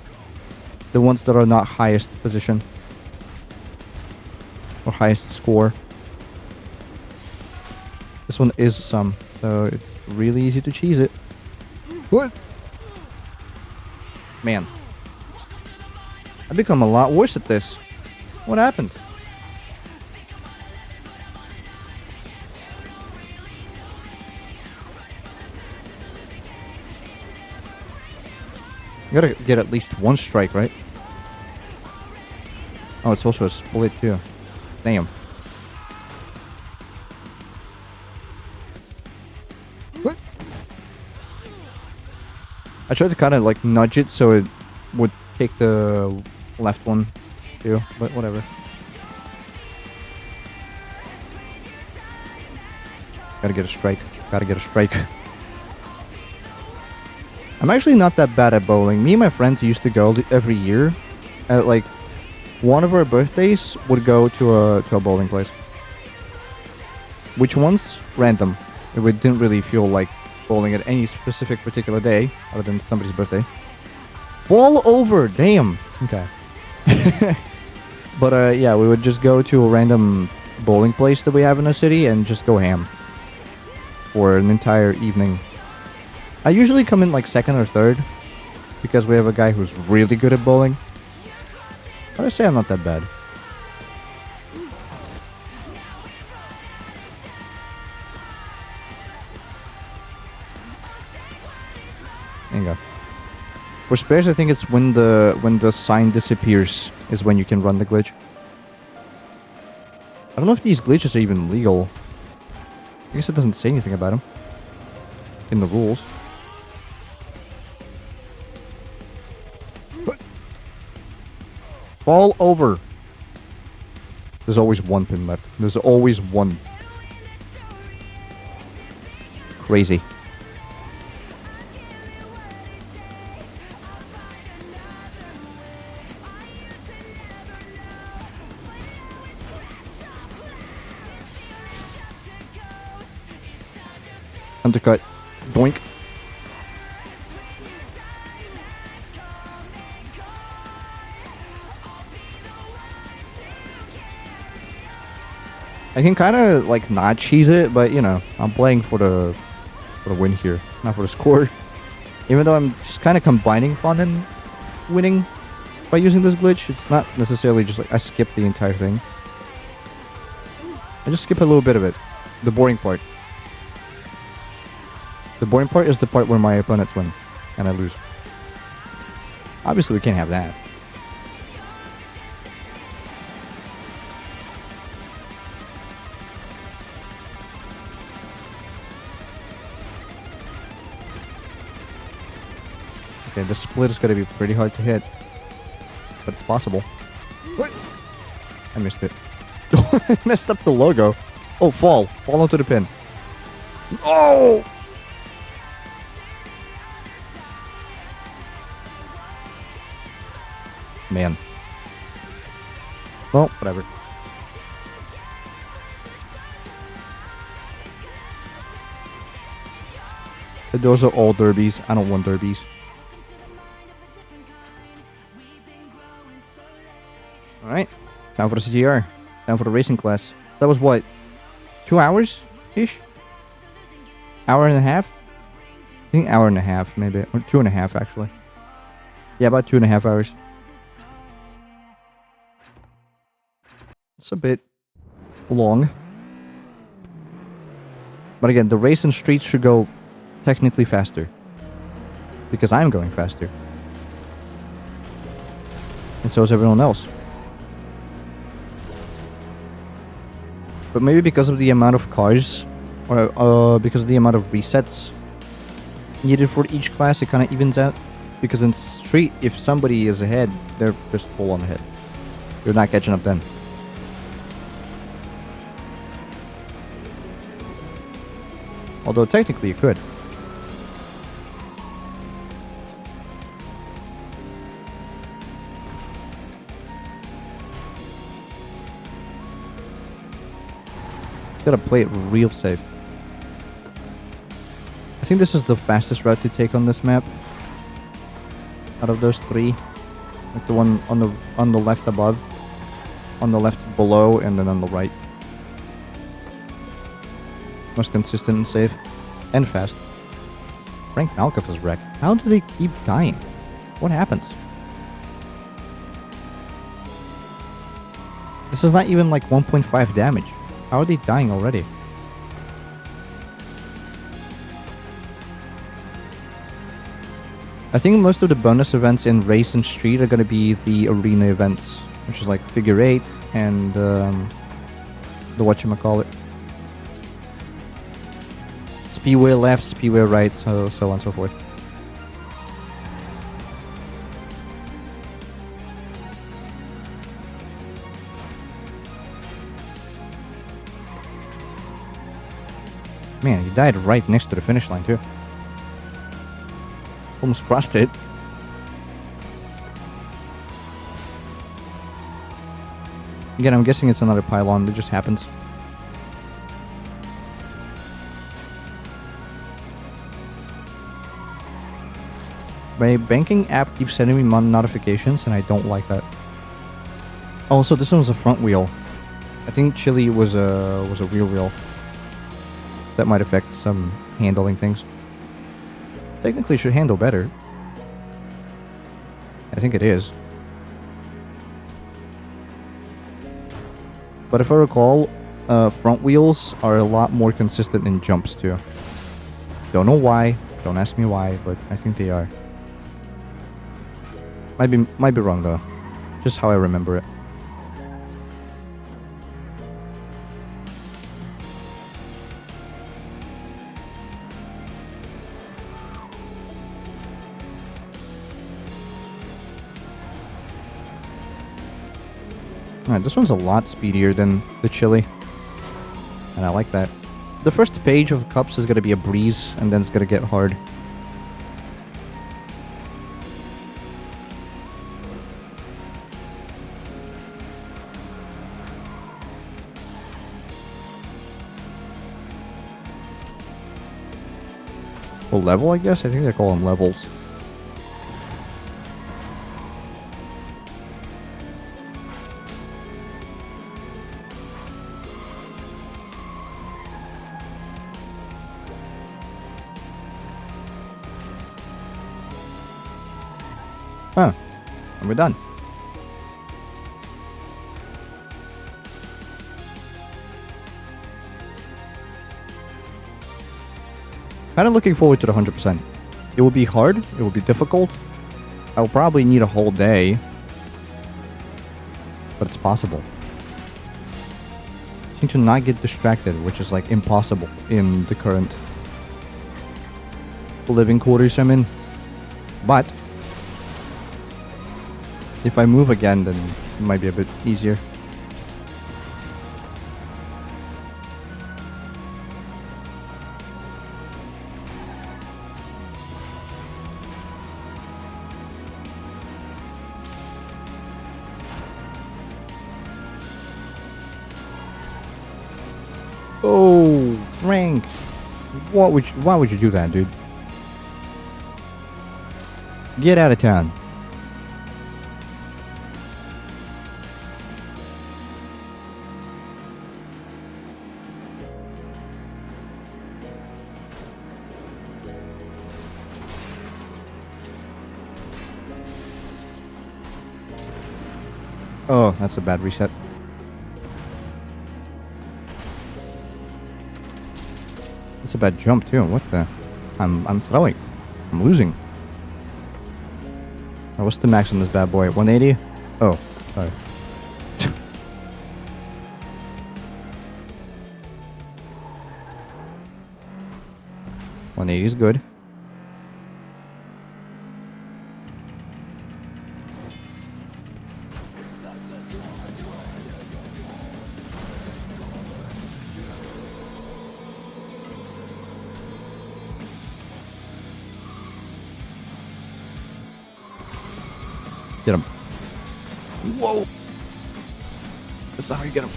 The ones that are not highest position. Or highest score. This one is sum, so it's really easy to cheese it. What? Man. I've become a lot worse at this. What happened? You gotta get at least one strike, right? Oh, it's also a split too. Damn. What? I tried to kind of like nudge it so it would take the left one too, but whatever. Gotta get a strike. Gotta get a strike. I'm actually not that bad at bowling. Me and my friends used to go every year. At like one of our birthdays would go to a bowling place. Which ones? Random. We didn't really feel like bowling at any specific particular day other than somebody's birthday. Fall over! Damn! Okay. But yeah, we would just go to a random bowling place that we have in the city and just go ham. For an entire evening. I usually come in like second or third. Because we have a guy who's really good at bowling. But I say I'm not that bad. There you go. For spares, I think it's when the sign disappears is when you can run the glitch. I don't know if these glitches are even legal. I guess it doesn't say anything about them in the rules. Fall over. There's always one pin left. There's always one. Crazy. Undercut. Doink. I can kind of like not cheese it, but you know, I'm playing for the win here, not for the score. Even though I'm just kind of combining fun and winning by using this glitch, it's not necessarily just like I skip the entire thing. I just skip a little bit of it, the boring part. The boring part is the part where my opponents win and I lose. Obviously, we can't have that. Okay, the split is going to be pretty hard to hit, but it's possible. What? I missed it. I messed up the logo. Oh, fall. Fall onto the pin. Oh! Man. Well, whatever. Those are all derbies. I don't want derbies. Alright. Time for the CTR. Time for the racing class. That was what? 2 hours-ish? Hour and a half? I think hour and a half, maybe. Or 2.5, actually. Yeah, about 2.5 hours. It's a bit long. But again, the race and streets should go technically faster. Because I'm going faster. And so is everyone else. But maybe because of the amount of cars, or because of the amount of resets needed for each class, it kind of evens out. Because in street, if somebody is ahead, they're just full on ahead. You're not catching up then. Although technically you could. Gotta play it real safe. I think this is the fastest route to take on this map. Out of those three. Like the one on the left above. On the left below and then on the right. Most consistent and safe. And fast. Frank Malkoff is wrecked. How do they keep dying? What happens? This is not even like 1.5 damage. How are they dying already? I think most of the bonus events in Race and Street are going to be the arena events. Which is like Figure 8 and the whatchamacallit. Speedway left, Speedway right, so on and so forth. Man, he died right next to the finish line too. Almost crossed it. Again, I'm guessing it's another pylon that just happens. My banking app keeps sending me notifications and I don't like that. Also, this one was a front wheel. I think Chili was a rear wheel. That might affect some handling things. Technically should handle better. I think it is. But if I recall, front wheels are a lot more consistent in jumps too. Don't know why. Don't ask me why, but I think they are. Might be wrong though. Just how I remember it. Alright, this one's a lot speedier than the Chili. And I like that. The first page of Cups is going to be a breeze, and then it's going to get hard. a level, I guess? I think they call them levels. Huh. And we're done. Kind of looking forward to the 100%. It will be hard. It will be difficult. I'll probably need a whole day. But it's possible. I seem to not get distracted, which is like impossible in the current living quarters I'm in. But if I move again, then it might be a bit easier. Oh, rank. Why would you do that, dude? Get out of town. Oh, that's a bad reset. That's a bad jump too. What the? I'm throwing. I'm losing. Oh, what's the max on this bad boy? 180? Oh, sorry. 180 is good. Get him. Whoa! That's not how you get him.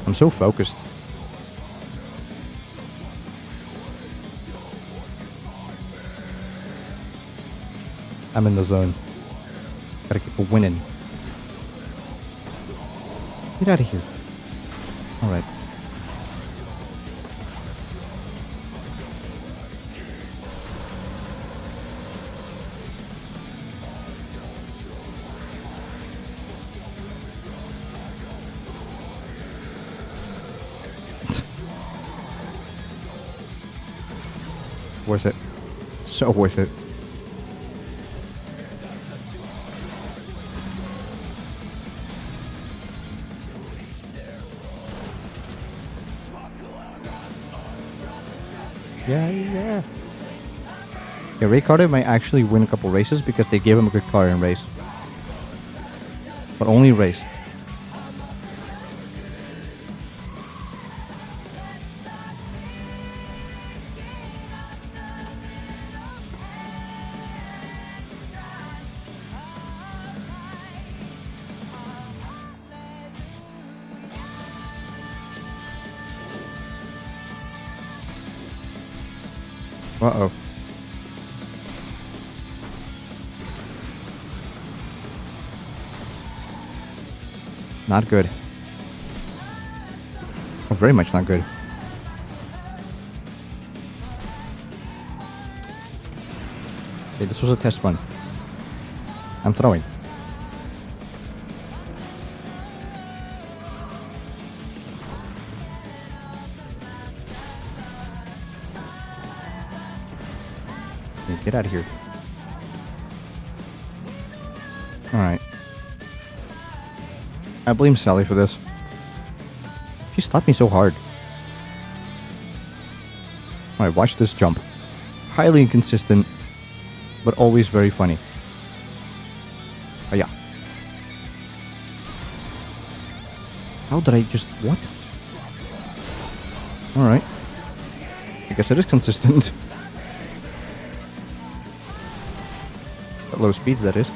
I'm so focused. I'm in the zone. Gotta keep winning. Get out of here. Alright. Worth it. So worth it. Yeah. Ray Carter might actually win a couple races because they gave him a good car in race. But only race. Uh-oh. Not good. Oh, very much not good. Okay, this was a test run. I'm throwing. Okay, get out of here. Alright. I blame Sally for this. She slapped me so hard. Alright, watch this jump. Highly inconsistent, but always very funny. Oh yeah. How did I just... what? Alright. I guess it is consistent. At low speeds, that is.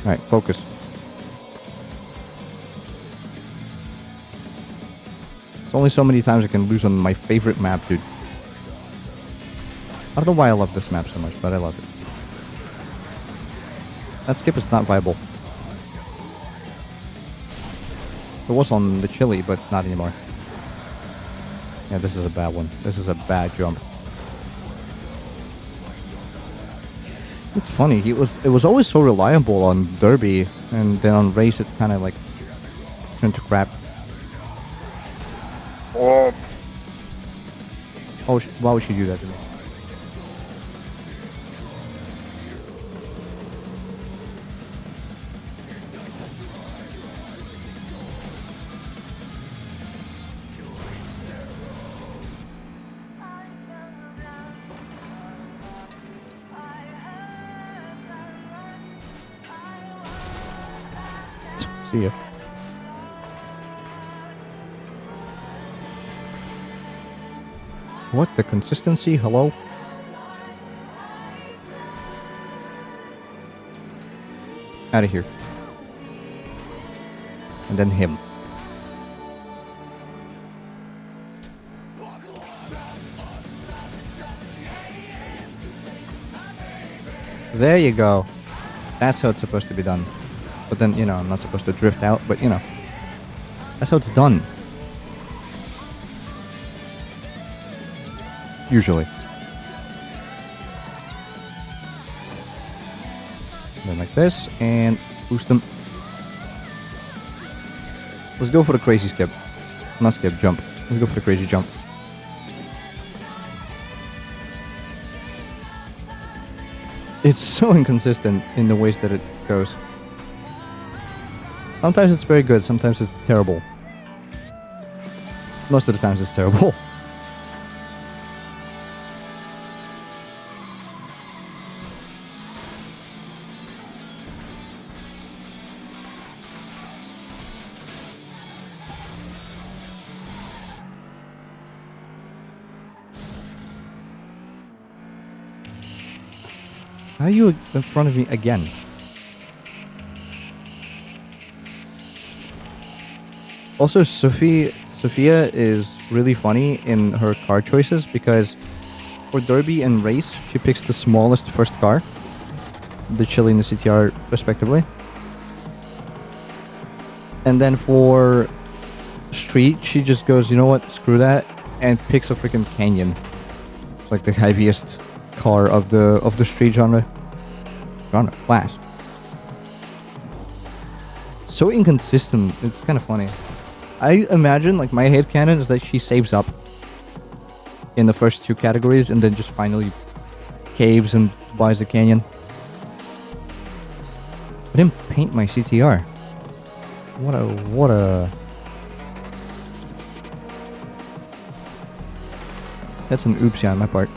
Alright, focus. It's only so many times I can lose on my favorite map, dude. I don't know why I love this map so much, but I love it. That skip is not viable. It was on the chili, but not anymore. Yeah, this is a bad one. This is a bad jump. It's funny, it was always so reliable on Derby, and then on race it kind of like turned to crap. Oh, why would she do that to me? See ya. What, the consistency? Hello? Out of here. And then him. There you go. That's how it's supposed to be done. But then, you know, I'm not supposed to drift out, but you know. That's how it's done. Usually. Then like this, and boost them. Let's go for the crazy skip. Not skip, jump. Let's go for the crazy jump. It's so inconsistent in the ways that it goes. Sometimes it's very good, sometimes it's terrible. Most of the times it's terrible. How are you in front of me again? Also, Sophia is really funny in her car choices because for Derby and Race, she picks the smallest first car. The Chili and the CTR, respectively. And then for Street, she just goes, you know what, screw that, and picks a freaking Canyon. It's like the heaviest car of the Street genre. Class. So inconsistent, it's kind of funny. I imagine, like, my headcanon is that she saves up in the first two categories and then just finally caves and buys a Canyon. I didn't paint my CTR. What a... That's an oopsie on my part.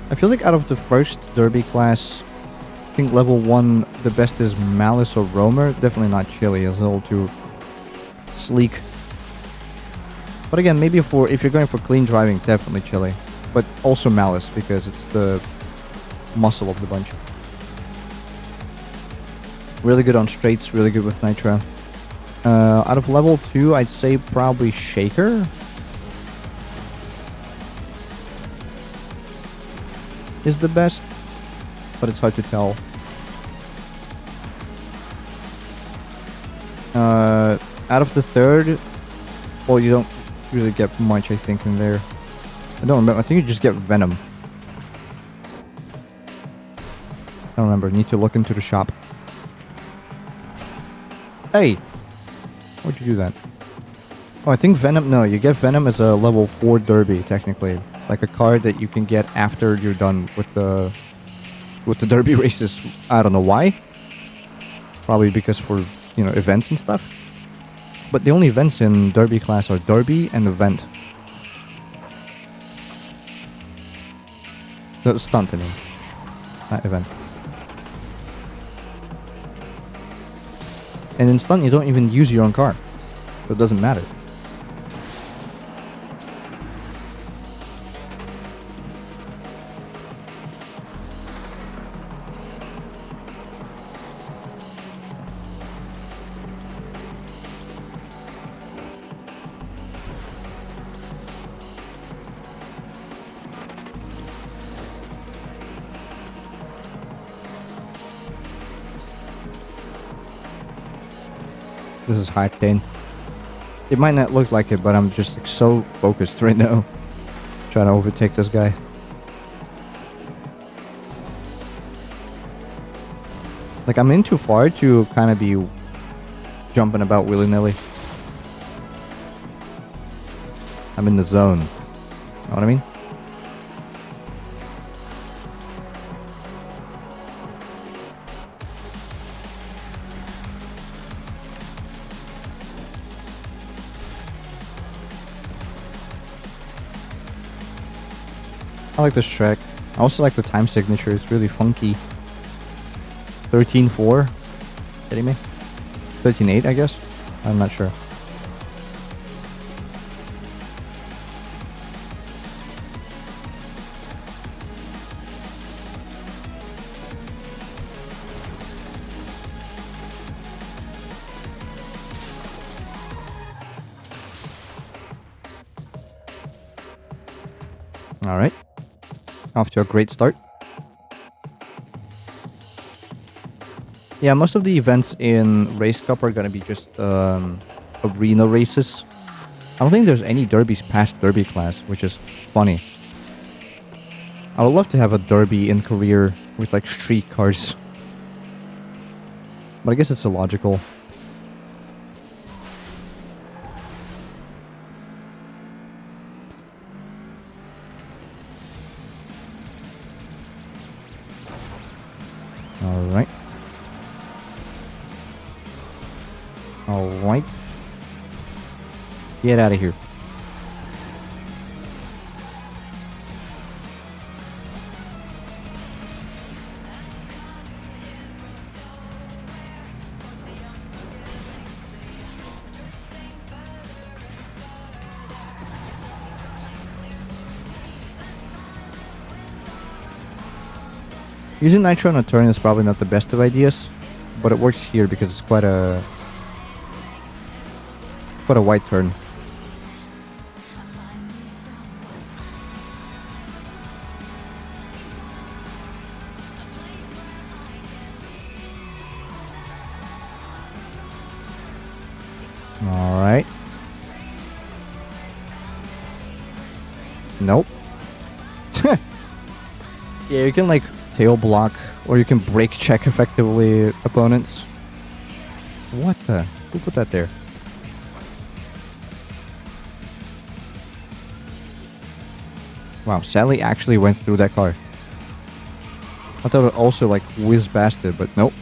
I feel like out of the first Derby class, I think level 1, the best is Malice or Roamer. Definitely not Chili, it's a little too sleek. But again, maybe if you're going for clean driving, definitely Chili. But also Malice, because it's the muscle of the bunch. Really good on straights, really good with Nitro. Out of level 2, I'd say probably Shaker. Is the best, but it's hard to tell. Out of the third, well, you don't really get much, I think, in there. I don't remember. I think you just get Venom. I don't remember. Need to look into the shop. Hey! Why'd you do that? Oh, I think Venom... No, you get Venom as a level 4 Derby, technically. Like a card that you can get after you're done with the Derby races. I don't know why. Probably because for, you know, events and stuff. But the only events in Derby class are Derby and Event. No, Stunt, I mean. Not Event. And in Stunt, you don't even use your own car. So it doesn't matter. This is high 10. It might not look like it, but I'm just like, so focused right now. Trying to overtake this guy. Like, I'm in too far to kind of be jumping about willy-nilly. I'm in the zone. Know what I mean? I like this track. I also like the time signature. It's really funky. 13.4? Kidding me? 13.8, I guess? I'm not sure. Alright. Off to a great start. Yeah, most of the events in Race Cup are gonna be just arena races. I don't think there's any derbies past derby class, which is funny. I would love to have a derby in career with like street cars. But I guess it's illogical. Alright. Alright. Get out of here. Using nitro on a turn is probably not the best of ideas, but it works here because it's quite a wide turn. All right. Nope. Yeah, you can like tail block, or you can brake check effectively opponents. What the? Who put that there? Wow, Sally actually went through that car. I thought it also like whiz past it, but nope.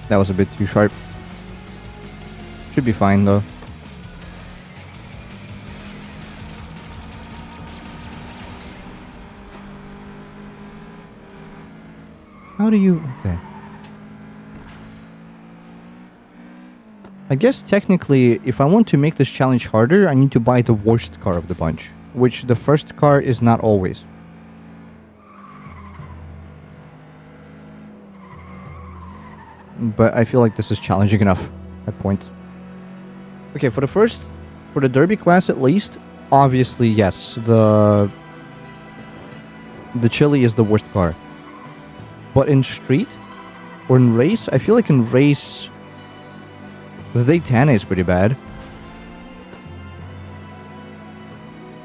That was a bit too sharp. Should be fine though. How do you... Okay. I guess technically, if I want to make this challenge harder, I need to buy the worst car of the bunch. Which the first car is not always. But I feel like this is challenging enough at points. Okay, for the derby class at least, obviously yes, the Chili is the worst car. But in street or in race, I feel like in race the Daytona is pretty bad.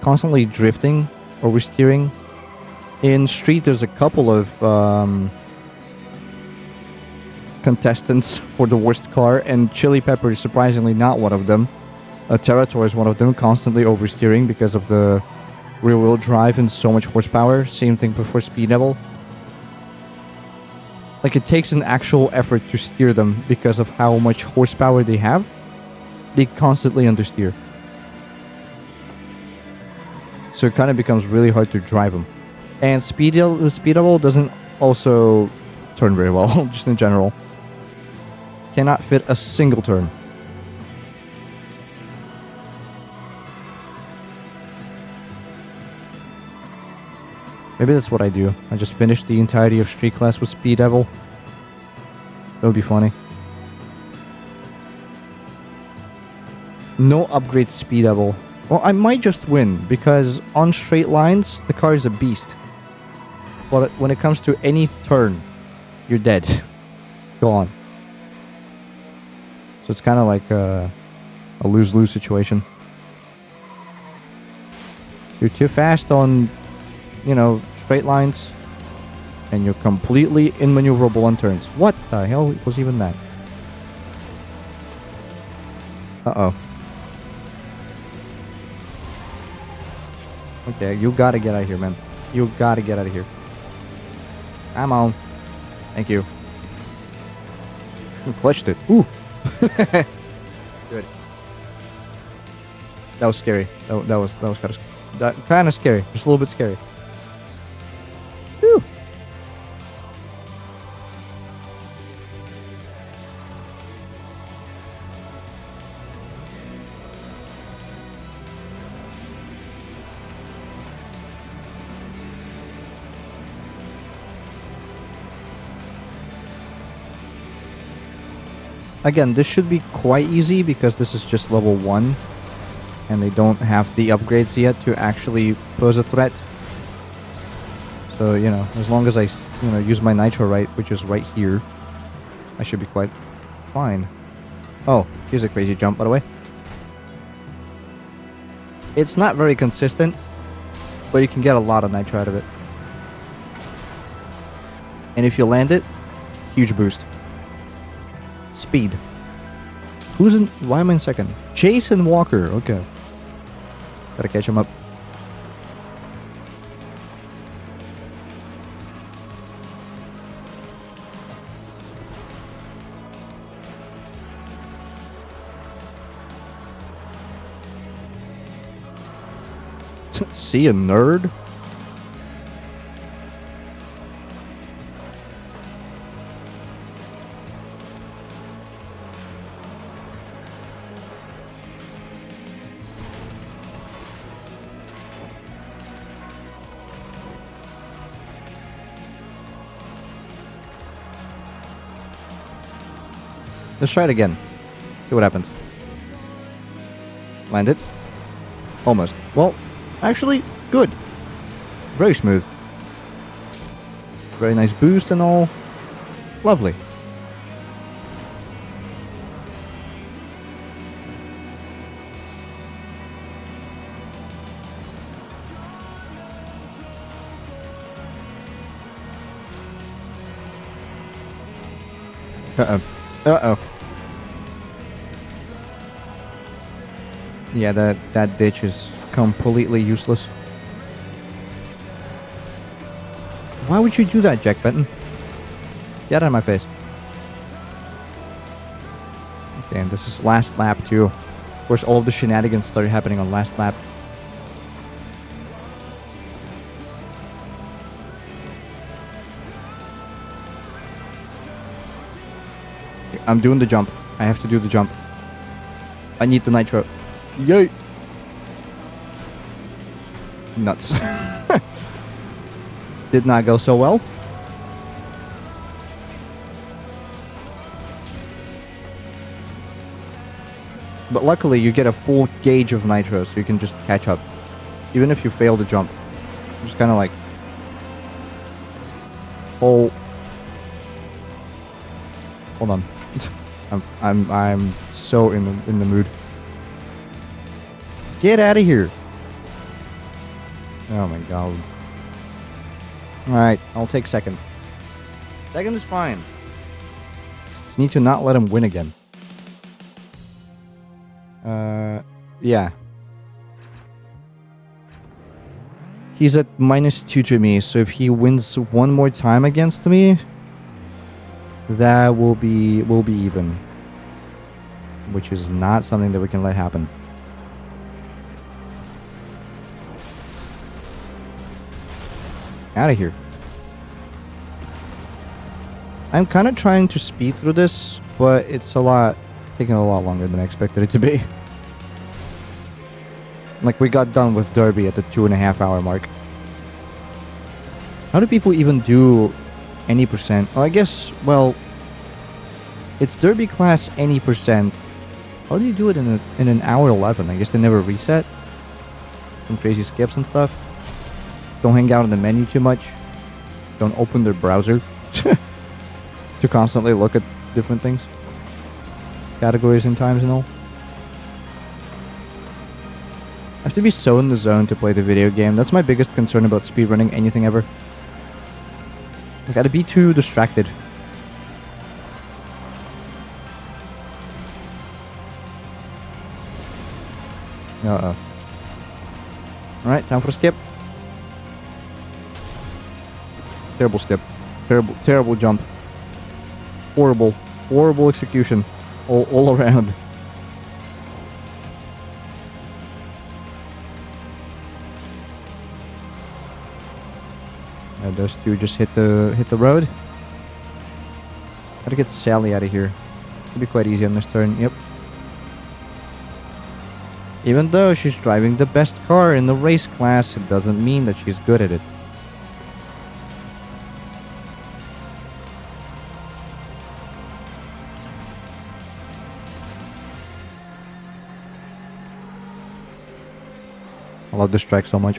Constantly drifting, oversteering. In street there's a couple of contestants for the worst car, and Chili Pepper is surprisingly not one of them. Territor is one of them, constantly oversteering because of the rear-wheel drive and so much horsepower. Same thing before Speed Devil. Like, it takes an actual effort to steer them because of how much horsepower they have. They constantly understeer. So it kind of becomes really hard to drive him. And speedable doesn't also turn very well, just in general. Cannot fit a single turn. Maybe that's what I do. I just finish the entirety of Street Class with Speed Devil. That would be funny. No upgrade Speed Devil. Well, I might just win, because on straight lines, the car is a beast. But when it comes to any turn, you're dead. Gone. So it's kind of like a lose-lose situation. You're too fast on, you know, straight lines, and you're completely immaneuverable on turns. What the hell was even that? Uh-oh. Okay, you gotta get out of here, man. You gotta get out of here. Come on. Thank you. You clutched it. Ooh. Good. That was scary. That was kind of scary. Just a little bit scary. Whew. Again, this should be quite easy because this is just level 1 and they don't have the upgrades yet to actually pose a threat. So, you know, as long as I, you know, use my nitro right, which is right here, I should be quite fine. Oh, here's a crazy jump, by the way. It's not very consistent, but you can get a lot of nitro out of it. And if you land it, huge boost. Speed. Who's in... Why am I in second? Jason Walker. Okay. Gotta catch him up. See a nerd? Let's try it again. See what happens. Land it. Almost. Well, actually, good. Very smooth. Very nice boost and all. Lovely. Uh-oh. Uh-oh. Yeah, that ditch is completely useless. Why would you do that, Jack Benton? Get out of my face. Okay, and this is last lap too. Of course, all of the shenanigans started happening on last lap. I'm doing the jump. I have to do the jump. I need the nitro. Yay! Nuts. Did not go so well. But luckily you get a full gauge of nitro, so you can just catch up. Even if you fail the jump. Just kind of like... Hold on. I'm so in the mood. Get out of here. Oh my god. Alright, I'll take second. Second is fine. Just need to not let him win again. Yeah. He's at -2 to me, so if he wins one more time against me, that will be even. Which is not something that we can let happen. Out of here. I'm kind of trying to speed through this, but it's taking a lot longer than I expected it to be. Like, we got done with Derby at the 2.5 hour mark. How do people even do any percent? Oh, I guess, well, it's Derby class any percent. How do you do it in an hour 11? I guess they never reset. Some crazy skips and stuff. Don't hang out in the menu too much. Don't open their browser to constantly look at different things. Categories and times and all. I have to be so in the zone to play the video game. That's my biggest concern about speedrunning anything ever. I gotta be too distracted. Uh-oh. Alright, time for a skip. Terrible skip. Terrible jump. Horrible execution. All around. Those two just hit the road. Gotta get Sally out of here. It'll be quite easy on this turn. Yep. Even though she's driving the best car in the race class, it doesn't mean that she's good at it. I love this track so much.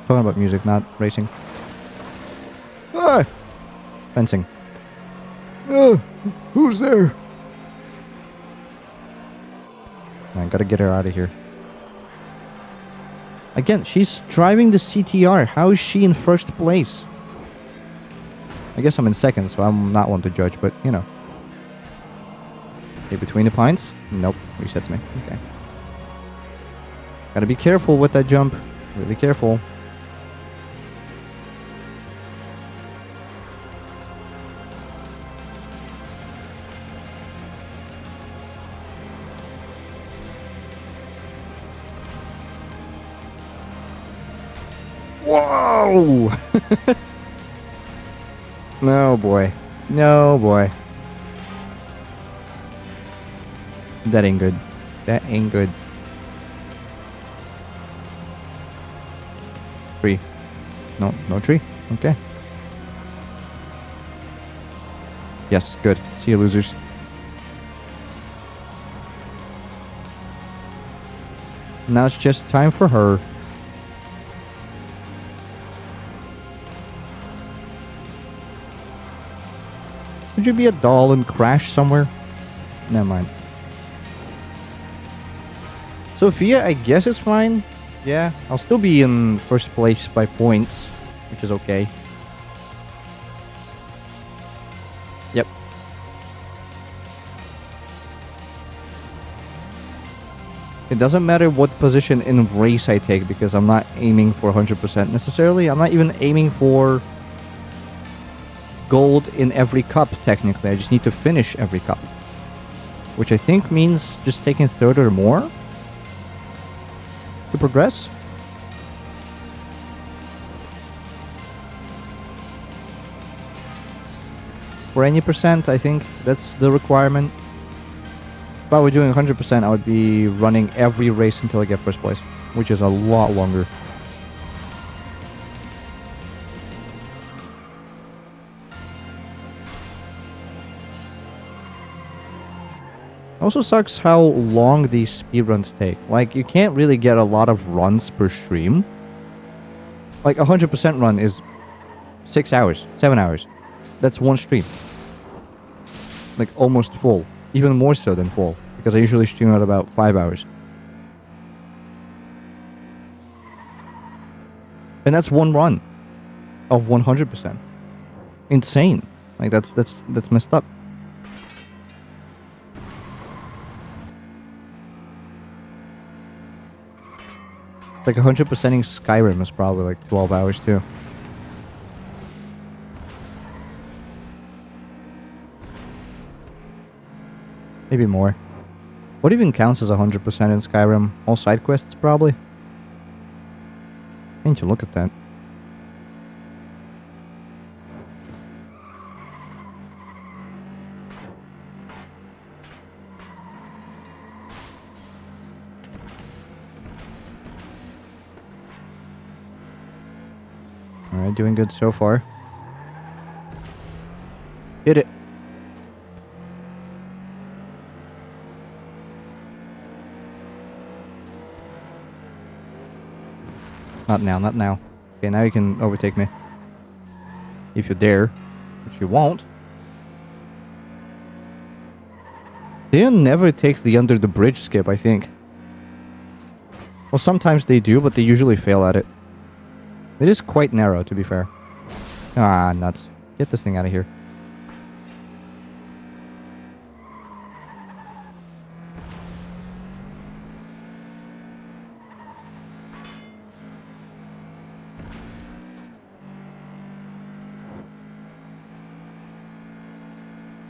Talking about music, not racing. Ah! Fencing. Who's there? I gotta get her out of here. Again, she's driving the CTR. How is she in first place? I guess I'm in second, so I'm not one to judge, but, you know. Okay, between the pines? Nope, resets me. Okay. Gotta be careful with that jump. Really careful. Whoa! No, boy. No, boy. That ain't good. That ain't good. Tree. No tree? Okay. Yes, good. See you, losers. Now it's just time for her. Would you be a doll and crash somewhere? Never mind. Sophia, I guess is fine. Yeah, I'll still be in first place by points, which is okay. Yep. It doesn't matter what position in race I take because I'm not aiming for 100% necessarily. I'm not even aiming for gold in every cup, technically. I just need to finish every cup. Which I think means just taking third or more to progress. For any percent, I think that's the requirement. If I were doing 100%, I would be running every race until I get first place, which is a lot longer. Also sucks how long these speedruns take. Like, you can't really get a lot of runs per stream. Like, 100% run is 6 hours, 7 hours. That's one stream. Like, almost full. Even more so than full. Because I usually stream at about 5 hours. And that's one run of 100%. Insane. Like, that's messed up. Like 100%ing Skyrim is probably like 12 hours too. Maybe more. What even counts as 100% in Skyrim? All side quests probably? I need to look at that. Alright, doing good so far. Hit it. Not now, not now. Okay, now you can overtake me. If you dare. Which you won't. They never take the under the bridge skip, I think. Well, sometimes they do, but they usually fail at it. It is quite narrow, to be fair. Ah, nuts. Get this thing out of here.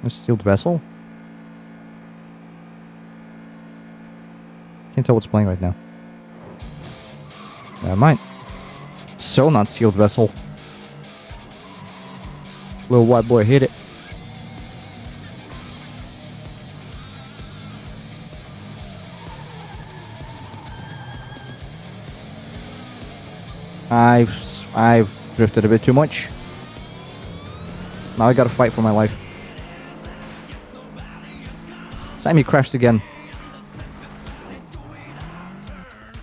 A sealed vessel? Can't tell what's playing right now. Never mind. So not sealed vessel. Little white boy hit it. I've drifted a bit too much. Now I gotta fight for my life. Sammy crashed again.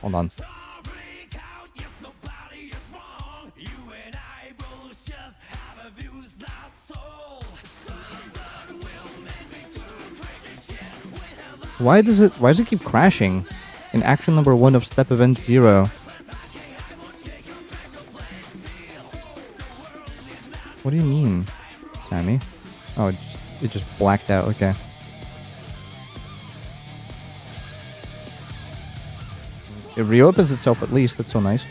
Hold on. Why does it keep crashing in action number 1 of step event 0? What do you mean, Sammy? Oh, it just blacked out. Okay. It reopens itself at least. That's so nice.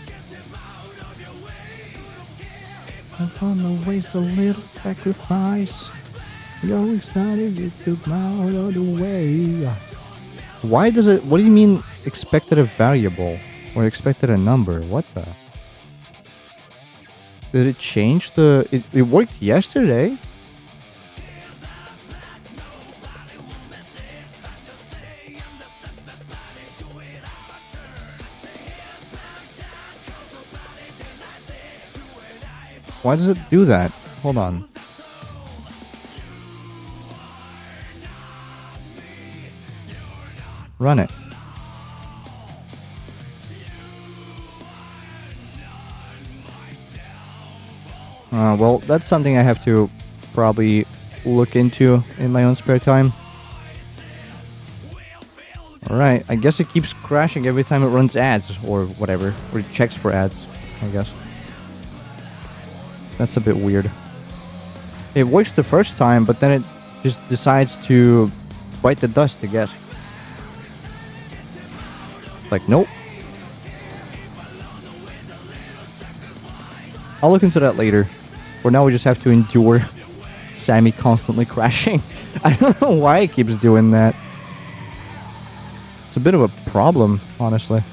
I'm gonna waste a little sacrifice. You're excited, you took my out of the way. Why does it... What do you mean expected a variable? Or expected a number? What the... Did it change the... It worked yesterday? Why does it do that? Hold on. Run it. Well, that's something I have to probably look into in my own spare time. Alright, I guess it keeps crashing every time it runs ads, or whatever. Or it checks for ads, I guess. That's a bit weird. It works the first time, but then it just decides to bite the dust, I guess. Like, nope. I'll look into that later. For now, we just have to endure Sammy constantly crashing. I don't know why it keeps doing that. It's a bit of a problem, honestly.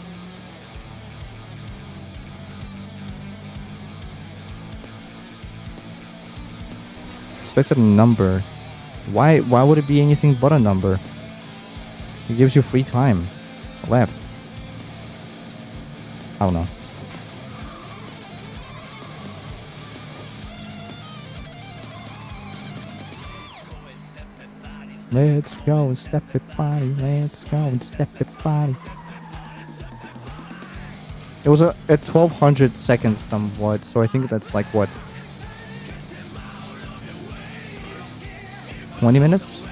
Expected a number. Why would it be anything but a number? It gives you free time left. I don't know. Let's go and step it body. Let's go and step it body. It was at 1200 seconds somewhat, so I think that's like what? 20 minutes?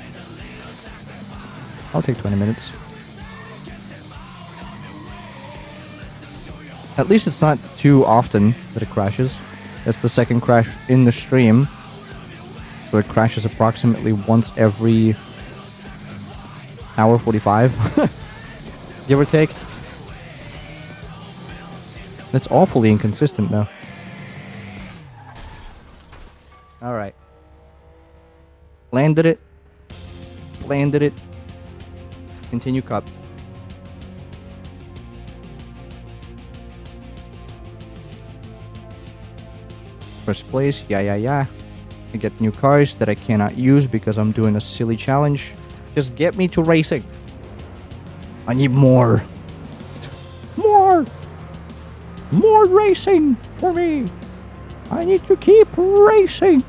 I'll take 20 minutes. At least it's not too often that it crashes. That's the second crash in the stream. So it crashes approximately once every hour 45. Give or take. That's awfully inconsistent though. Alright. Landed it. Landed it. Continue cup. First place. Yeah. I get new cars that I cannot use because I'm doing a silly challenge. Just get me to racing. I need more. More racing for me. I need to keep racing.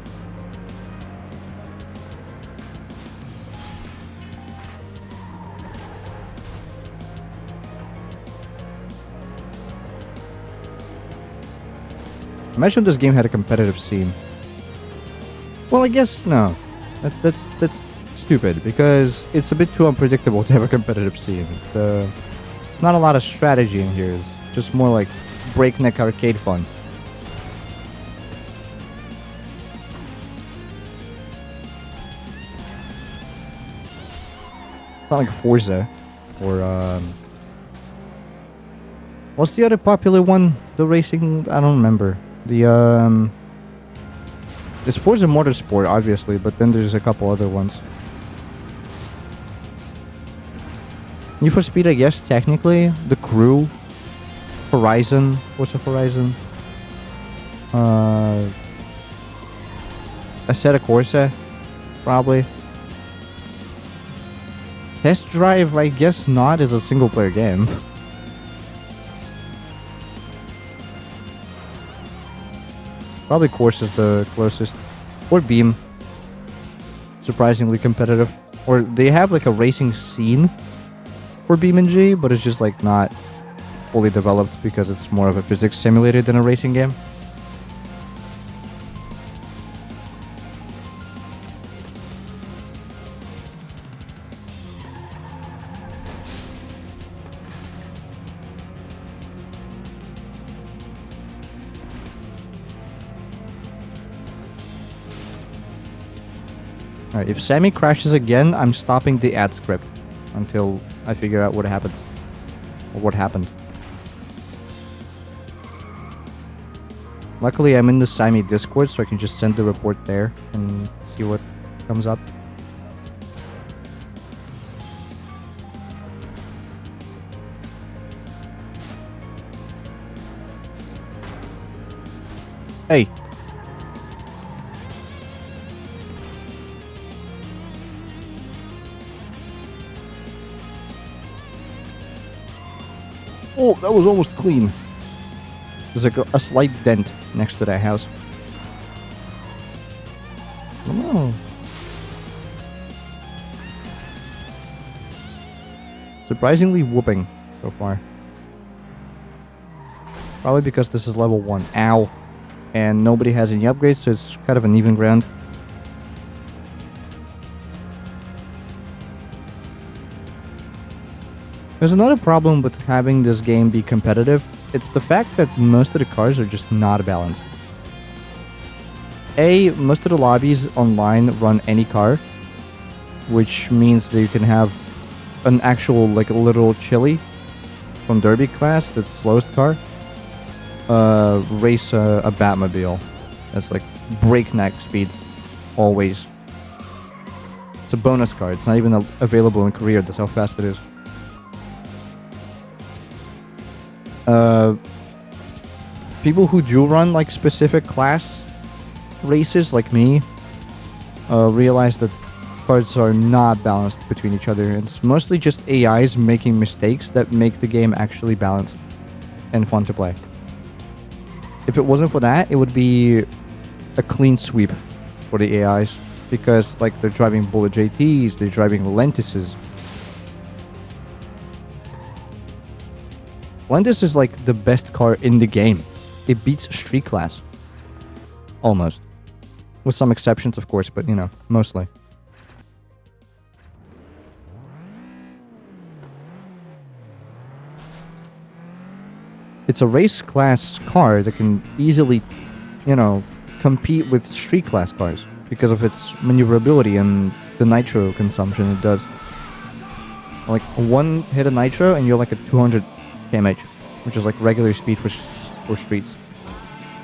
Imagine this game had a competitive scene. Well, I guess no. That's stupid because it's a bit too unpredictable to have a competitive scene. So it's not a lot of strategy in here. It's just more like breakneck arcade fun. It's not like Forza or what's the other popular one? The racing, I don't remember. It's Forza Motorsport, obviously, but then there's a couple other ones. Need for Speed, I guess, technically. The Crew. Horizon. What's a Horizon? Assetto Corsa, probably. Test Drive, I guess not. It's a single-player game. Probably Course is the closest. Or Beam. Surprisingly competitive. Or they have like a racing scene for Beam and G, but it's just like not fully developed because it's more of a physics simulator than a racing game. Alright, if Sammy crashes again, I'm stopping the ad script until I figure out what happened. Or what happened. Luckily, I'm in the Sammy Discord, so I can just send the report there and see what comes up. Hey. Oh, that was almost clean. There's like a slight dent next to that house. I don't know. Surprisingly whooping so far. Probably because this is level 1. Ow. And nobody has any upgrades, so it's kind of an even ground. There's another problem with having this game be competitive. It's the fact that most of the cars are just not balanced. Most of the lobbies online run any car, which means that you can have an actual, like, a literal chili from Derby class, the slowest car, race a Batmobile. That's like breakneck speeds, always. It's a bonus car. It's not even available in Korea. That's how fast it is. People who do run like specific class races, like me, realize that cards are not balanced between each other. It's mostly just AIs making mistakes that make the game actually balanced and fun to play. If it wasn't for that, it would be a clean sweep for the AIs, because like they're driving Bullet JTs, they're driving Lentuses. Lentus is like the best car in the game. It beats Street Class. Almost. With some exceptions, of course, but you know, mostly. It's a race class car that can easily, you know, compete with street class cars because of its maneuverability and the nitro consumption it does. Like one hit of nitro and you're like at 200 km/h, which is like regular speed for streets.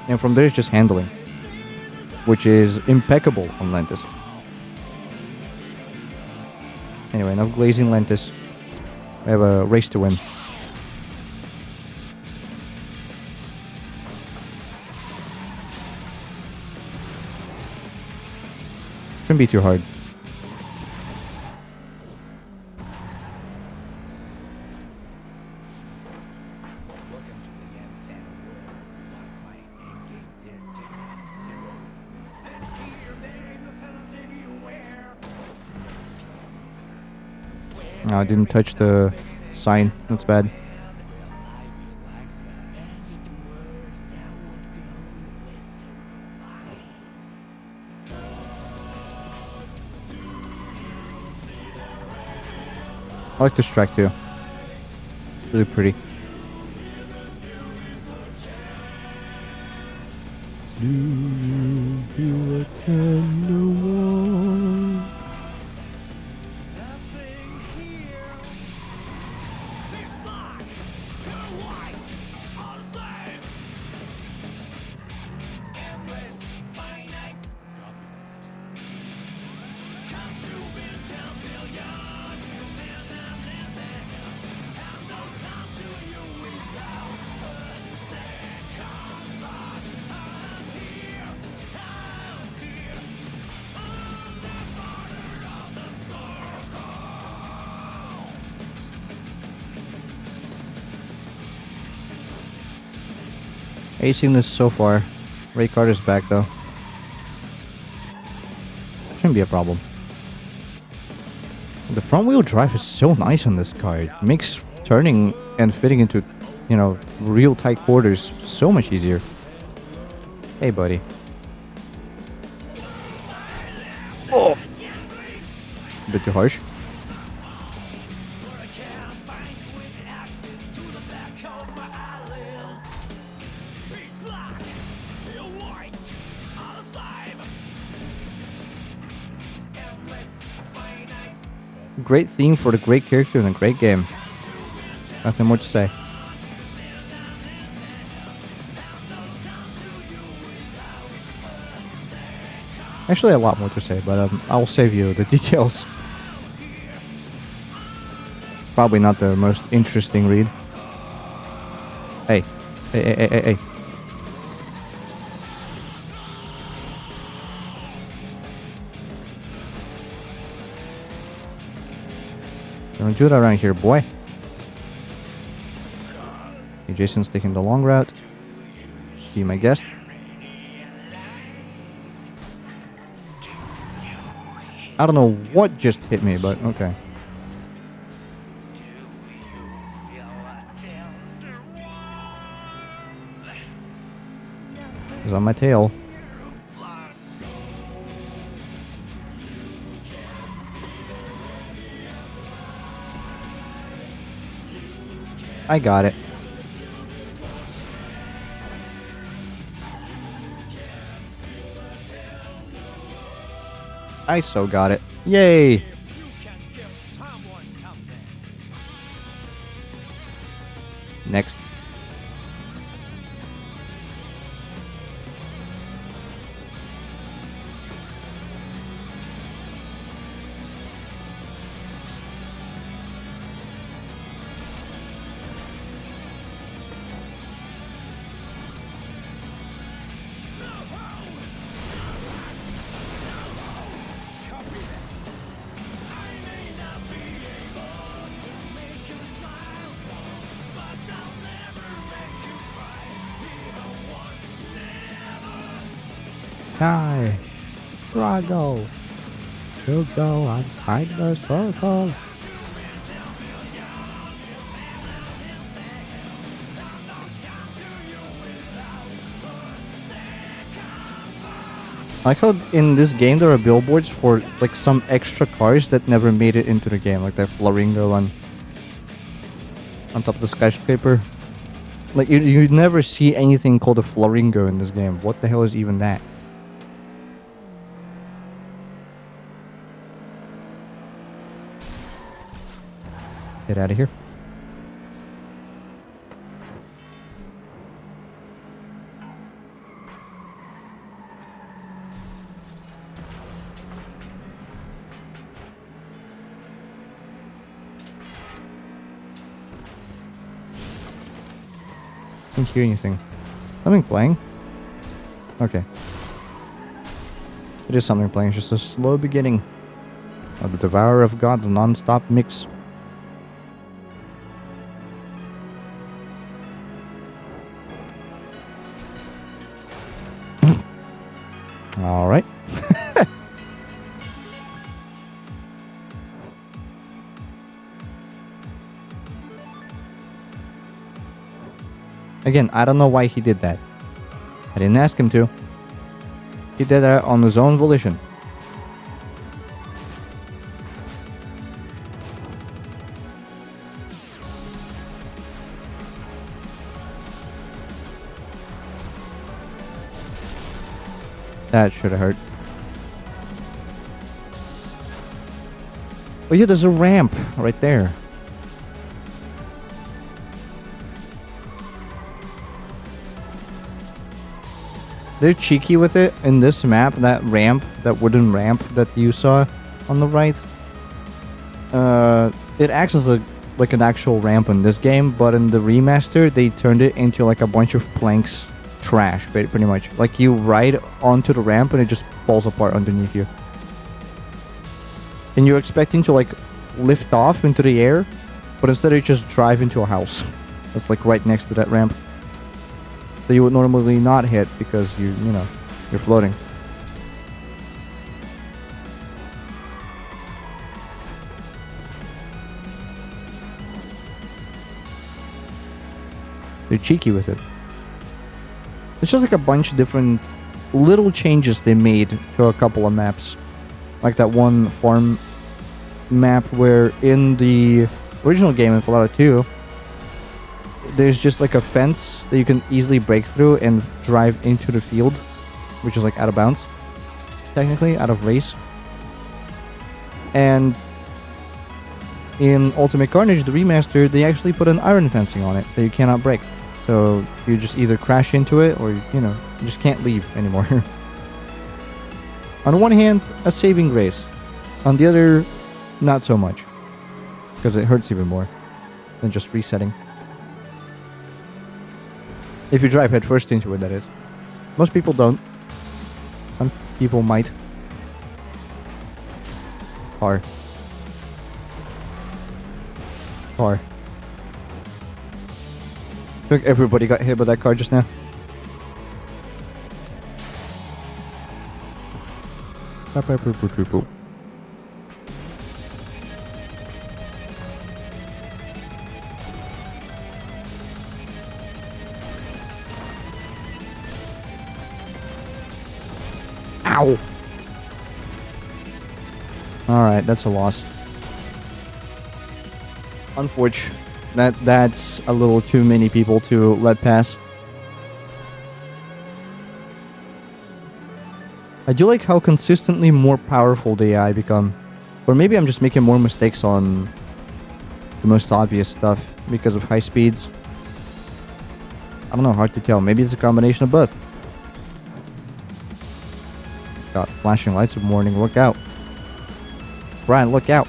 And from there it's just handling, which is impeccable on Lentus. Anyway, enough glazing Lentus. We have a race to win. Shouldn't be too hard. No, I didn't touch the sign. That's bad. I like this track too. It's really pretty. Do you attend the war? Acing this so far. Ray Carter's back though. Shouldn't be a problem. The front wheel drive is so nice on this car. It makes turning and fitting into, you know, real tight quarters so much easier. Hey, buddy. Oh! A bit too harsh. Great theme for the great character and a great game. Nothing more to say. Actually, a lot more to say, but I'll save you the details. Probably not the most interesting read. Hey. Hey. Don't do that around here, boy. Okay, Jason's taking the long route. Be my guest. I don't know what just hit me, but okay. It's on my tail. I got it. I so got it. Yay! Next. I struggle to go outside the circle. I like how in this game there are billboards for like some extra cars that never made it into the game, like that Flamingo on top of the skyscraper. Like you never see anything called a Flamingo in this game. What the hell is even that? Get out of here. I can't hear anything. Something playing? Okay. It is something playing. It's just a slow beginning of the Devourer of Gods non-stop mix. All right. Again, I don't know why he did that. I didn't ask him to. He did that on his own volition. That should have hurt. Oh yeah, there's a ramp right there. They're cheeky with it in this map. That ramp, that wooden ramp that you saw on the right, it acts as like an actual ramp in this game, but in the remaster they turned it into like a bunch of planks, trash, pretty much. Like you ride onto the ramp and it just falls apart underneath you, and you're expecting to like lift off into the air, but instead you just drive into a house that's like right next to that ramp that you would normally not hit because you know, you're floating. They're cheeky with it. It's just like a bunch of different little changes they made to a couple of maps. Like that one farm map where in the original game in FlatOut 2, there's just like a fence that you can easily break through and drive into the field, which is like out of bounds, technically, out of race. And in Ultimate Carnage, the remaster, they actually put an iron fencing on it that you cannot break. So you just either crash into it or, you know, you just can't leave anymore. On one hand, a saving grace. On the other, not so much. Because it hurts even more than just resetting. If you drive headfirst into it, that is. Most people don't. Some people might. Car. I think everybody got hit by that car just now. Ow! Alright, that's a loss. Unfortunate. That's a little too many people to let pass. I do like how consistently more powerful the AI become. Or maybe I'm just making more mistakes on the most obvious stuff because of high speeds. I don't know, hard to tell. Maybe it's a combination of both. Got flashing lights of warning. Look out. Brian, look out.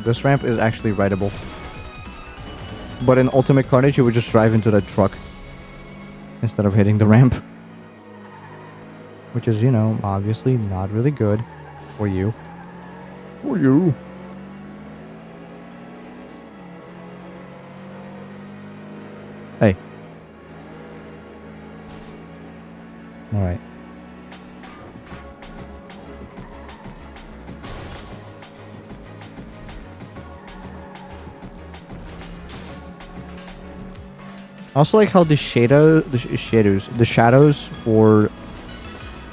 This ramp is actually rideable. But in Ultimate Carnage, you would just drive into that truck instead of hitting the ramp. Which is, you know, obviously not really good for you. For you. Hey. Alright. I also like how the shadows for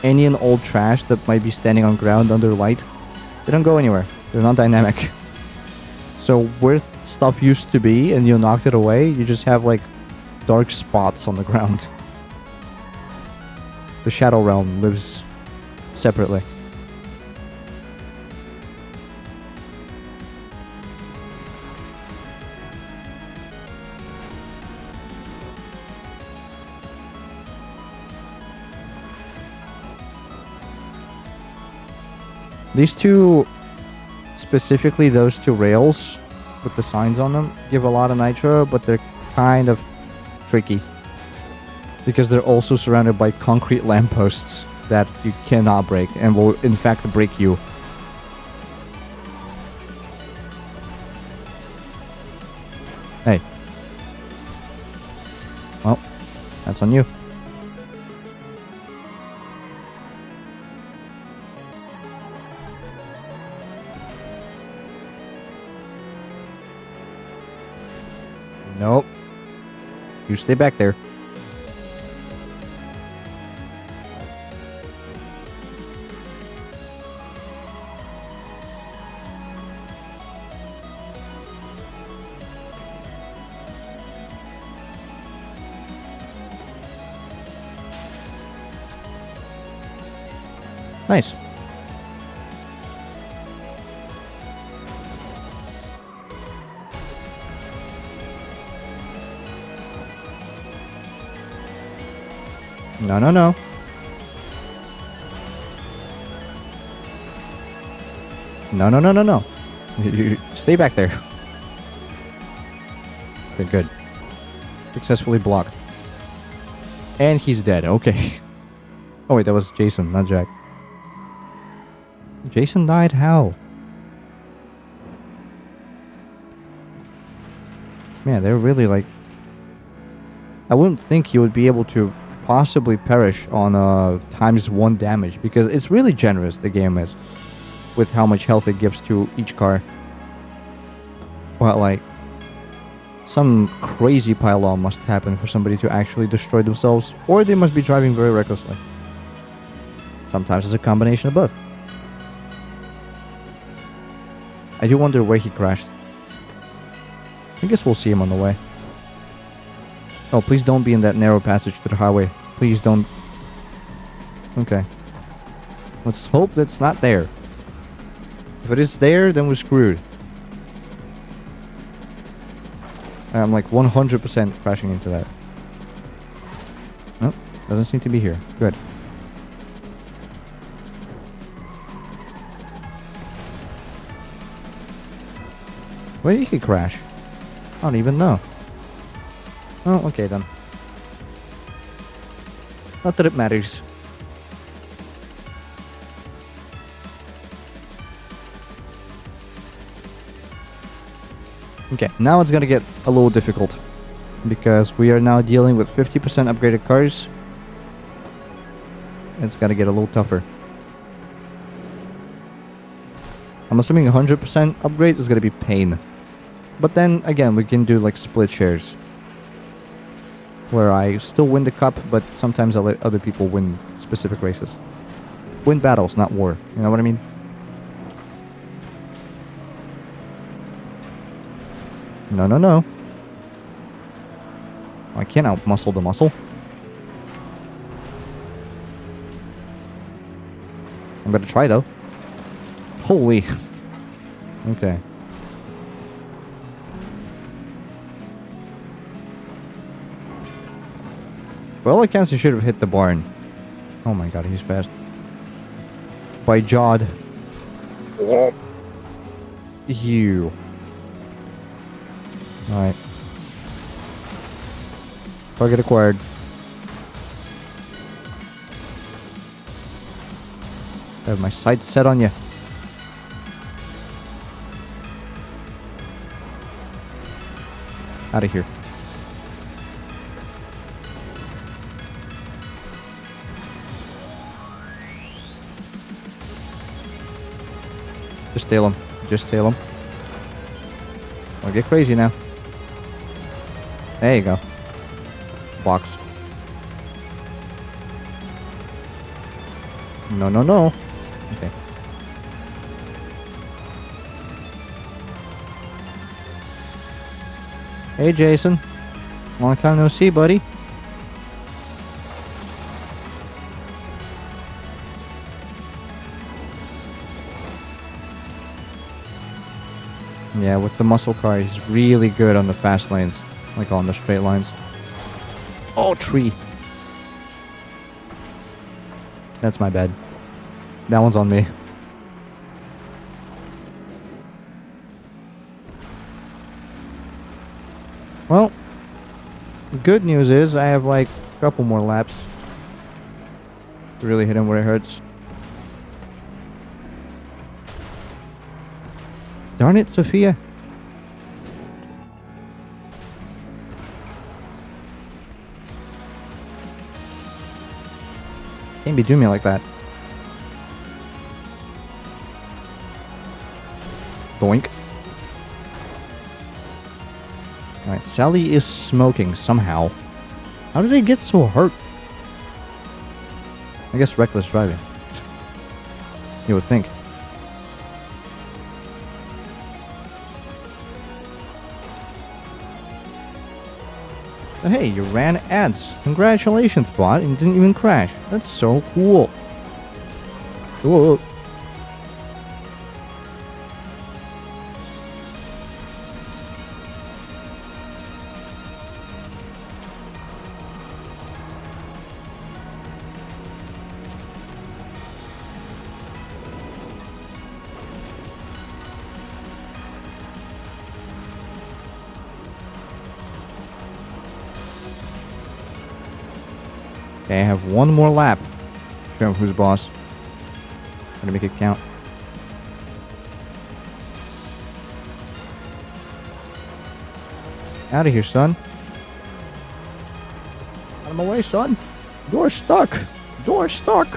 any and old trash that might be standing on ground under light, they don't go anywhere. They're not dynamic. So where stuff used to be and you knocked it away, you just have like dark spots on the ground. The Shadow Realm lives separately. These two, specifically those two rails with the signs on them, give a lot of nitro, but they're kind of tricky. Because they're also surrounded by concrete lampposts that you cannot break and will in fact break you. Hey. Well, that's on you. Nope. You stay back there. Nice. No, no, no. No, no, no, no, no. You stay back there. Okay, good. Successfully blocked. And he's dead. Okay. Oh, wait, that was Jason, not Jack. Jason died? How? Man, they're really like... I wouldn't think he would be able to possibly perish on ×1 damage, because it's really generous, the game is, with how much health it gives to each car. But like, some crazy pile-on must happen for somebody to actually destroy themselves, or they must be driving very recklessly. Sometimes it's a combination of both. I do wonder where he crashed. I guess we'll see him on the way. Oh, please don't be in that narrow passage to the highway. Please don't. Okay. Let's hope that's not there. If it is there, then we're screwed. I'm like 100% crashing into that. Nope, doesn't seem to be here. Good. Where did he crash? I don't even know. Oh, okay then. Not that it matters. Okay, now it's gonna get a little difficult, because we are now dealing with 50% upgraded cars. It's gonna get a little tougher. I'm assuming 100% upgrade is gonna be pain. But then, again, we can do like split shares, where I still win the cup, but sometimes I let other people win specific races. Win battles, not war. You know what I mean? No, no, no. I can't out-muscle the muscle. I'm gonna try, though. Holy. Okay. For all accounts, he should have hit the barn. Oh my god, he's fast. By Jod. You. Alright. Target acquired. I have my sights set on you. Out of here. Just tail him. Just tail him. Don't get crazy now. There you go. Box. No, no, no. Okay. Hey, Jason. Long time no see, buddy. Yeah, with the muscle car, he's really good on the fast lanes. Like on the straight lines. Oh, tree. That's my bad. That one's on me. Well, the good news is I have like a couple more laps to really hit him where it hurts. Darn it, Sophia. Can't be doing me like that. Doink. Alright, Sally is smoking somehow. How did they get so hurt? I guess reckless driving. You would think. But hey, you ran ads. Congratulations, bot, and didn't even crash. That's so cool. Whoa. Okay, I have one more lap. Show him who's boss. Gotta make it count. Out of here, son. Out of my way, son. Door's stuck. Door's stuck.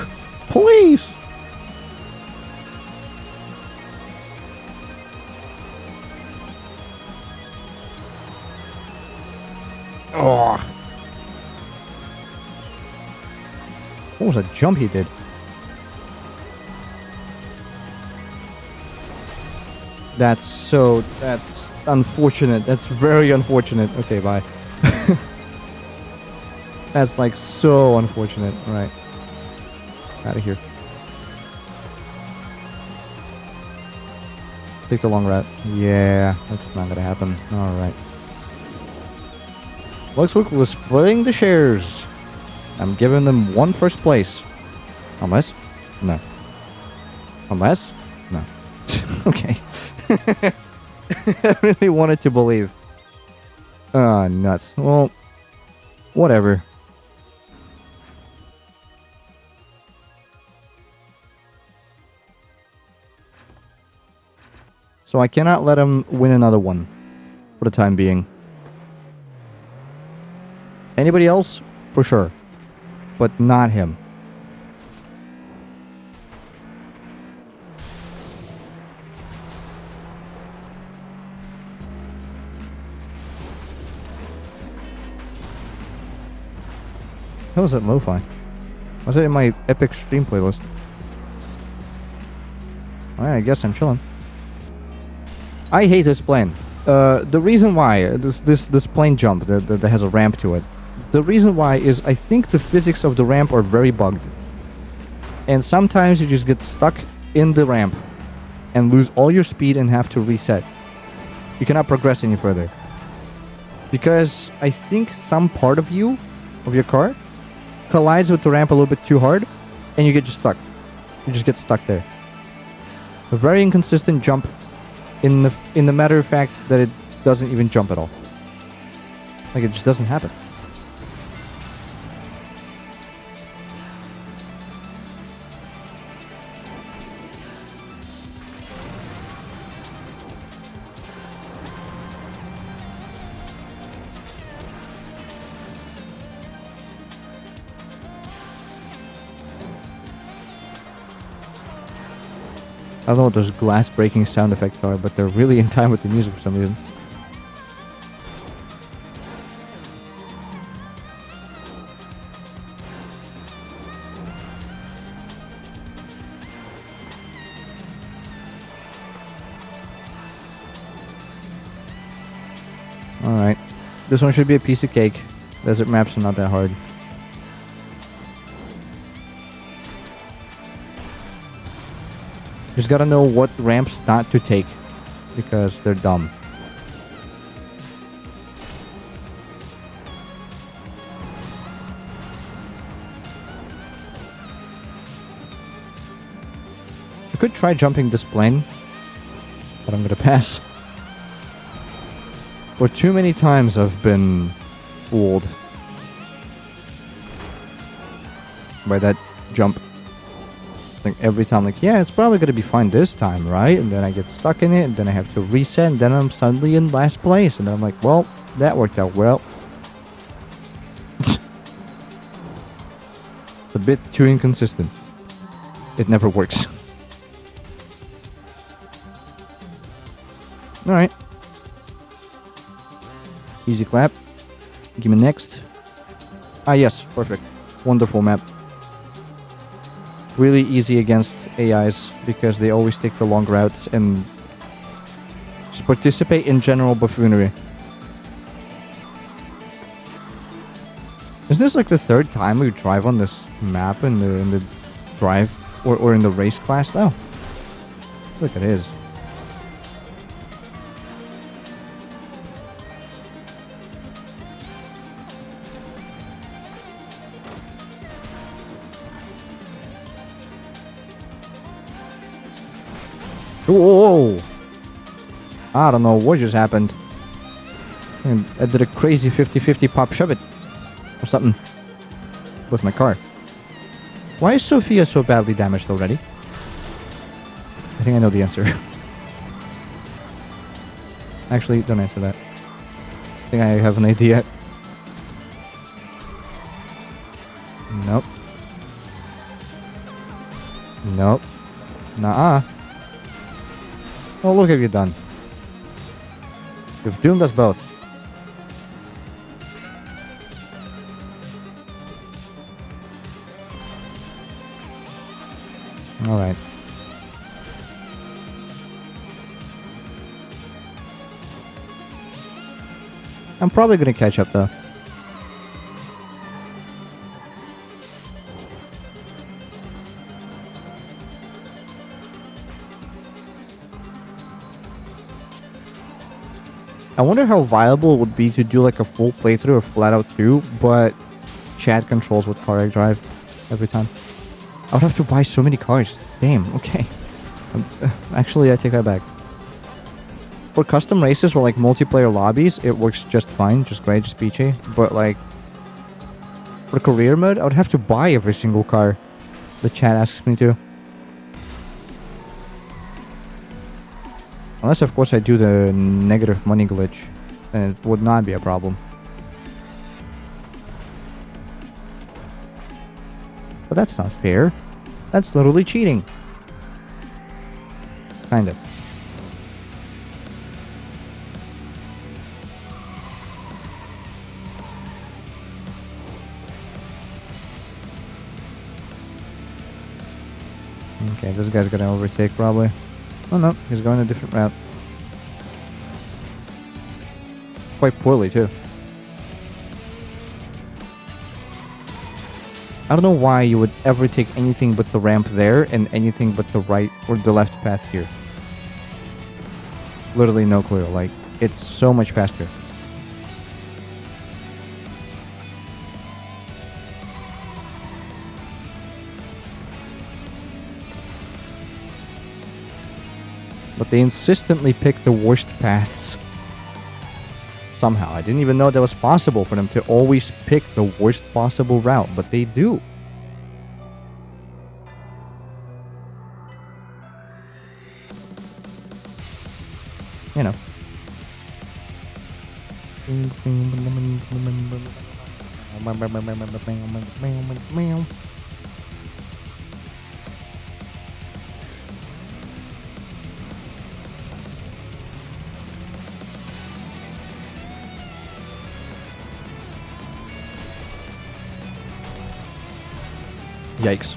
Please. Oh. What was that jump he did? That's unfortunate. That's very unfortunate. Okay, bye. That's like so unfortunate. Alright. Out of here. Take the long route. Yeah, that's not gonna happen. Alright. Looks like we're splitting the shares. I'm giving them one first place. Unless? No. Unless? No. Okay. I really wanted to believe. Ah, nuts. Well, whatever. So I cannot let him win another one. For the time being. Anybody else? For sure. But not him. How was that lo-fi? Was it in my epic stream playlist? Alright, I guess I'm chilling. I hate this plane. The reason why this plane jump that has a ramp to it. The reason why is I think the physics of the ramp are very bugged. And sometimes you just get stuck in the ramp and lose all your speed and have to reset. You cannot progress any further. Because I think some part of you, of your car, collides with the ramp a little bit too hard and you get just stuck. You just get stuck there. A very inconsistent jump in the matter of fact that it doesn't even jump at all. Like it just doesn't happen. I don't know what those glass breaking sound effects are, but they're really in time with the music for some reason. Alright. This one should be a piece of cake. Desert maps are not that hard. Just gotta know what ramps not to take, because they're dumb. I could try jumping this plane, but I'm gonna pass. For too many times I've been fooled by that jump. Like every time, like, yeah, it's probably gonna be fine this time, right? And then I get stuck in it, and then I have to reset, and then I'm suddenly in last place, and I'm like, well, that worked out well. But bit too inconsistent. It never works. Alright. Easy clap. Give me next. Ah, yes. Perfect. Wonderful map. Really easy against AIs because they always take the long routes and just participate in general buffoonery. Is this like the third time we drive on this map in the drive or in the race class though? Look, it is. Whoa! I don't know what just happened. I did a crazy 50-50 pop shove it. Or something. With my car. Why is Sophia so badly damaged already? I think I know the answer. Actually, don't answer that. I think I have an idea. Nope. Nope. Nuh-uh. Oh, look what you've done. You've doomed us both. Alright. I'm probably gonna catch up though. I wonder how viable it would be to do like a full playthrough of FlatOut 2, but Chad controls what car I drive every time. I would have to buy so many cars. Damn, okay. Actually, I take that back. For custom races or like multiplayer lobbies, it works just fine, just great, just peachy. But like, for career mode, I would have to buy every single car that Chad asks me to. Unless, of course, I do the negative money glitch, then it would not be a problem. But that's not fair. That's literally cheating. Kind of. Okay, this guy's gonna overtake probably. Oh no, he's going a different route. Quite poorly too. I don't know why you would ever take anything but the ramp there and anything but the right or the left path here. Literally no clue. Like, it's so much faster. But they insistently pick the worst paths. Somehow. I didn't even know that was possible for them to always pick the worst possible route, but they do. You know. Yikes.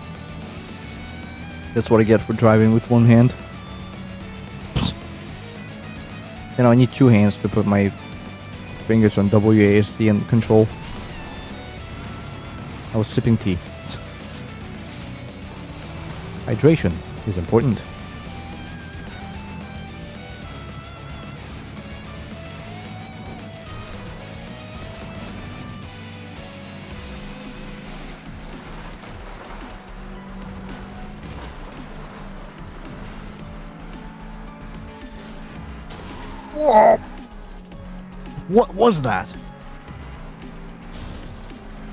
That's what I get for driving with one hand. You know, I need two hands to put my fingers on WASD and control. I was sipping tea. Hydration is important. What was that?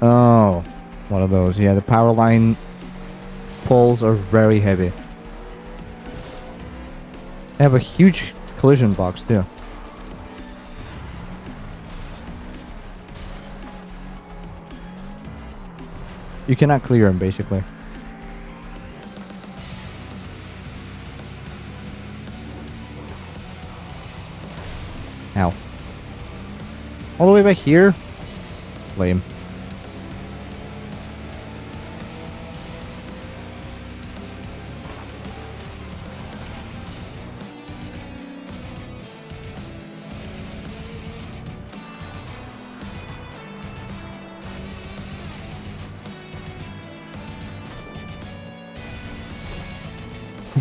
Oh, one of those. Yeah, the power line poles are very heavy. They have a huge collision box too. You cannot clear him, basically. Ow. All the way back here? Lame.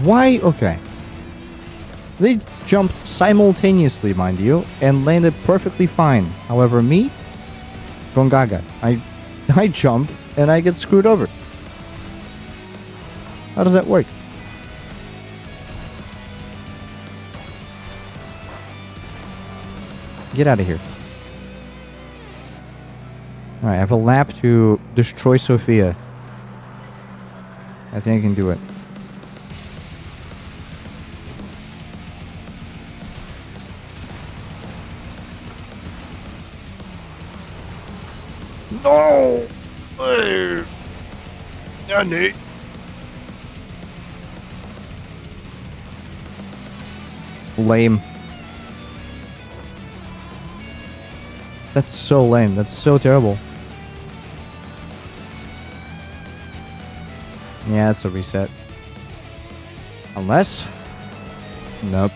Why? Okay. They jumped simultaneously, mind you, and landed perfectly fine. However, me? Gongaga. I jump, and I get screwed over. How does that work? Get out of here. Alright, I have a lap to destroy Sophia. I think I can do it. No! Nani? Lame. That's so lame. That's so terrible. Yeah, it's a reset. Unless... Nope.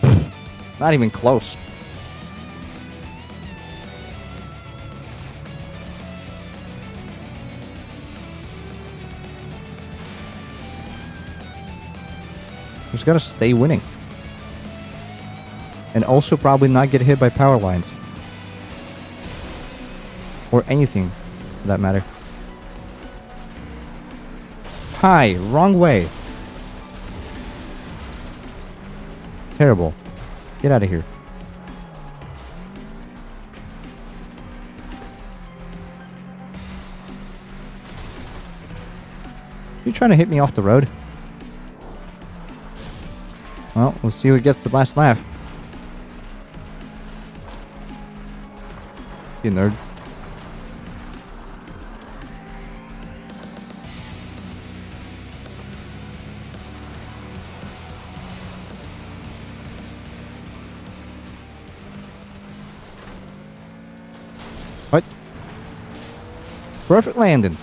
Not even close. Just gotta stay winning. And also probably not get hit by power lines. Or anything, for that matter. Hi, wrong way. Terrible. Get out of here. You trying to hit me off the road? Well, we'll see who gets the last laugh. You nerd. What? Perfect landing.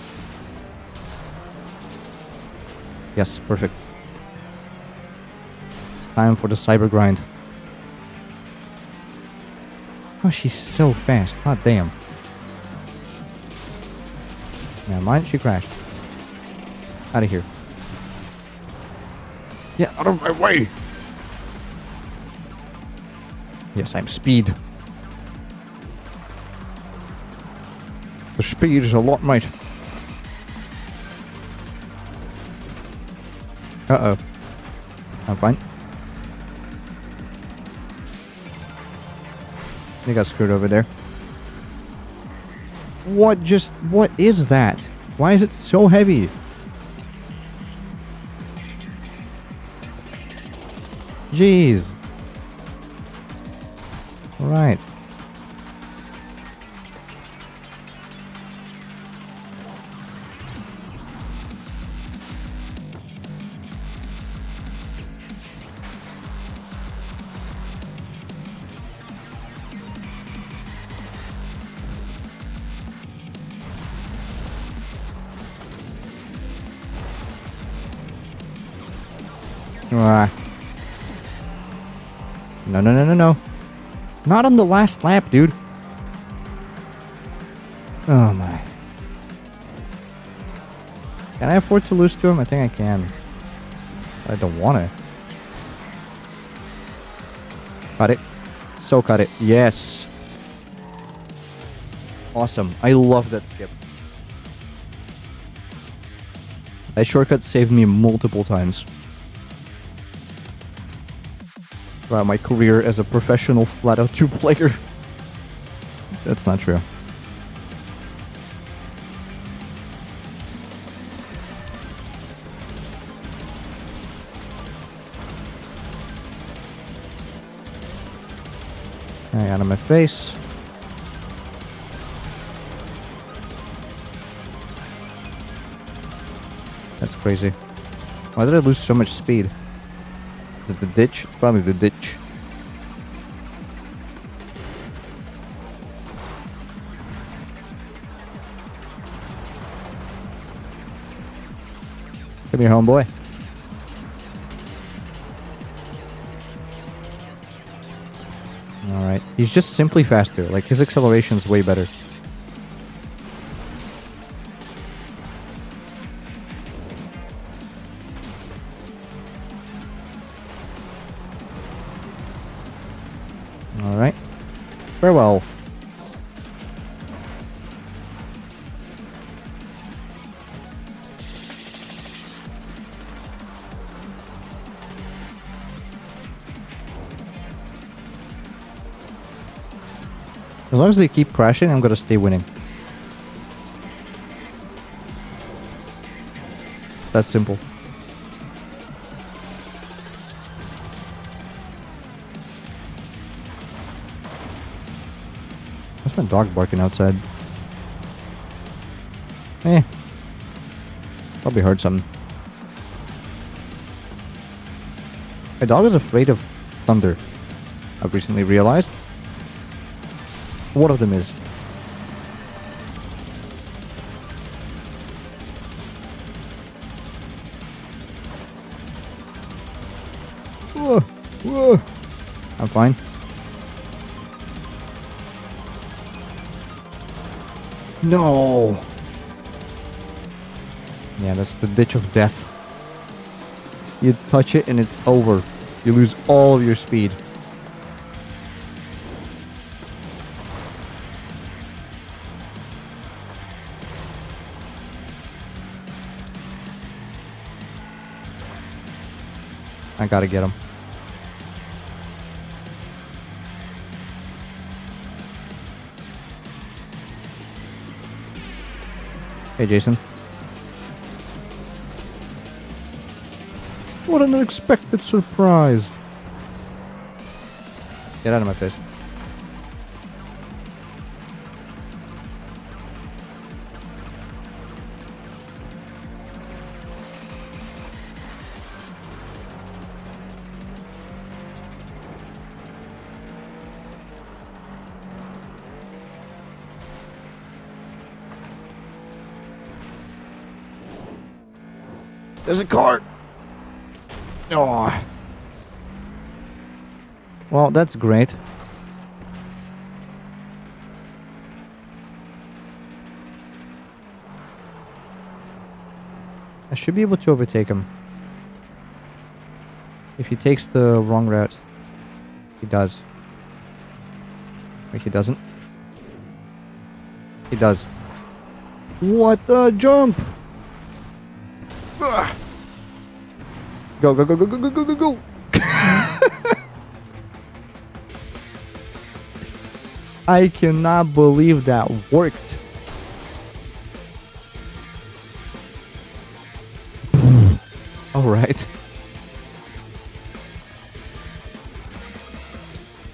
Yes, perfect. It's time for the cyber grind. Oh, she's so fast. God damn. Never mind, she crashed. Out of here. Yeah, out of my way. Yes, I'm speed. The speed is a lot, mate. Uh-oh. I'm fine. They got screwed over there. What is that? Why is it so heavy? Jeez. Right. No, no, no, no, no. Not on the last lap, dude. Oh, my. Can I afford to lose to him? I think I can. I don't want to. Cut it. So cut it. Yes. Awesome. I love that skip. That shortcut saved me multiple times. Throughout my career as a professional FlatOut 2 player. That's not true. Alright, out of my face. That's crazy. Why did I lose so much speed? Is it the ditch? It's probably the ditch. Come here, homeboy. Alright. He's just simply faster. Like, his acceleration's way better. Alright. Farewell. As long as they keep crashing, I'm gonna stay winning. That's simple. What's my dog barking outside? Probably heard something. My dog is afraid of thunder, I've recently realized. One of them is. Whoa, whoa. I'm fine. No. Yeah, that's the ditch of death. You touch it and it's over. You lose all of your speed. I gotta get him. Hey, Jason. What an unexpected surprise. Get out of my face. There's a car! Oh. Well, that's great. I should be able to overtake him. If he takes the wrong route. He does. Wait, he doesn't? He does. What the jump! Ugh. Go, go, go, go, go, go, go, go, go! I cannot believe that worked. Alright.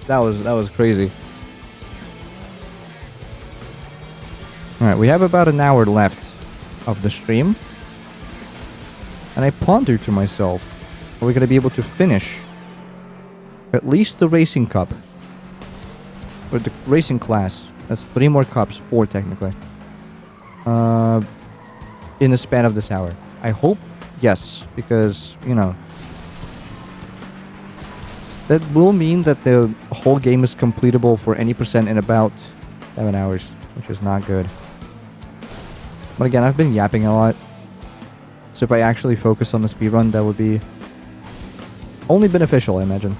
That was crazy. Alright, we have about an hour left of the stream. And I ponder to myself, are we going to be able to finish at least the racing cup? Or the racing class. That's 3 more cups, 4 technically. In the span of this hour. I hope yes, because, you know, that will mean that the whole game is completable for any percent in about 7 hours, which is not good. But again, I've been yapping a lot. So if I actually focus on the speedrun, that would be only beneficial, I imagine.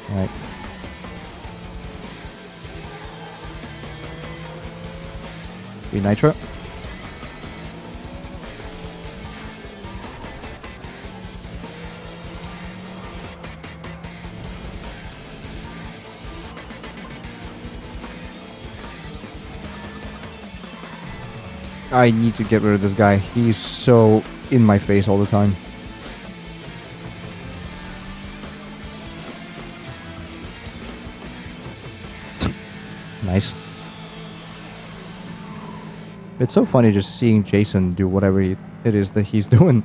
Alright. Be nitro. I need to get rid of this guy. He's so in my face all the time. Nice. It's so funny just seeing Jason do whatever it is that he's doing.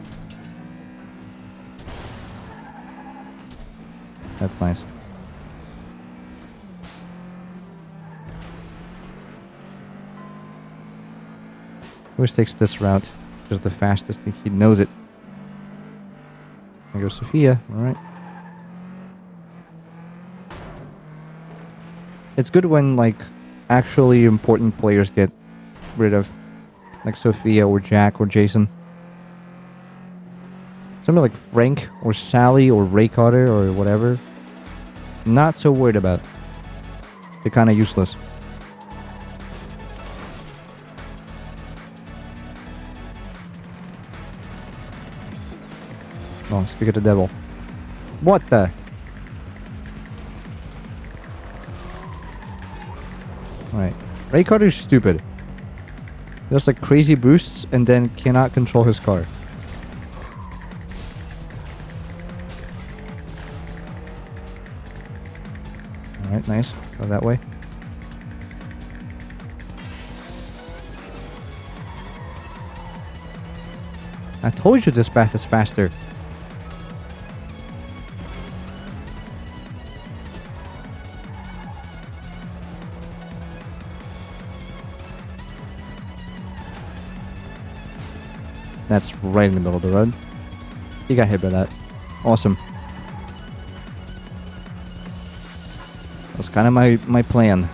That's nice. Always takes this route. Just the fastest. He knows it. There goes Sophia. Alright. It's good when, like, actually important players get rid of, like, Sophia or Jack or Jason. Something like Frank or Sally or Ray Carter or whatever. Not so worried about. They're kind of useless. Oh, speak of the devil. What the? Alright. Ray Carter's stupid. He does like crazy boosts and then cannot control his car. Alright, nice. Go that way. I told you this path is faster. That's right in the middle of the road. He got hit by that. Awesome. That was kind of my plan.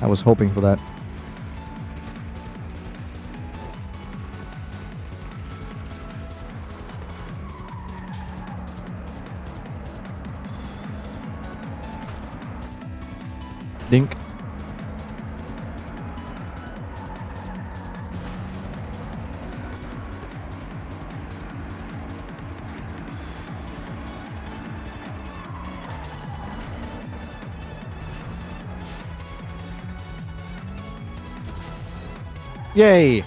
I was hoping for that. Dink. Yay!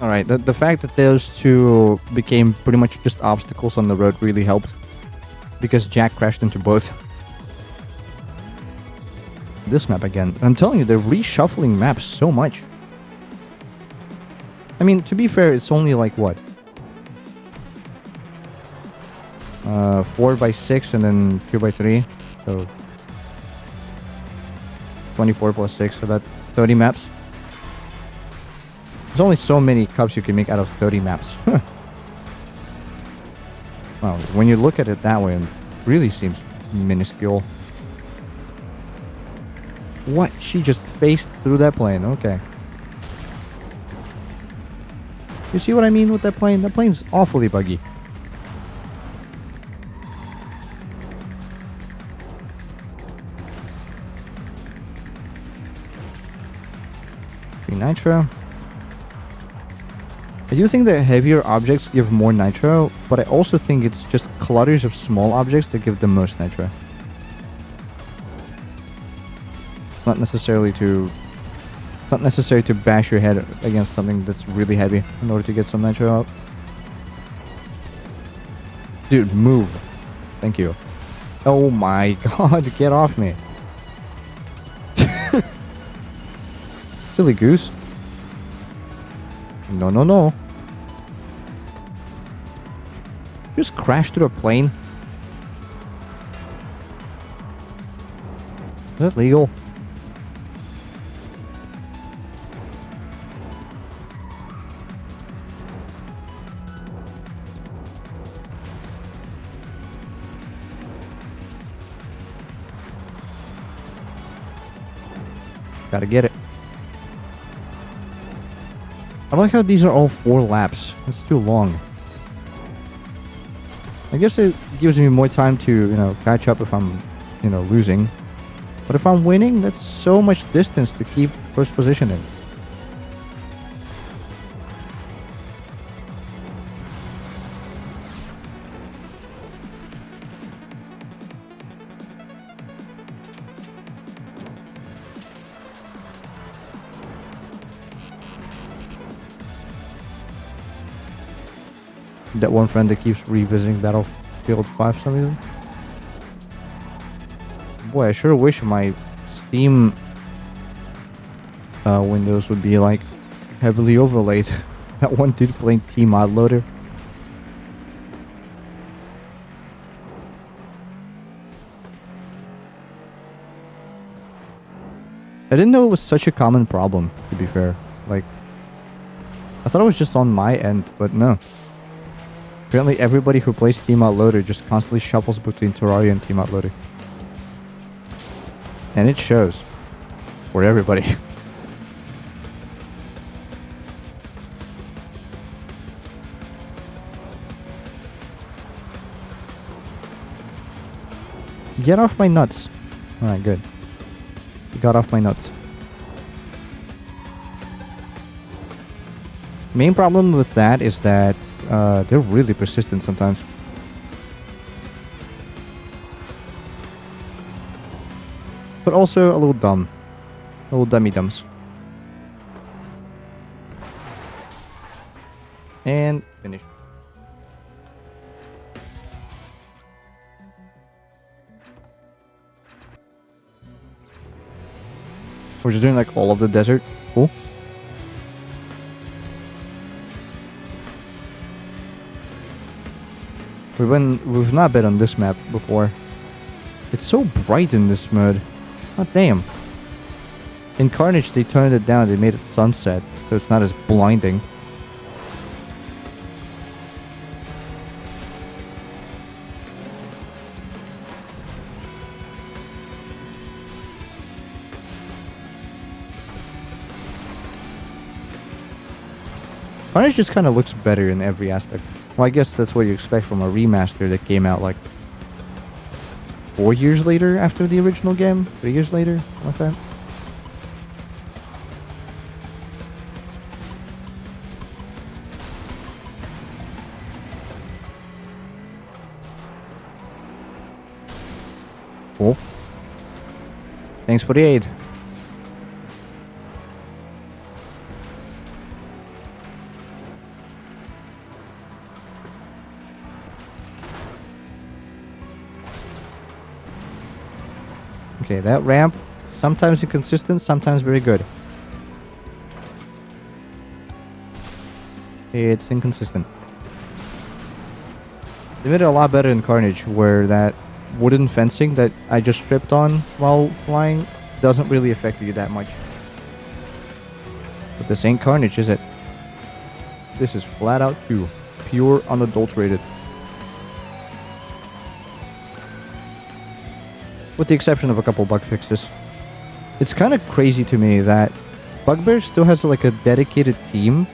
Alright, the fact that those two became pretty much just obstacles on the road really helped. Because Jack crashed into both. This map again. I'm telling you, they're reshuffling maps so much. I mean, to be fair, it's only like what? 4x6 and then 2x3. So 24 plus 6, so about 30 maps. There's only so many cups you can make out of 30 maps. Wow, when you look at it that way, it really seems minuscule. What? She just faced through that plane. Okay. You see what I mean with that plane? That plane's awfully buggy. Nitro. I do think that heavier objects give more nitro, but I also think it's just clutters of small objects that give the most nitro. It's not necessary to bash your head against something that's really heavy in order to get some nitro out. Dude, move. Thank you. Oh my god, get off me. Silly goose. No, no, no. Just crashed through a plane. Is that legal? Gotta get it. I like how these are all 4 laps. That's too long. I guess it gives me more time to, you know, catch up if I'm, you know, losing. But if I'm winning, that's so much distance to keep first position in. That one friend that keeps revisiting Battlefield 5 for some reason. Boy, I sure wish my Steam windows would be like heavily overlaid. That one dude playing Mod Loader. I didn't know it was such a common problem, to be fair. Like, I thought it was just on my end, but no. Apparently everybody who plays Mod Loader just constantly shuffles between Terraria and Mod Loader. And it shows. For everybody. Get off my nuts. Alright, good. You got off my nuts. Main problem with that is that they're really persistent sometimes. But also a little dumb. A little dummy-dums. And finish. We're just doing like all of the desert. Cool. We've not been on this map before. It's so bright in this mode. God damn. In Carnage they turned it down, they made it sunset, so it's not as blinding. Carnage just kind of looks better in every aspect. Well, I guess that's what you expect from a remaster that came out like 4 years later after the original game? 3 years later? Like that? Cool. Thanks for the aid. Okay, that ramp, sometimes inconsistent, sometimes very good. It's inconsistent. They made it a lot better in Carnage, where that wooden fencing that I just tripped on while flying doesn't really affect you that much. But this ain't Carnage, is it? This is FlatOut 2. Pure, unadulterated. With the exception of a couple bug fixes. It's kind of crazy to me that Bugbear still has like a dedicated team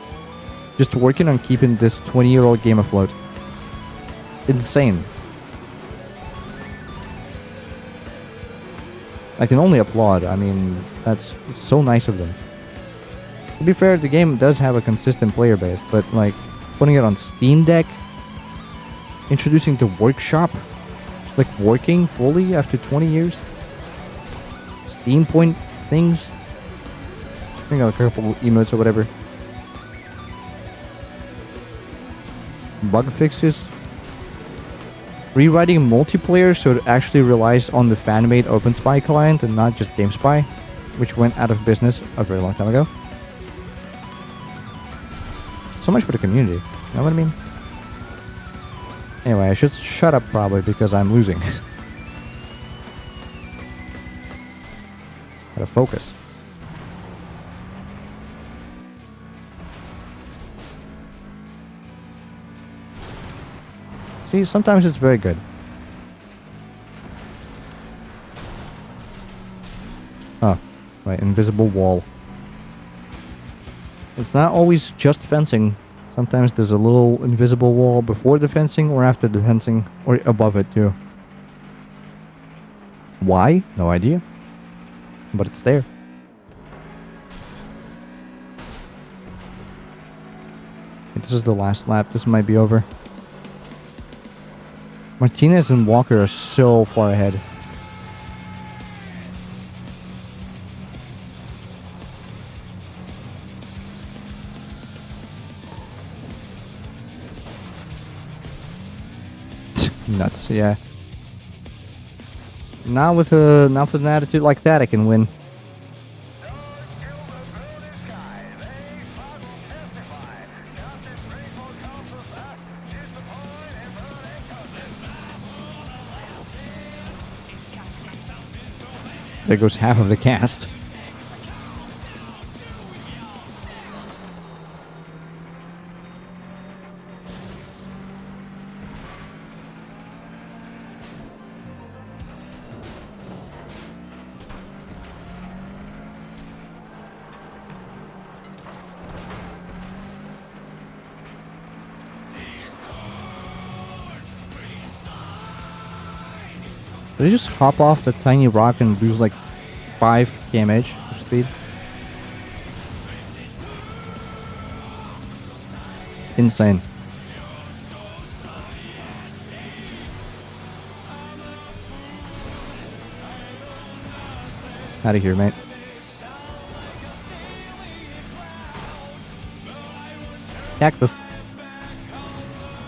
just working on keeping this 20-year-old game afloat. Insane. I can only applaud. I mean, that's so nice of them. To be fair, the game does have a consistent player base, but like putting it on Steam Deck, introducing the workshop, like working fully after 20 years. Steam point things. I think I got a couple emotes or whatever. Bug fixes. Rewriting multiplayer so it actually relies on the fan-made OpenSpy client and not just GameSpy, which went out of business a very long time ago. So much for the community. You know what I mean? Anyway, I should shut up probably because I'm losing. Gotta focus. See, sometimes it's very good. Oh, right, invisible wall. It's not always just fencing. Sometimes there's a little invisible wall before the fencing or after the fencing, or above it too. Why? No idea. But it's there. This is the last lap. This might be over. Martinez and Walker are so far ahead. Nuts, yeah. Now with an attitude like that, I can win. There goes half of the cast. Did he just hop off the tiny rock and lose like 5 kmh of speed? Insane. Out of here, mate. Cactus.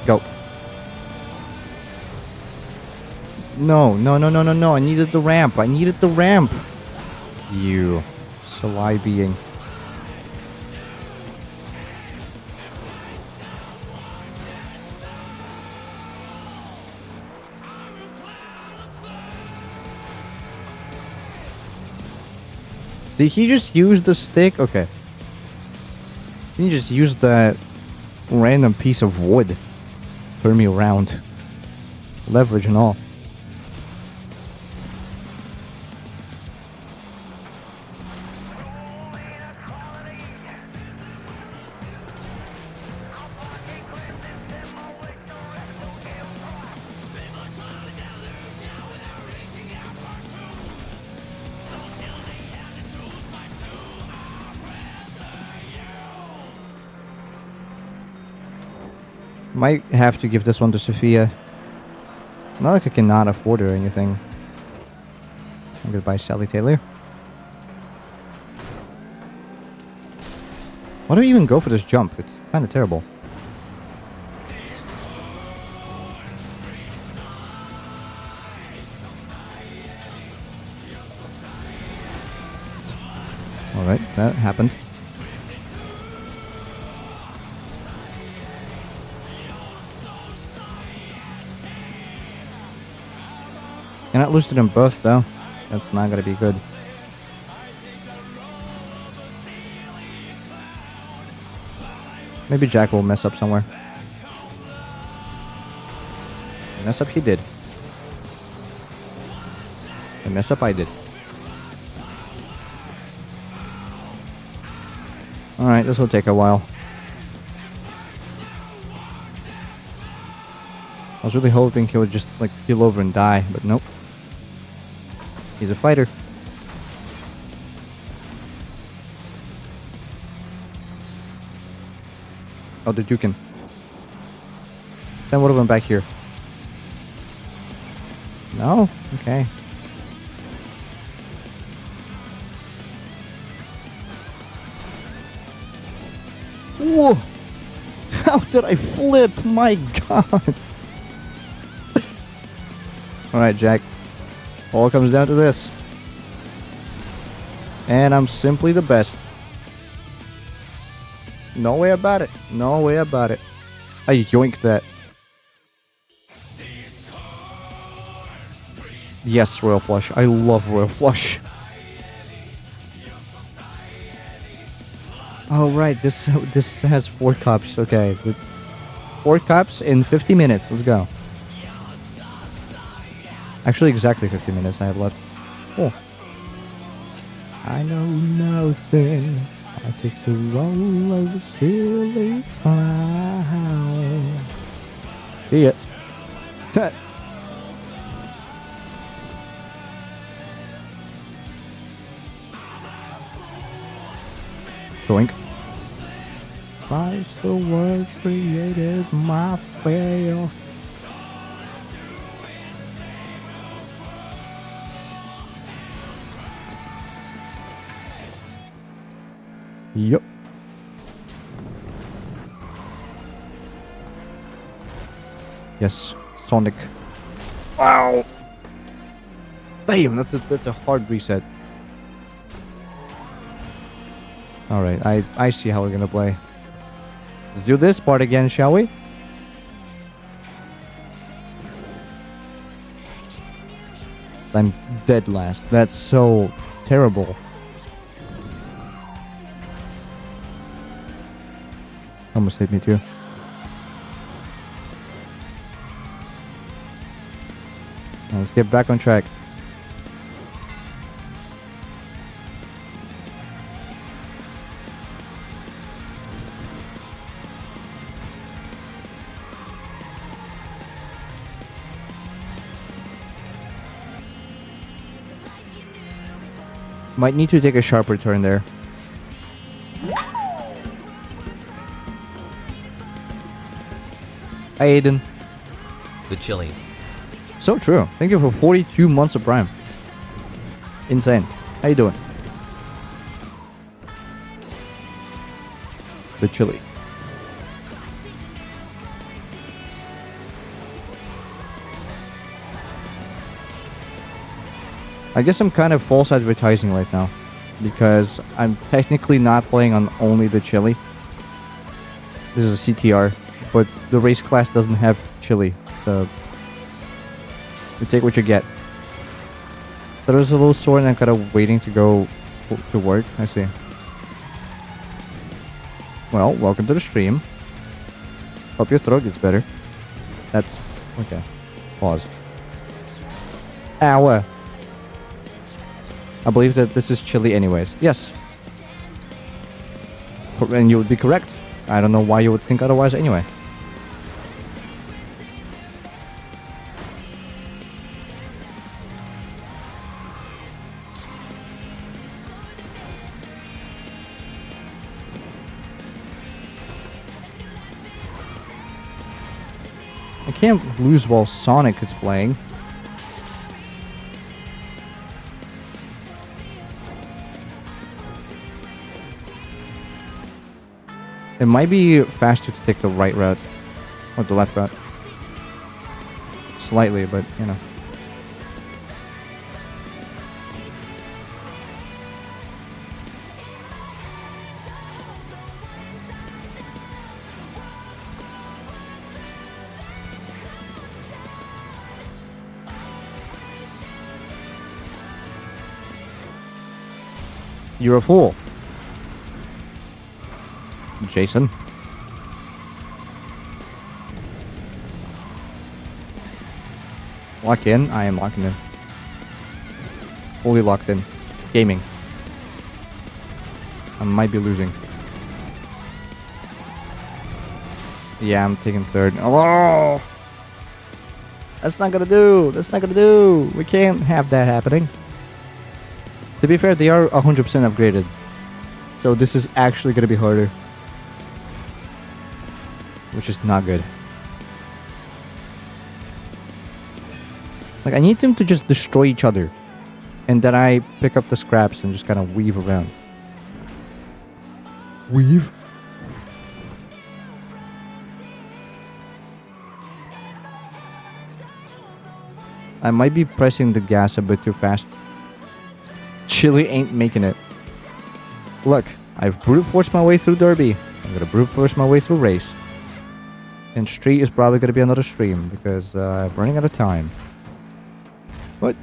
Go. No, no, no, no, no, no. I needed the ramp. I needed the ramp. You. Sly being. Did he just use the stick? Okay. He just used that random piece of wood. Turn me around. Leverage and all. Might have to give this one to Sophia. Not like I cannot afford her or anything. I'm gonna buy Sally Taylor. Why do I even go for this jump? It's kind of terrible. Alright, that happened. Cannot lose to them both, though. That's not gonna be good. Maybe Jack will mess up somewhere. Mess up he did. And mess up I did. Alright, this will take a while. I was really hoping he would just, like, keel over and die, but nope. He's a fighter. Oh, they're duking. Send one of them back here. No? Okay. Whoa! How did I flip? My god! Alright, Jack. All comes down to this. And I'm simply the best. No way about it. No way about it. I yoinked that. Yes, Royal Flush. I love Royal Flush. Oh, right. This has 4 cups. Okay. 4 cups in 50 minutes. Let's go. Actually, exactly 50 minutes I have left. Cool. I know nothing. I take the role of a silly clown. See ya. Doink. Twice the world created my fail. Yup. Yes, Sonic. Ow! Damn, that's a hard reset. Alright, I see how we're gonna play. Let's do this part again, shall we? I'm dead last. That's so terrible. Almost hit me too. Now let's get back on track. Might need to take a sharper turn there. Hi, Aiden. The chili. So true. Thank you for 42 months of Prime. Insane. How you doing? The chili. I guess I'm kind of false advertising right now, because I'm technically not playing on only the chili. This is a CTR, but the race class doesn't have chili, so you take what you get. There was a little sore and I'm kind of waiting to go to work. I see. Well, welcome to the stream. Hope your throat gets better. That's okay. Pause. Ow. I believe that this is chili anyways. Yes. And you would be correct. I don't know why you would think otherwise anyway. I can't lose while Sonic is playing. It might be faster to take the right route. Or the left route. Slightly, but you know. You're a fool. Jason. Lock in? I am locking in. Fully locked in. Gaming. I might be losing. Yeah, I'm taking third. Oh! That's not gonna do! That's not gonna do! We can't have that happening. To be fair, they are 100% upgraded. So this is actually gonna be harder. Which is not good. Like, I need them to just destroy each other. And then I pick up the scraps and just kind of weave around. Weave? I might be pressing the gas a bit too fast. Chili ain't making it. Look, I've brute forced my way through Derby. I'm gonna brute force my way through race. And street is probably gonna be another stream because I'm running out of time. What?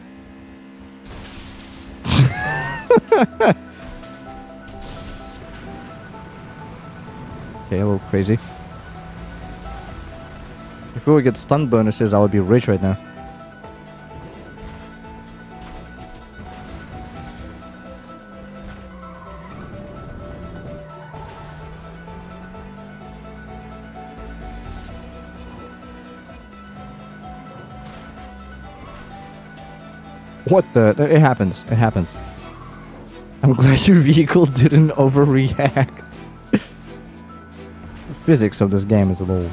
Okay, a little crazy. If we would get stun bonuses, I would be rich right now. What the? It happens. It happens. I'm glad your vehicle didn't overreact. The physics of this game is a little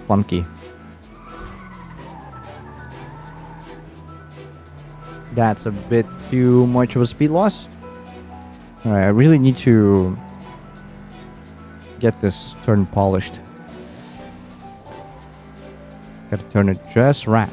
funky. That's a bit too much of a speed loss. Alright, I really need to get this turn polished. Gotta turn it just right.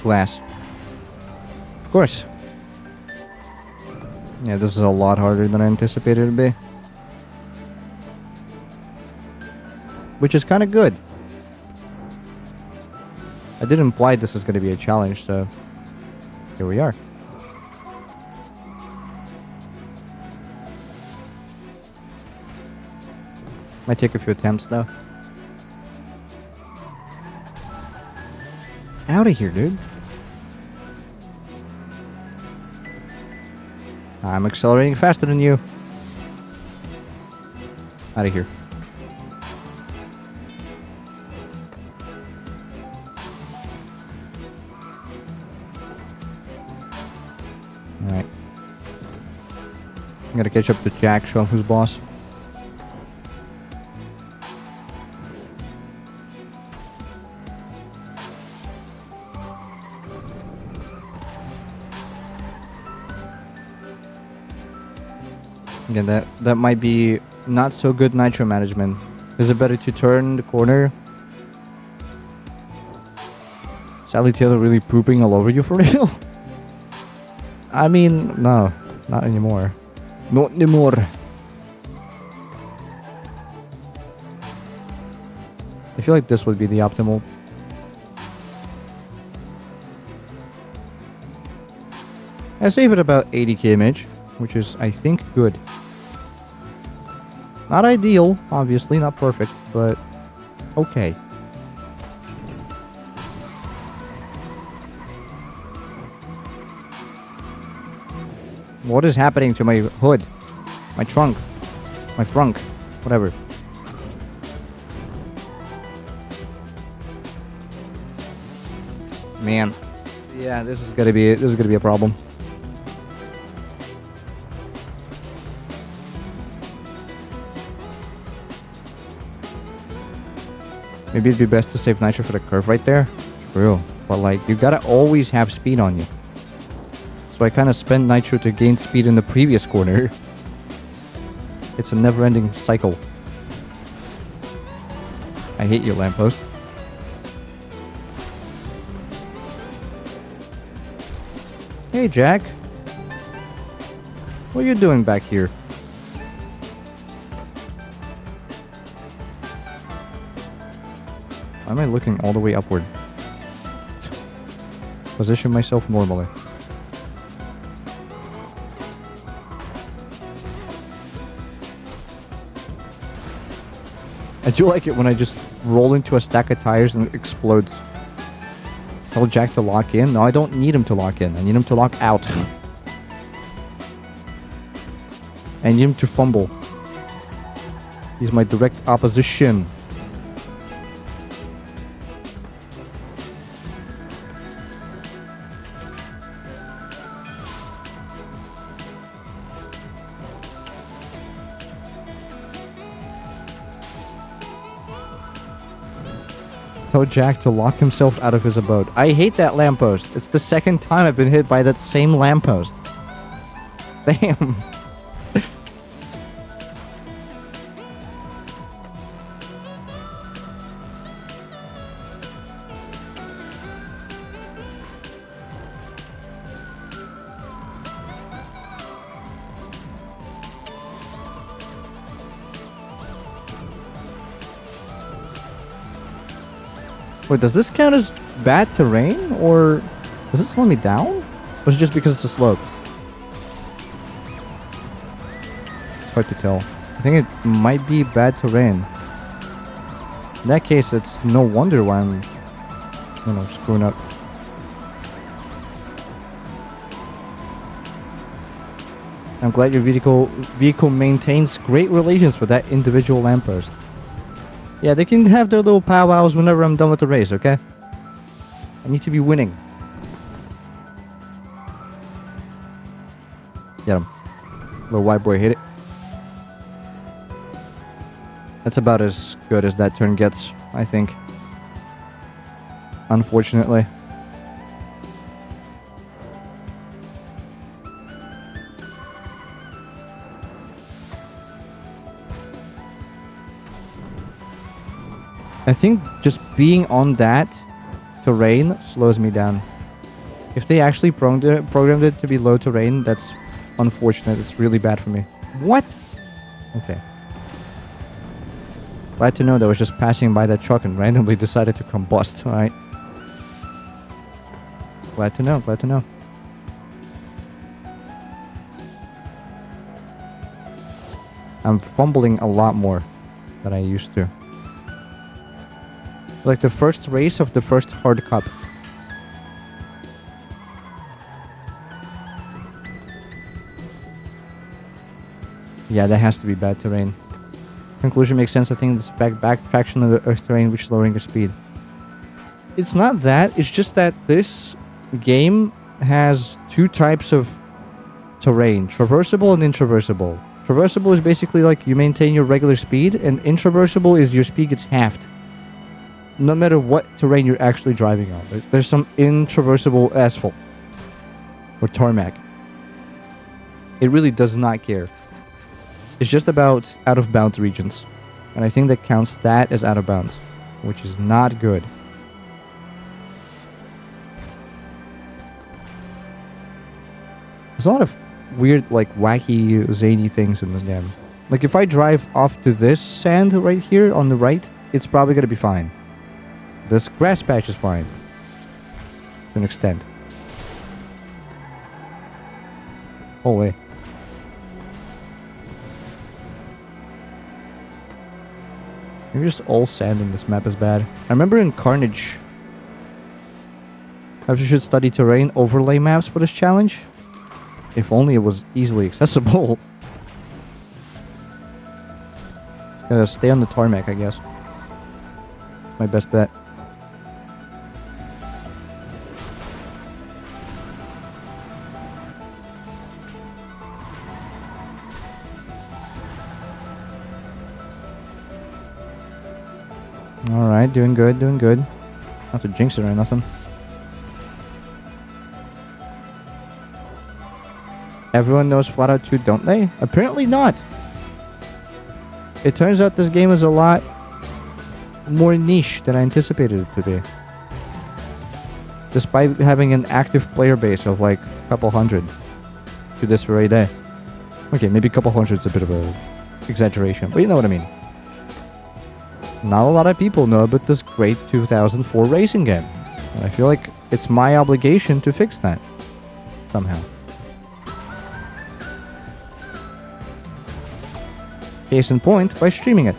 glass. Of course. Yeah, this is a lot harder than I anticipated it to be. Which is kind of good. I did imply this is going to be a challenge, so here we are. Might take a few attempts, though. Out of here, dude. I'm accelerating faster than you. Out of here. Alright. I'm gonna catch up to Jack, show him who's boss. Again, that might be not so good nitro management. Is it better to turn the corner? Sally Taylor really pooping all over you for real? I mean, no, not anymore. Not anymore. I feel like this would be the optimal. I save it about 80 kmh, which is, I think, good. Not ideal, obviously, not perfect, but okay. What is happening to my hood? My trunk? My frunk? Whatever. Man. Yeah, this is gonna be a problem. Maybe it'd be best to save nitro for the curve right there. True. But like, you gotta always have speed on you. So I kind of spent nitro to gain speed in the previous corner. It's a never-ending cycle. I hate you, lamppost. Hey, Jack. What are you doing back here? Why am I looking all the way upward? Position myself normally. I do like it when I just roll into a stack of tires and it explodes. Tell Jack to lock in. No, I don't need him to lock in. I need him to lock out. I need him to fumble. He's my direct opposition. Tell Jack to lock himself out of his abode. I hate that lamppost. It's the second time I've been hit by that same lamppost. Damn. Wait, does this count as bad terrain? Or does it slow me down? Or is it just because it's a slope? It's hard to tell. I think it might be bad terrain. In that case, it's no wonder why I'm, you know, screwing up. I'm glad your vehicle maintains great relations with that individual lamppost. Yeah, they can have their little powwows whenever I'm done with the race, okay? I need to be winning. Get him. Little white boy, hit it. That's about as good as that turn gets, I think. Unfortunately. I think just being on that terrain slows me down. If they actually programmed it to be low terrain, that's unfortunate. It's really bad for me. What? Okay. Glad to know that I was just passing by that truck and randomly decided to combust, alright? Glad to know, glad to know. I'm fumbling a lot more than I used to. Like the first race of the first hard cup. Yeah, that has to be bad terrain. Conclusion makes sense. I think it's back traction of the earth terrain which is lowering your speed. It's not that. It's just that this game has two types of terrain. Traversable and intraversable. Traversable is basically like you maintain your regular speed, and intraversable is your speed gets halved. No matter what terrain you're actually driving on. There's some intraversable asphalt. Or tarmac. It really does not care. It's just about out of bounds regions. And I think that counts that as out of bounds. Which is not good. There's a lot of weird, like, wacky, zany things in this game. Like, if I drive off to this sand right here on the right, it's probably gonna be fine. This grass patch is fine. To an extent. Oh, wait. Maybe just all sand in this map is bad. I remember in Carnage, perhaps you should study terrain overlay maps for this challenge. If only it was easily accessible. Gotta stay on the tarmac, I guess. It's my best bet. Alright, doing good, doing good. Not to jinx it or nothing. Everyone knows FlatOut 2, don't they? Apparently not. It turns out this game is a lot more niche than I anticipated it to be. Despite having an active player base of like a couple hundred to this very day. Okay, maybe a couple hundred is a bit of a exaggeration, but you know what I mean. Not a lot of people know about this great 2004 racing game. And I feel like it's my obligation to fix that. Somehow. Case in point, by streaming it.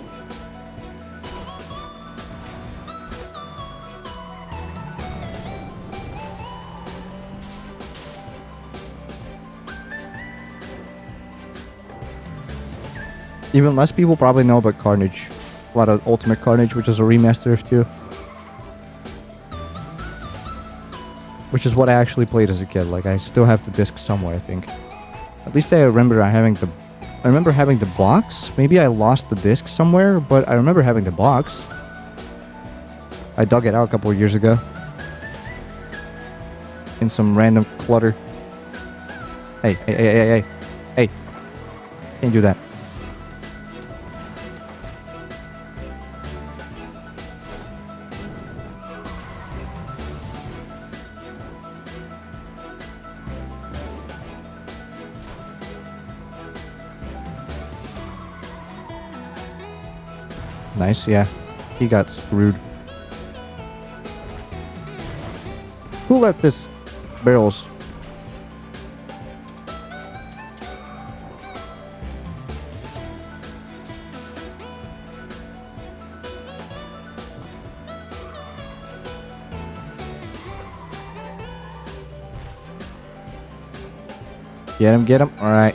Even less people probably know about Carnage. FlatOut Ultimate Carnage, which is a remaster of 2. Which is what I actually played as a kid. Like, I still have the disc somewhere, I think. At least I remember having the box. Maybe I lost the disc somewhere, but I remember having the box. I dug it out a couple of years ago. In some random clutter. Hey. Hey. Can't do that. Nice, yeah. He got screwed. Who left this barrels? Get him. Alright.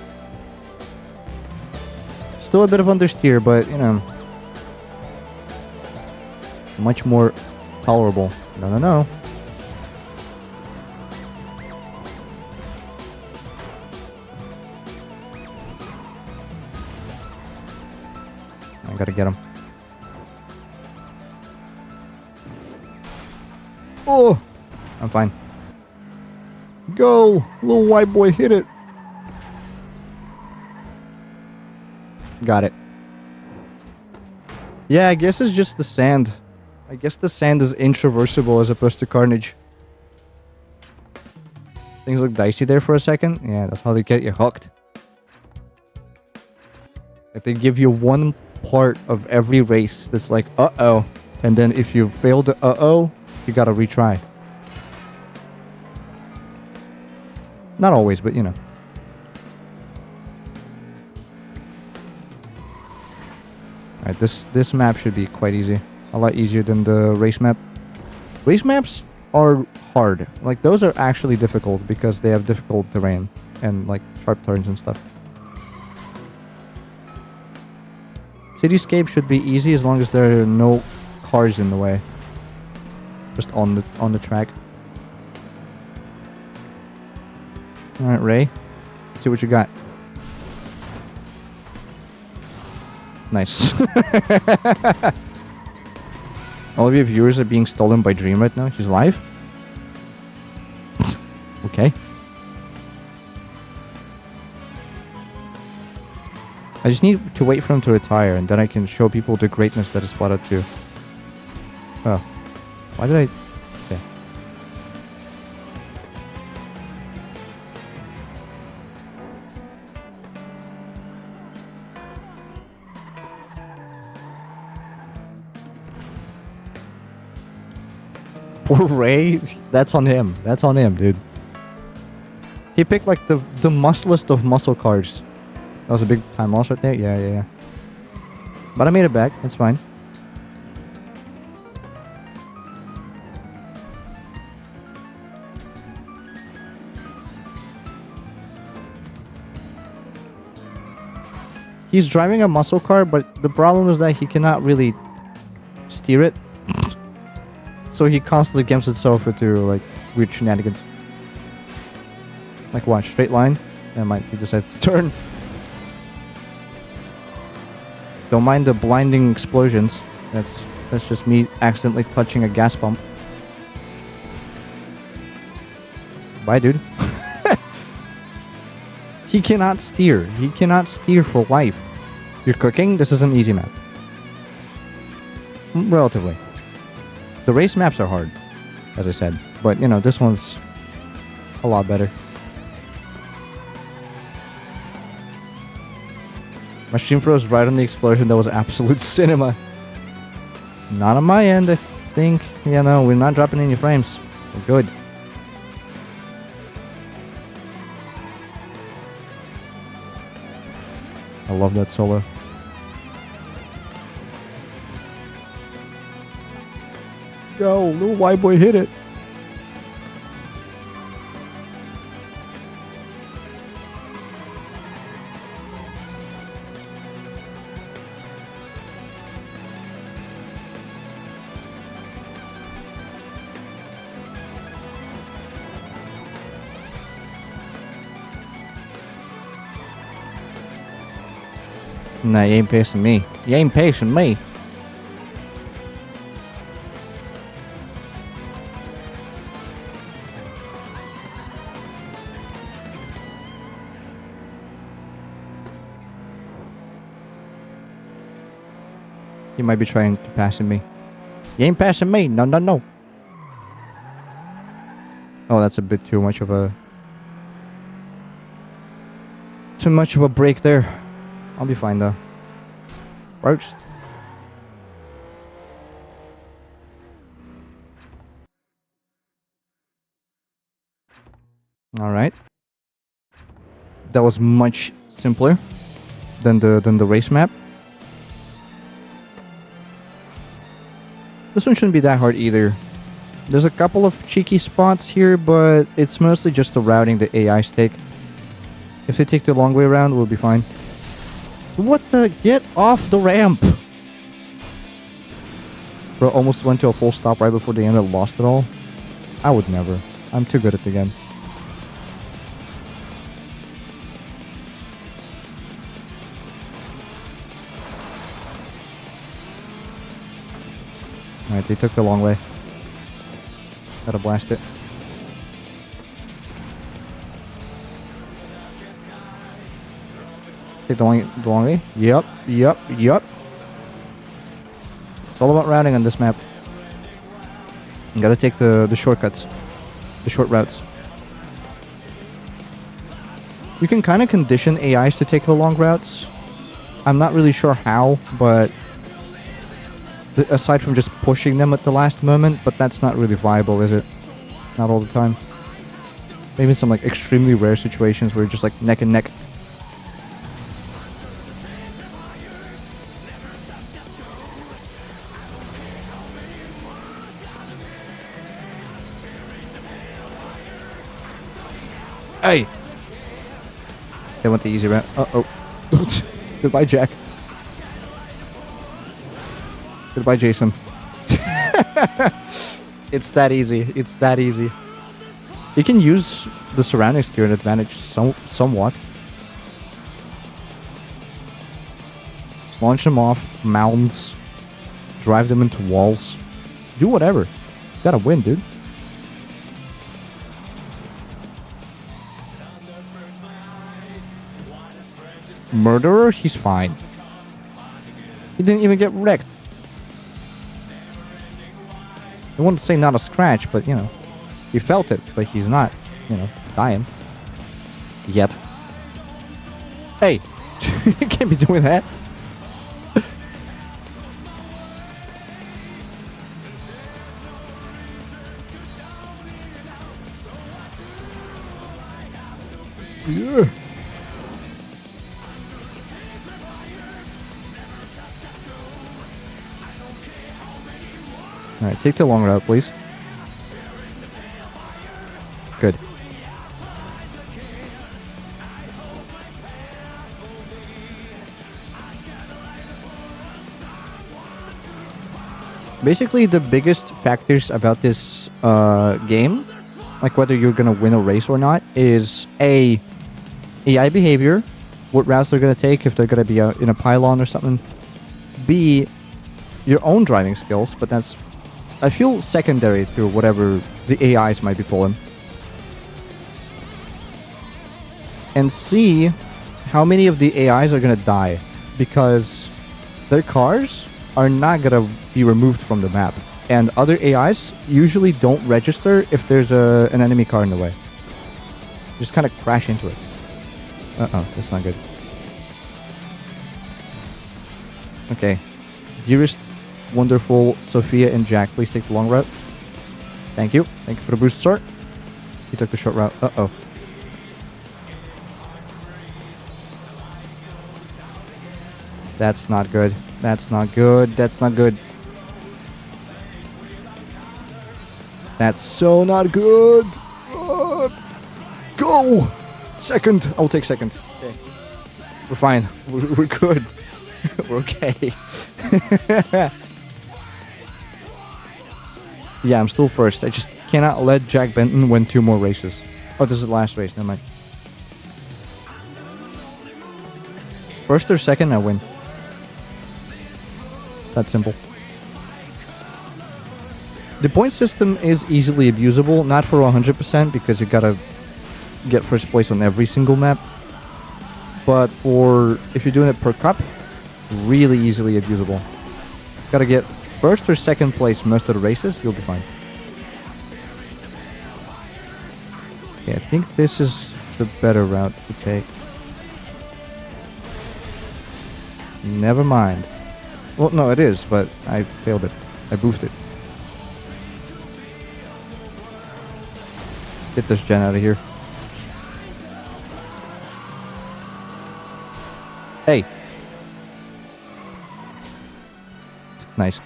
Still a bit of understeer, but, you know. Much more tolerable. No. I gotta get him. Oh! I'm fine. Go! Little white boy, hit it! Got it. Yeah, I guess it's just the sand. I guess the sand is intraversable as opposed to Carnage. Things look dicey there for a second. Yeah, that's how they get you hooked. Like they give you one part of every race that's like, uh-oh. And then if you fail the uh-oh, you gotta retry. Not always, but you know. Alright, this map should be quite easy. A lot easier than the race map. Race maps are hard. Like, those are actually difficult because they have difficult terrain and, like, sharp turns and stuff. Cityscape should be easy as long as there are no cars in the way. Just on the track. Alright, Ray. Let's see what you got. Nice. All of your viewers are being stolen by Dream right now. He's live? Okay. I just need to wait for him to retire, and then I can show people the greatness that is FlatOut 2. Oh. Why did I... Okay. Poor Ray? That's on him. That's on him, dude. He picked, like, the musclest of muscle cars. That was a big time loss right there? Yeah. But I made it back. It's fine. He's driving a muscle car, but the problem is that he cannot really steer it. So he constantly gets himself into, like, weird shenanigans. Like, watch, straight line. Never mind, he decided to turn. Don't mind the blinding explosions. That's just me accidentally touching a gas pump. Bye, dude. He cannot steer. He cannot steer for life. You're cooking? This is an easy map. Relatively. The race maps are hard, as I said. But, you know, this one's a lot better. My stream froze right on the explosion. That was absolute cinema. Not on my end, I think. You know, we're not dropping any frames. We're good. I love that solo. Go, little white boy hit it. Nah, you ain't pacing me. You ain't pacing me. He might be trying to pass me. You ain't passing me. No. Oh, that's a bit too much of a... Too much of a break there. I'll be fine though. Roast. Alright. That was much simpler than the race map. This one shouldn't be that hard either. There's a couple of cheeky spots here, but it's mostly just the routing the AIs take. If they take the long way around, we'll be fine. What the? Get off the ramp! Bro, almost went to a full stop right before the end and lost it all. I would never. I'm too good at the game. Alright, they took the long way. Gotta blast it. Take the long way? Yep. It's all about routing on this map. You gotta take the shortcuts. The short routes. You can kind of condition AIs to take the long routes. I'm not really sure how, but aside from just pushing them at the last moment, but that's not really viable, is it? Not all the time. Maybe some like extremely rare situations where you're just like neck and neck. Hey! They went the easy route. Uh-oh. Goodbye, Jack. Goodbye, Jason. It's that easy. It's that easy. You can use the surroundings to your advantage somewhat. Just launch them off mounds. Drive them into walls. Do whatever. You gotta win, dude. Murderer? He's fine. He didn't even get wrecked. I wouldn't say not a scratch, but, you know, he felt it, but he's not, you know, dying. Yet. Hey! You can't be doing that. Yeah. Alright, take the long route, please. Good. Basically, the biggest factors about this game, like whether you're gonna win a race or not, is A, AI behavior, what routes they're gonna take, if they're gonna be in a pylon or something. B, your own driving skills, but that's, I feel, secondary to whatever the AIs might be pulling. And C, how many of the AIs are gonna die, because their cars are not gonna be removed from the map, and other AIs usually don't register if there's an enemy car in the way. Just kind of crash into it. Uh-oh, that's not good. Okay. Dearest, wonderful Sophia and Jack, please take the long route. Thank you. Thank you for the boost, sir. He took the short route. Uh-oh. That's not good. That's not good. That's not good. That's so not good. Go! Second. I'll take second. Okay. We're fine. We're good. We're okay. Yeah, I'm still first. I just cannot let Jack Benton win 2 more races. Oh, this is the last race. Never mind. First or second, I win. That simple. The point system is easily abusable, not for 100% because you gotta get first place on every single map. But for, if you're doing it per cup, really easily abusable. Gotta get first or second place most of the races, you'll be fine. Okay, I think this is the better route to take. Never mind. Well, no, it is, but I failed it. I boofed it. Get this gen out of here. Hey! Nice.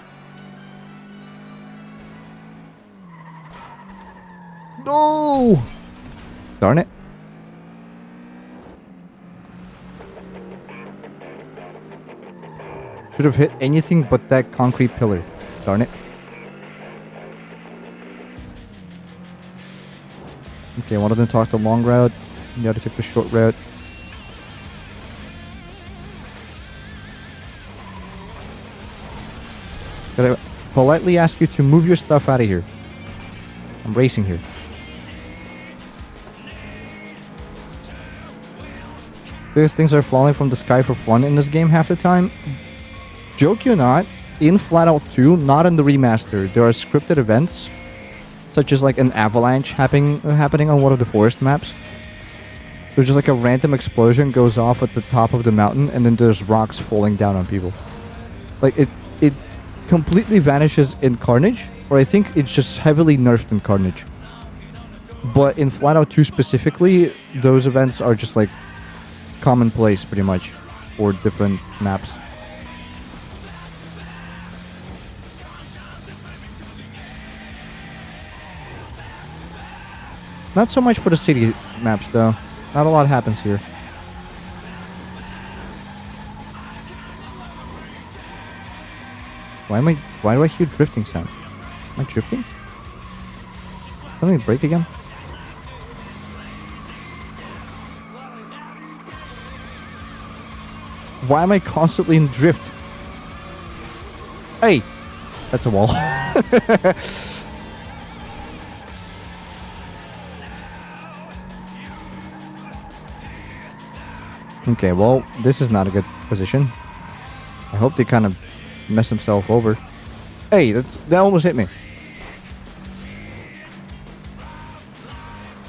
No! Darn it. Should have hit anything but that concrete pillar. Darn it. Okay, one of them talked the long route. The other took the short route. Gotta politely ask you to move your stuff out of here. I'm racing here. Because things are falling from the sky for fun in this game half the time. Joke you not, in FlatOut 2, not in the remaster, there are scripted events, such as like an avalanche happening on one of the forest maps. There's just like a random explosion goes off at the top of the mountain, and then there's rocks falling down on people. Like, it completely vanishes in Carnage, or I think it's just heavily nerfed in Carnage. But in FlatOut 2 specifically, those events are just like commonplace pretty much for different maps. Not so much for the city maps though. Not a lot happens here. Why do I hear drifting sound? Am I drifting? Something break again? Why am I constantly in drift? Hey! That's a wall. Okay, well, this is not a good position. I hope they kind of mess himself over. Hey, that almost hit me.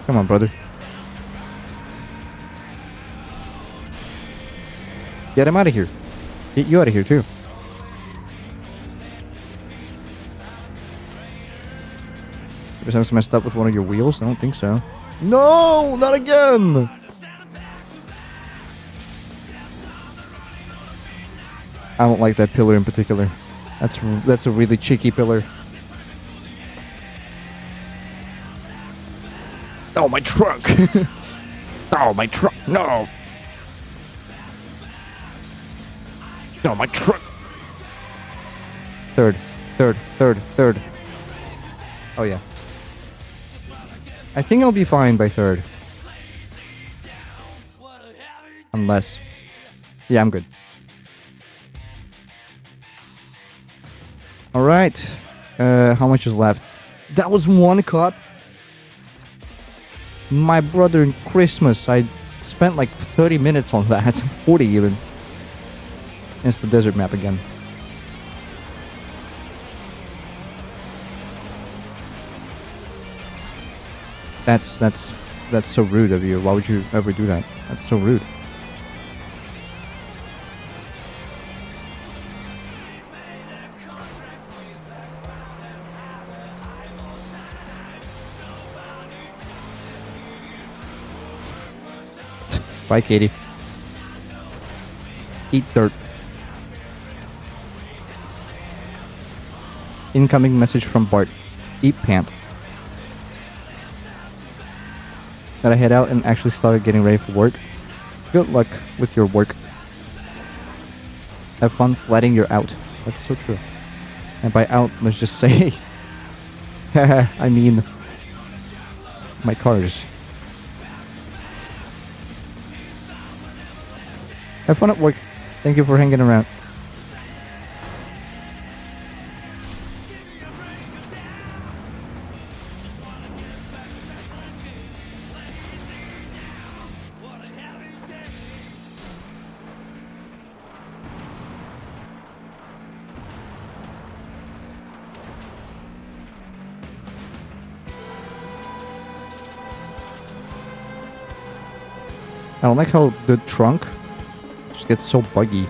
Come on, brother. Get him out of here. Get you out of here, too. There's something messed up with one of your wheels? I don't think so. No! Not again! I don't like that pillar in particular. That's a really cheeky pillar. Oh, my truck! Oh, my truck! No! No, my truck! Third. Oh, yeah. I think I'll be fine by third. Unless... Yeah, I'm good. Alright. How much is left? That was one cut? My brother in Christmas. I spent like 30 minutes on that. 40 even. It's the desert map again. That's so rude of you. Why would you ever do that? That's so rude. Bye, Katie. Eat dirt. Incoming message from Bart. Eat pant. Gotta head out and actually start getting ready for work. Good luck with your work. Have fun flatting your out. That's so true. And by out, let's just say... I mean... my cars. Have fun at work. Thank you for hanging around. I don't like how the trunk just gets so buggy.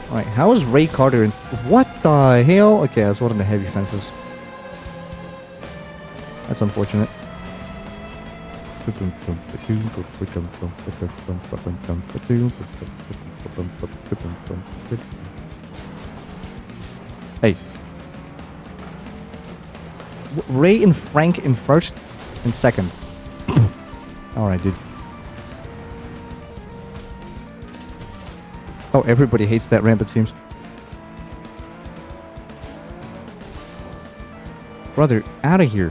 Alright, how is Ray Carter in... What the hell? Okay, that's one of the heavy fences. That's unfortunate. Hey. Ray and Frank in first and second. Alright, dude. Oh, everybody hates that ramp, it seems. Brother, out of here.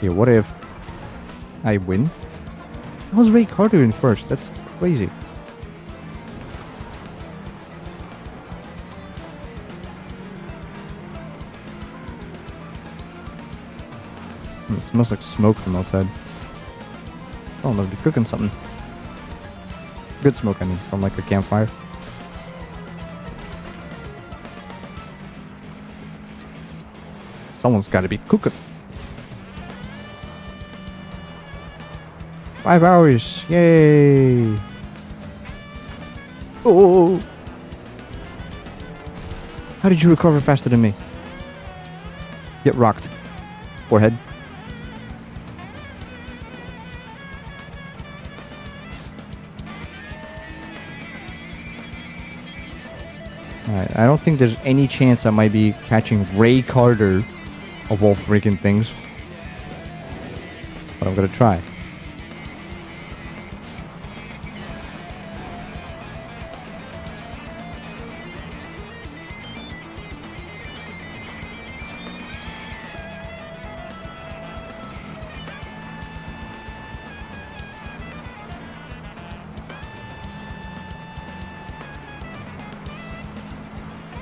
Yeah, what if I win? How's Ray Carter in first? That's crazy. It smells like smoke from outside. Oh, must be cooking something. Good smoke, I mean, from like a campfire. Someone's gotta be cooking. 5 hours! Yay! Oh! How did you recover faster than me? Get rocked. Forehead. Alright, I don't think there's any chance I might be catching Ray Carter of all freaking things. But I'm gonna try.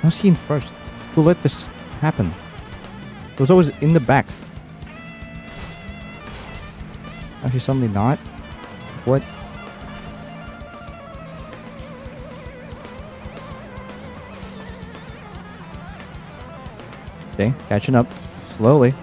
How's he in first? Who let this happen? It was always in the back. Now he's suddenly not? What? Okay, catching up. Slowly.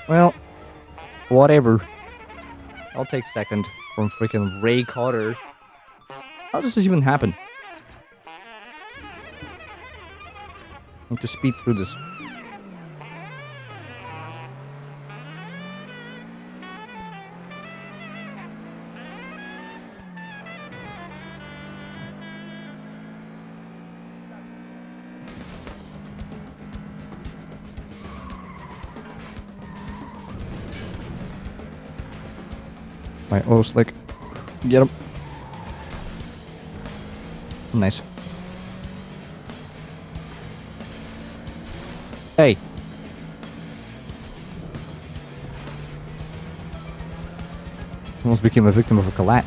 Well, whatever. I'll take second from freaking Ray Carter. How does this even happen? I need to speed through this. My oil slick. Get him. Nice. Hey. Almost became a victim of a collat.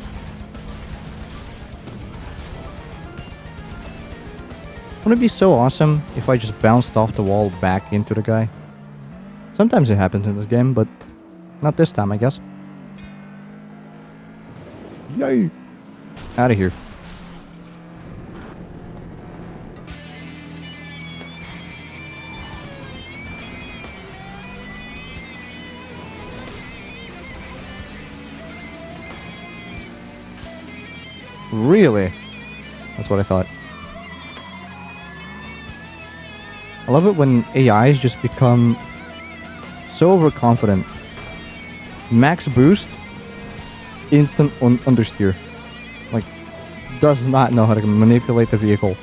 Wouldn't it be so awesome if I just bounced off the wall back into the guy? Sometimes it happens in this game, but not this time, I guess. Yay! Out of here. Really? That's what I thought. I love it when AIs just become so overconfident. Max boost, instant understeer. Like, does not know how to manipulate the vehicle.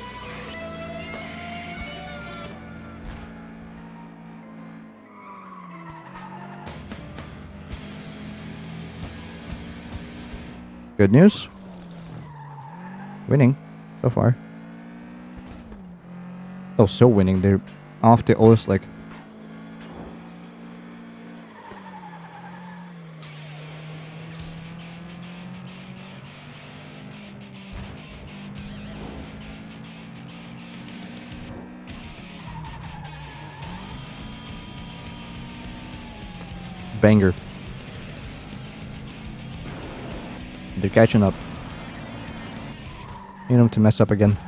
Good news. Winning so far. Oh, so winning. They're off the oil slick. Banger. They're catching up. You know, to mess up again.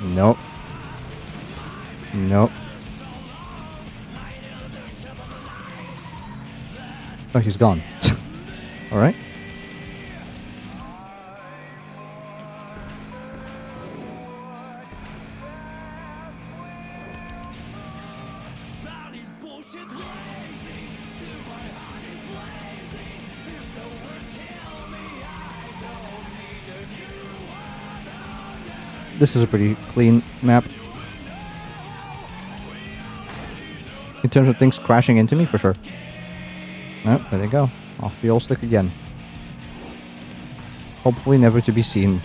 Nope. Nope. Oh, he's gone. Alright. this is a pretty clean map. In terms of things crashing into me, for sure. Oh, there they go. Off the old stick again. Hopefully never to be seen.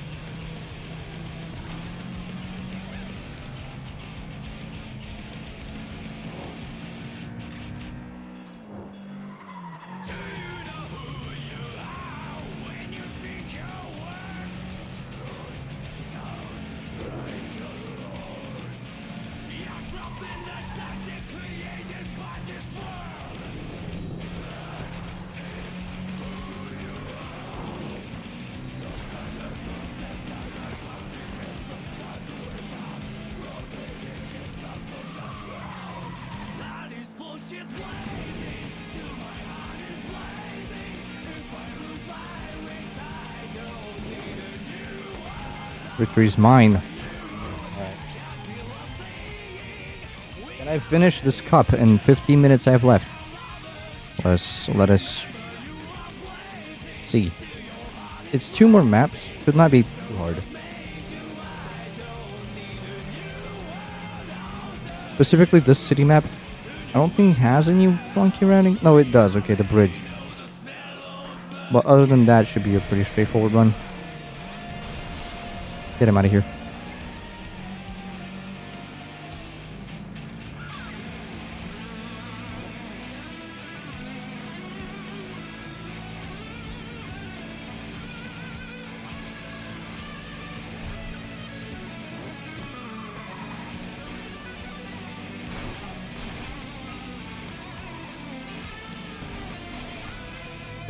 Victory's mine. And I finished this cup in 15 minutes I have left. Let us see. It's 2 more maps. Should not be too hard. Specifically this city map. I don't think it has any funky routing. No, it does. Okay, the bridge. But other than that, it should be a pretty straightforward run. Get him out of here.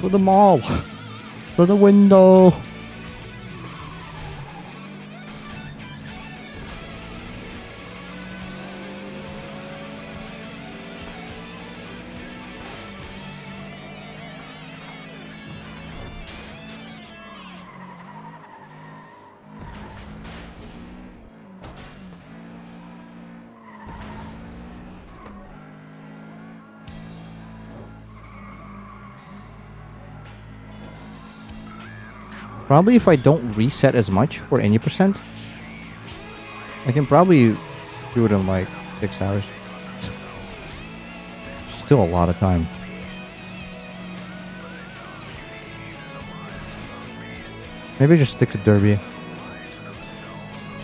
Through the mall. Through the window. Probably if I don't reset as much for any percent, I can probably do it in like 6 hours. Still a lot of time. Maybe just stick to Derby.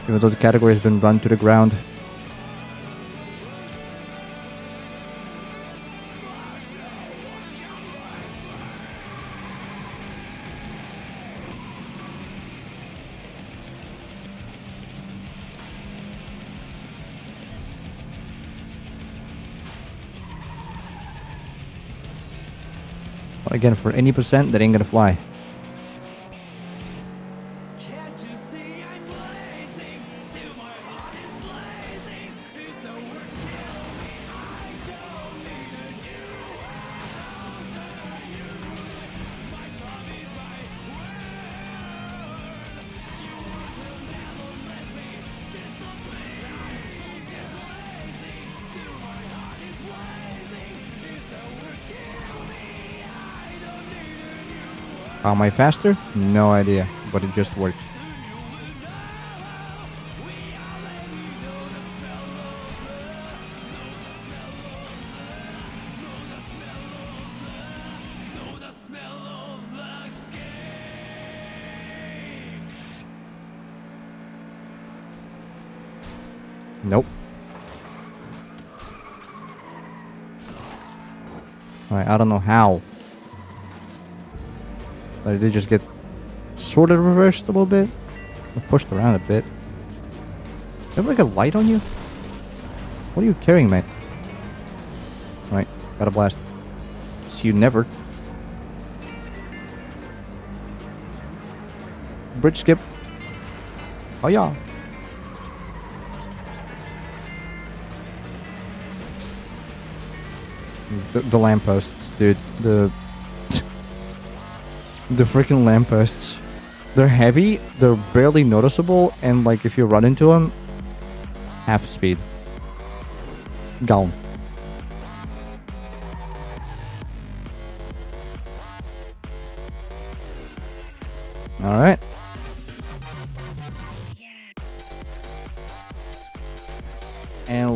Even though the category has been run to the ground. But again, for any percent, that ain't gonna fly. How am I faster? No idea, but it just worked. Nope. Alright, I don't know how. But it did just get sort of reversed a little bit. Or pushed around a bit. You have like a light on you? What are you carrying, mate? Alright, got a blast. See you never. Bridge skip. Oh yeah. The lampposts, dude. The freaking lampposts. They're heavy, they're barely noticeable, and like if you run into them, half speed. Gone. Alright.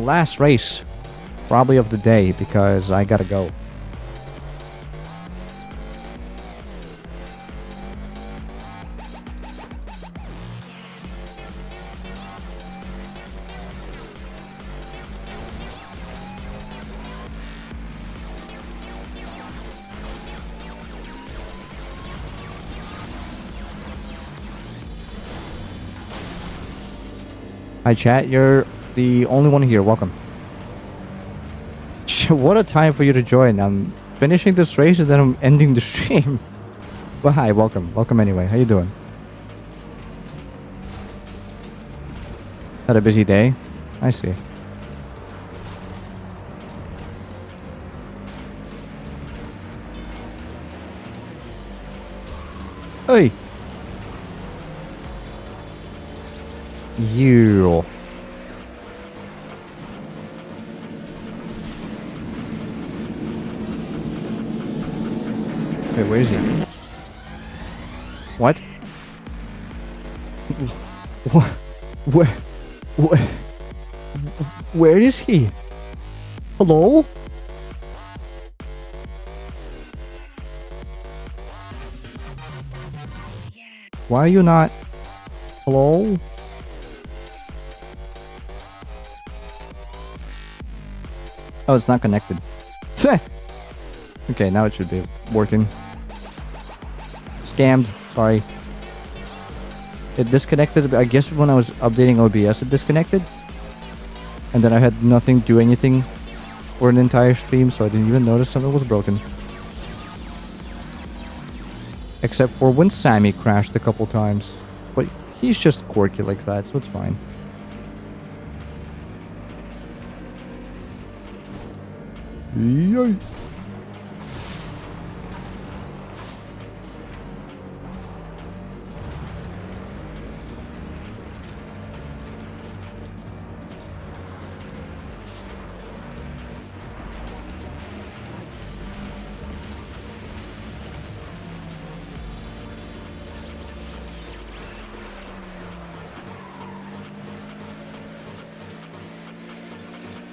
last race, probably of the day, because I gotta go. Hi chat, you're the only one here. Welcome. What a time for you to join. I'm finishing this race and then I'm ending the stream. But hi, welcome. Welcome anyway. How you doing? Had a busy day? I see. Hey! You. Wait, where is he? What? Where is he? Hello? Why are you not? Hello? Oh, it's not connected. Okay, now it should be working. Scammed. Sorry. It disconnected. I guess when I was updating OBS, it disconnected. And then I had nothing do anything for an entire stream, so I didn't even notice something was broken. Except for when Sammy crashed a couple times. But he's just quirky like that, so it's fine. Yay.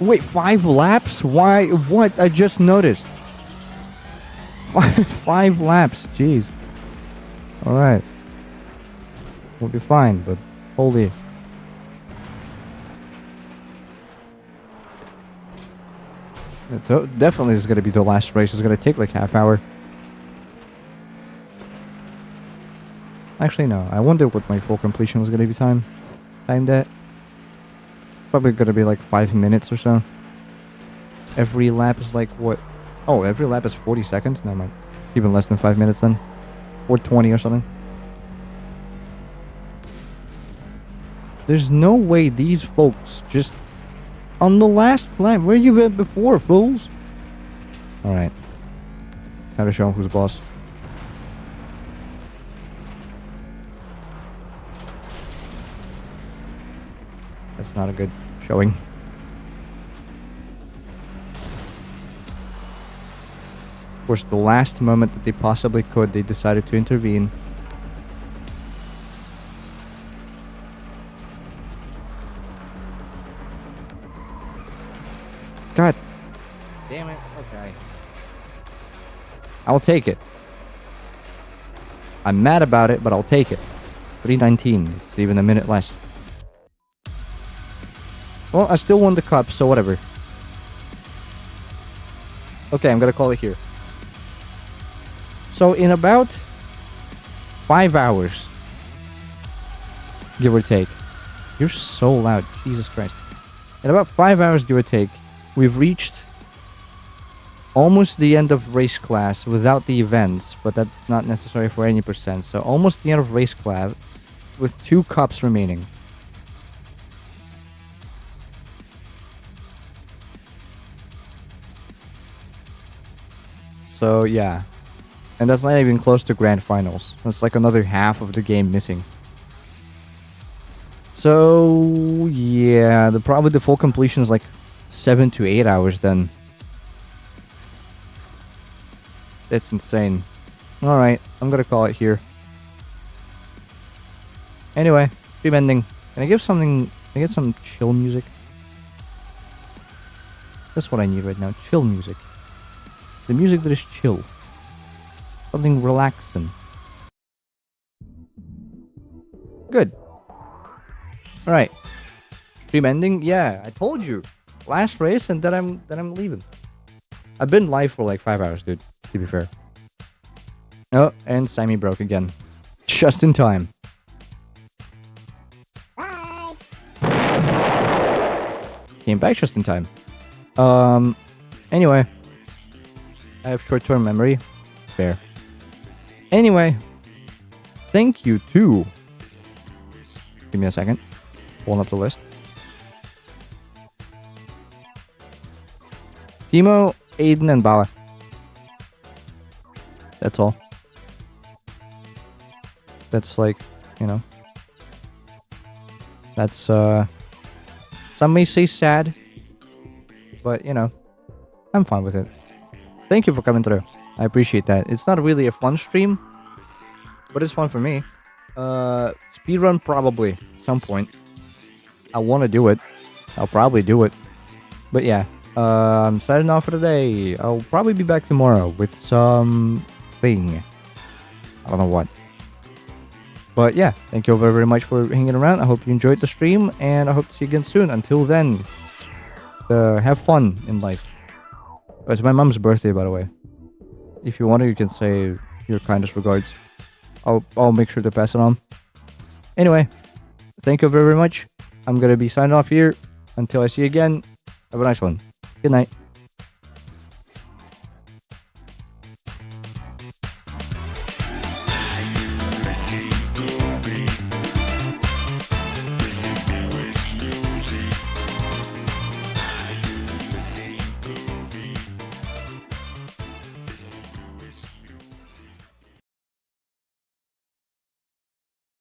Wait, 5 laps? Why? What? I just noticed. 5 laps. Jeez. Alright. We'll be fine, but holy. Definitely is going to be the last race. It's going to take like half hour. Actually, no. I wonder what my full completion was going to be timed at. Probably going to be like 5 minutes or so. Every lap is like what? Oh, every lap is 40 seconds? Never mind. It's even less than 5 minutes then. Or 20 or something. There's no way these folks just... On the last lap. Where you been before, fools? Alright. Time to show them who's boss. That's not a good showing. Of course, the last moment that they possibly could, they decided to intervene. God damn it. Okay. I'll take it. I'm mad about it, but I'll take it. 3:19. It's even a minute less. Well, I still won the cup, so whatever. Okay, I'm gonna call it here. So in about 5 hours, give or take. You're so loud, Jesus Christ. In about 5 hours, give or take, we've reached almost the end of race class without the events, but that's not necessary for any percent. So almost the end of race class with 2 cups remaining. So yeah. And that's not even close to grand finals. That's like another half of the game missing. So yeah, probably the full completion is like 7 to 8 hours then. That's insane. Alright, I'm gonna call it here. Anyway, stream ending. Can I get some chill music? That's what I need right now. Chill music. The music that is chill. Something relaxing. Good. Alright. Stream ending? Yeah, I told you. Last race and then I'm leaving. I've been live for like 5 hours, dude, to be fair. Oh, and Sammy broke again. Just in time. Bye. Came back just in time. Anyway. I have short-term memory. Fair. Anyway. Thank you too. Give me a second. Pulling up the list. Timo, Aiden, and Bala. That's all. That's like, you know. That's, some may say sad. But, you know, I'm fine with it. Thank you for coming through. I appreciate that. It's not really a fun stream, but it's fun for me. Speedrun probably at some point. I want to do it. I'll probably do it. But yeah, I'm signing off for today. I'll probably be back tomorrow with something. I don't know what. But yeah, thank you very, very much for hanging around. I hope you enjoyed the stream, and I hope to see you again soon. Until then, have fun in life. It's my mom's birthday, by the way. If you want to, you can say your kindest regards. I'll make sure to pass it on. Anyway, thank you very, very much. I'm gonna be signing off here. Until I see you again, have a nice one. Good night.